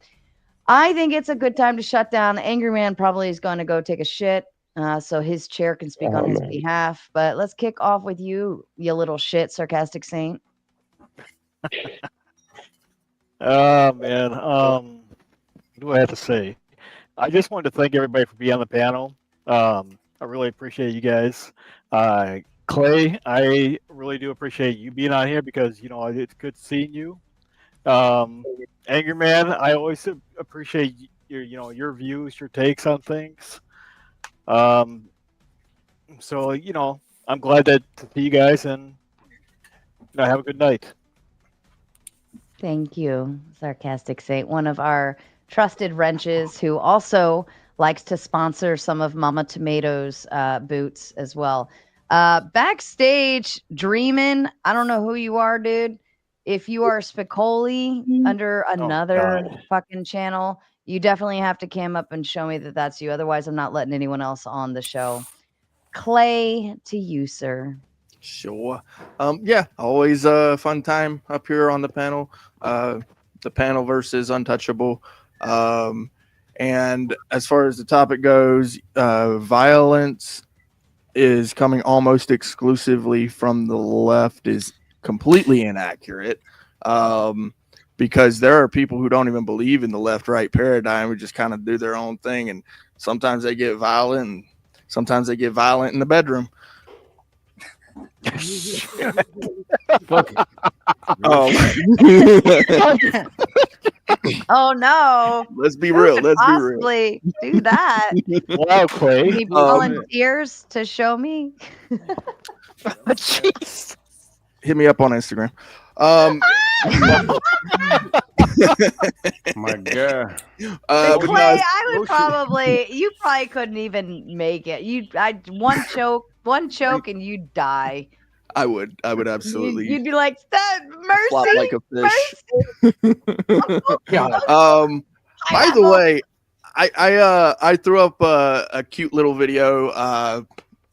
I think it's a good time to shut down. Angry Man probably is going to go take a shit, so his chair can speak on his behalf. But let's kick off with you little shit, sarcastic saint. Oh, man. What do I have to say? I just wanted to thank everybody for being on the panel. I really appreciate you guys. Clay, I really do appreciate you being on here because, it's good seeing you. Angry Man, I always appreciate your views, your takes on things. So I'm glad to see you guys, and have a good night. Thank you, Sarcastic Saint, one of our trusted wrenches who also likes to sponsor some of Mama Tomato's boots as well. Backstage, Dreamin', I don't know who you are, dude. If you are Spicoli under another fucking channel, you definitely have to cam up and show me that that's you. Otherwise, I'm not letting anyone else on the show. Clay, to you, sir. Sure. Yeah, always a fun time up here on the panel. The panel versus Untouchable. And as far as the topic goes, violence is coming almost exclusively from the left is completely inaccurate. Because there are people who don't even believe in the left-right paradigm, who just kind of do their own thing, and sometimes they get violent, and sometimes they get violent in the bedroom. Oh no! Let's be Who real. could Let's be real. possibly do that. Wow, Clay. Any volunteers to show me? Jeez. Hit me up on Instagram. My God. But Clay, no, I would probably. You probably couldn't even make it. One choke, and you'd die. I would absolutely You'd be like, flop mercy, like a fish. mercy. By the way, I threw up a cute little video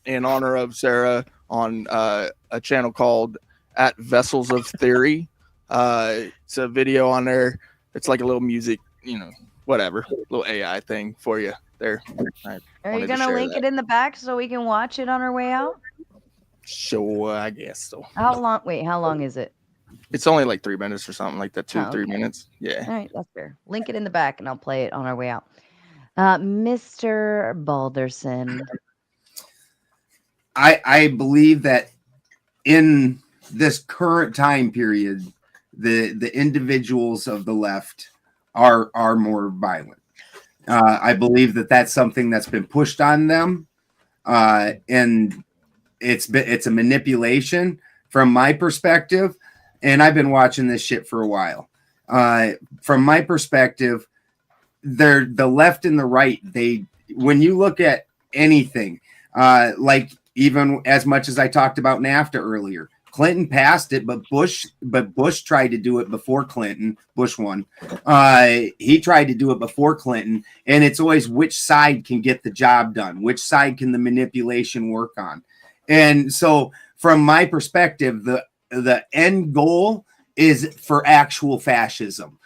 in honor of Sarah on a channel called at Vessels of Theory. It's a video on there. It's like a little music, whatever, little AI thing for you there. Are you gonna link it in the back so we can watch it on our way out? Sure, I guess so. How long? Wait, how long is it? It's only like 3 minutes or something like that. 2-3 okay. minutes. Yeah. All right, that's fair. Link it in the back, and I'll play it on our way out. Mr. Balderson. I believe that in this current time period, the individuals of the left are more violent. I believe that that's something that's been pushed on them, and it's a manipulation from my perspective. And I've been watching this shit for a while. From my perspective, the left and the right. When you look at anything, like even as much as I talked about NAFTA earlier, Clinton passed it, but Bush tried to do it before Clinton. Bush won. He tried to do it before Clinton, and it's always which side can get the job done, which side can the manipulation work on. And so, from my perspective, the end goal is for actual fascism.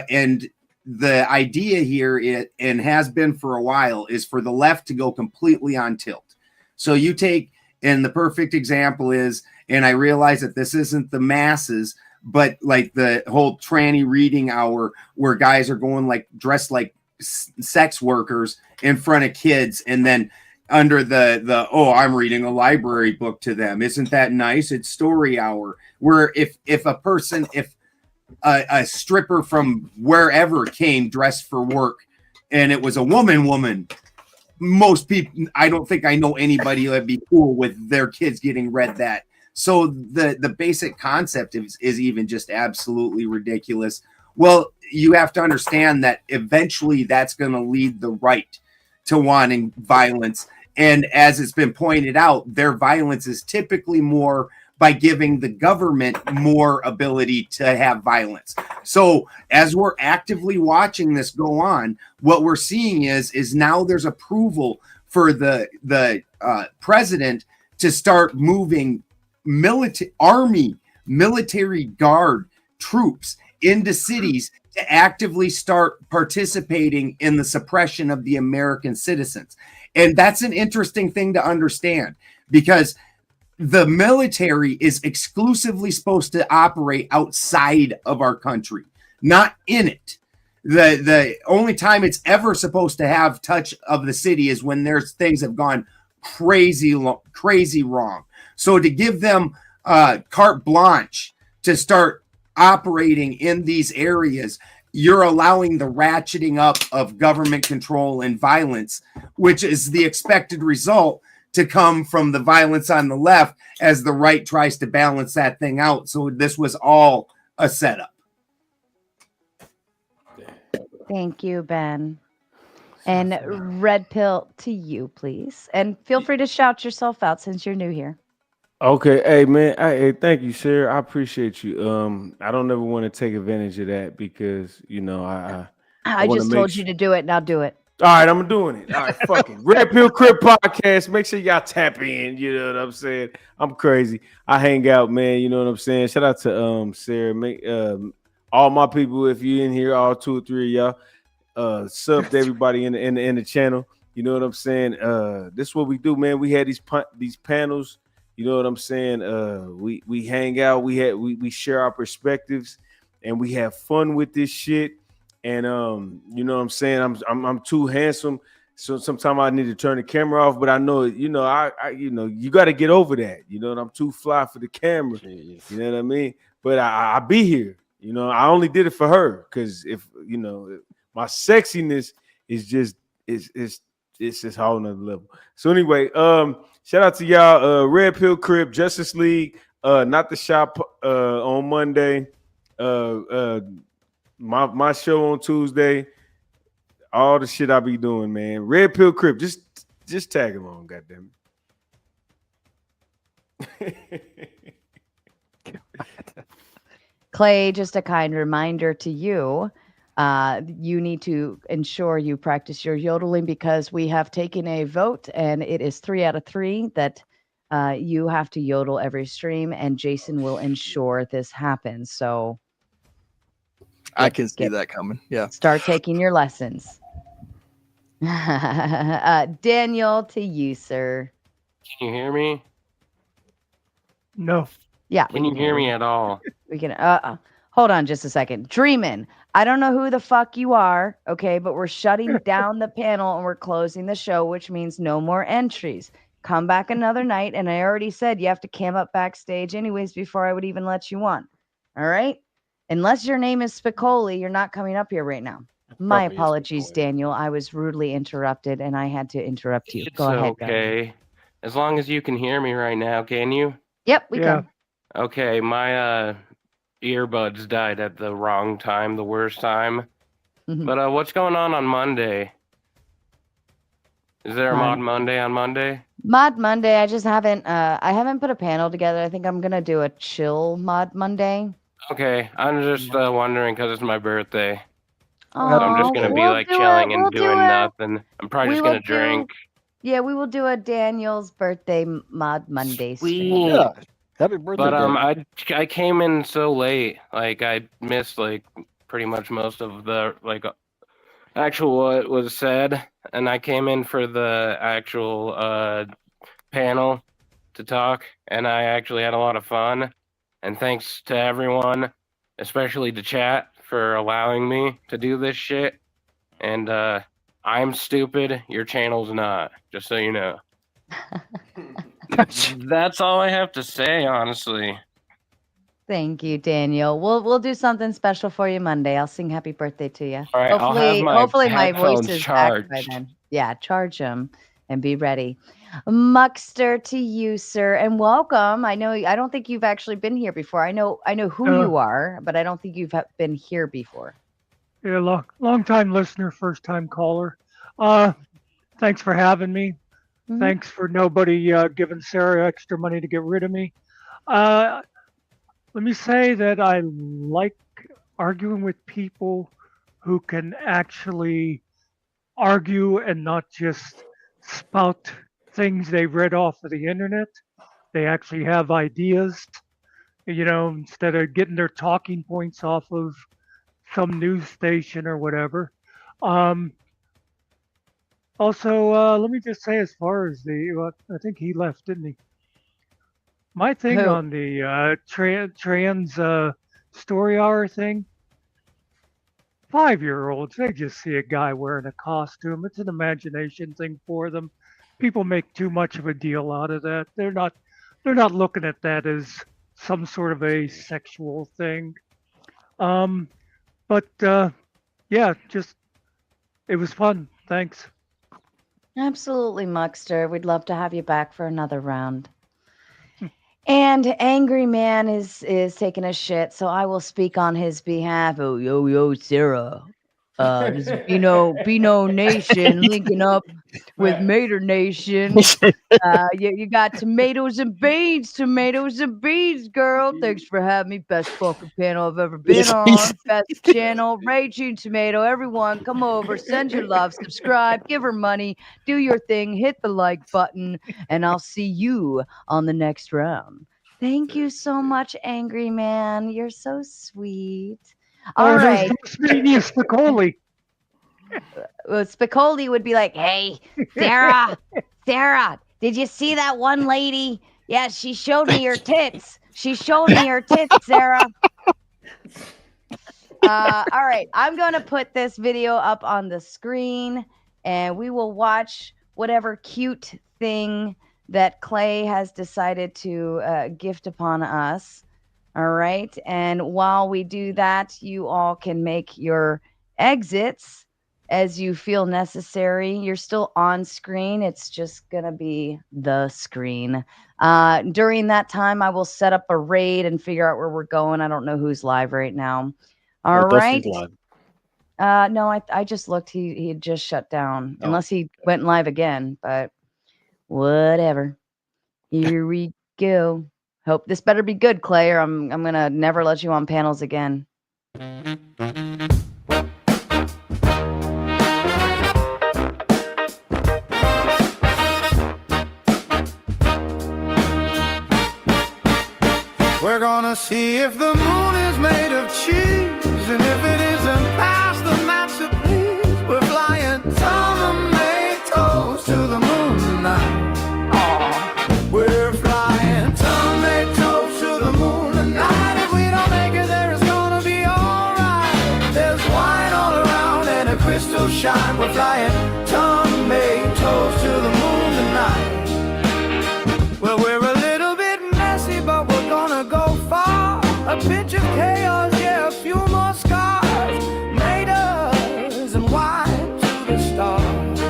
And the idea here, and has been for a while, is for the left to go completely on tilt. So you take, and the perfect example is, and I realize that this isn't the masses, but like the whole tranny reading hour where guys are going like dressed like sex workers in front of kids, and then under the I'm reading a library book to them. Isn't that nice? It's story hour. Where if a stripper from wherever came dressed for work and it was a woman, most people, I don't think I know anybody that'd be cool with their kids getting read that. So the basic concept is even just absolutely ridiculous. Well, you have to understand that eventually that's going to lead the right to wanting violence. And as it's been pointed out, their violence is typically more by giving the government more ability to have violence. So as we're actively watching this go on, what we're seeing is now there's approval for the president to start moving military guard troops into cities to actively start participating in the suppression of the American citizens. And that's an interesting thing to understand, because the military is exclusively supposed to operate outside of our country, not in it. The only time it's ever supposed to have touch of the city is when there's things have gone crazy wrong. So to give them carte blanche to start operating in these areas, you're allowing the ratcheting up of government control and violence, which is the expected result to come from the violence on the left as the right tries to balance that thing out. So this was all a setup. Thank you, Ben. And Red Pill to you, please. And feel free to shout yourself out since you're new here. Okay, hey man, hey, thank you, sir. I appreciate you. I don't ever want to take advantage of that because I just told you to do it. Now do it. All right, I'm doing it. All right, fuck it. Red Pill Crip podcast. Make sure y'all tap in. You know what I'm saying? I'm crazy. I hang out, man. You know what I'm saying? Shout out to Sarah. Make all my people. If you in here, all 2 or 3 of y'all, sub to everybody in the channel. You know what I'm saying? This is what we do, man. We had these panels. You know what I'm saying? We hang out. We share our perspectives, and we have fun with this shit. And you know what I'm saying? I'm too handsome, so sometimes I need to turn the camera off. But I know, I you got to get over that. You know, and I'm too fly for the camera. Jeez. You know what I mean? But I be here. You know, I only did it for her because if my sexiness is just it's just whole nother level. So anyway, shout out to y'all. Red Pill Crip, Justice League, Not the Shop on Monday. My show on Tuesday, all the shit I be doing, man. Red Pill Crip, just tag along, goddamn it. Clay, just a kind reminder to you. You need to ensure you practice your yodeling because we have taken a vote and it is 3 out of 3 that you have to yodel every stream, and Jason will ensure this happens. So I can see that coming. Yeah. Start taking your lessons. Daniel, to you, sir. Can you hear me? No. Yeah. Can you hear me at all? We can. Hold on just a second. Dreamin'. I don't know who the fuck you are, okay, but we're shutting down the panel and we're closing the show, which means no more entries. Come back another night, and I already said you have to cam up backstage anyways before I would even let you on. All right? Unless your name is Spicoli, you're not coming up here right now. My apologies, Daniel. I was rudely interrupted, and I had to interrupt you. It's Go ahead. okay. As long as you can hear me right now, can you? Yep, we can. Okay, my earbuds died at the wrong time, the worst time. But what's going on Monday? Is there a Mod Monday on Monday? Mod Monday. I just haven't. I haven't put a panel together. I think I'm gonna do a chill Mod Monday. Okay, I'm just wondering because it's my birthday. Oh, I'm just gonna be like chilling and doing nothing. I'm probably just gonna drink. Yeah, we will do a Daniel's birthday Mod Monday stream. Yeah. Happy birthday! But I came in so late, like I missed like pretty much most of the actual what was said, and I came in for the actual panel to talk, and I actually had a lot of fun. And thanks to everyone, especially to chat, for allowing me to do this shit. And I'm stupid. Your channel's not. Just so you know. That's all I have to say, honestly. Thank you, Daniel. We'll do something special for you Monday. I'll sing happy birthday to you. All right, I'll have my hopefully my voice headphones is back by charged. then. Yeah, charge them and be ready. Muckster, to you, sir, and welcome. I don't think you've actually been here before. I know who you are, but I don't think you've been here before. Yeah, long time listener, first time caller. Thanks for having me. Mm-hmm. Thanks for nobody giving Sarah extra money to get rid of me. Let me say that I like arguing with people who can actually argue and not just spout things they read off of the internet. They actually have ideas, instead of getting their talking points off of some news station or whatever. Also, let me just say, as far as I think he left, didn't he? My thing Who? on the trans story hour thing, 5-year-olds, they just see a guy wearing a costume. It's an imagination thing for them. People make too much of a deal out of that. They're not looking at that as some sort of a sexual thing. But yeah, just it was fun. Thanks. Absolutely, Muckster. We'd love to have you back for another round. And Angry Man is taking a shit, so I will speak on his behalf. Oh, yo, Sarah. This is Beano Nation linking up with Mater Nation. You got tomatoes and beans, girl. Thanks for having me. Best fucking panel I've ever been on. Best channel. Raging Tomato. Everyone, come over. Send your love. Subscribe. Give her money. Do your thing. Hit the like button. And I'll see you on the next round. Thank you so much, Angry Man. You're so sweet. All right. Spicoli. Well, Spicoli would be like, hey, Sarah, did you see that one lady? Yeah, she showed me her tits. Sarah. All right, I'm going to put this video up on the screen, and we will watch whatever cute thing that Clay has decided to gift upon us. All right, and while we do that, you all can make your exits as you feel necessary. You're still on screen. It's just going to be the screen. During that time, I will set up a raid and figure out where we're going. I don't know who's live right now. All right. No, I just looked. He had just shut down, unless he went live again, but whatever. Here we go. Hope this better be good, Clay, or I'm going to never let you on panels again. We're gonna see if the moon is made of cheese, and if it isn't, pass the masterpiece. We're flying tomatoes to the moon tonight. Aww. We're flying tomatoes to the moon tonight. If we don't make it there, it's gonna be alright. There's wine all around and a crystal shine. We're flying tomatoes to the moon tonight. Well, we're a little bit messy, but we're gonna go far. A pinch of chaos, yeah, a few more scars. Tomatoes and wine to the stars.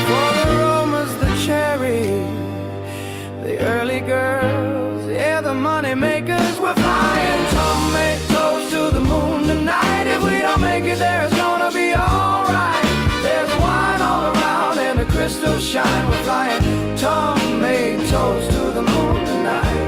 For the aromas, the cherry, the early girls, yeah, the money makers. We're flying tomatoes to the moon tonight. If we don't make it there, it's gonna be alright. There's wine all around and a crystal shine. We're flying tomatoes to the moon tonight.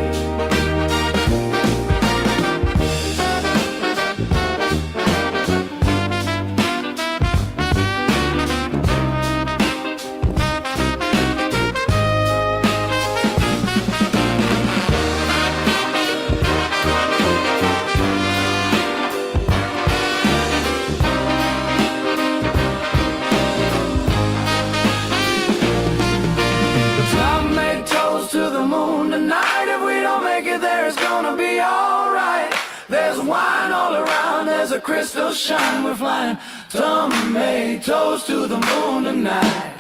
Tomatoes to the moon tonight. If we don't make it there, it's gonna be alright. There's wine all around, there's a crystal shine. We're flying tomatoes to the moon tonight.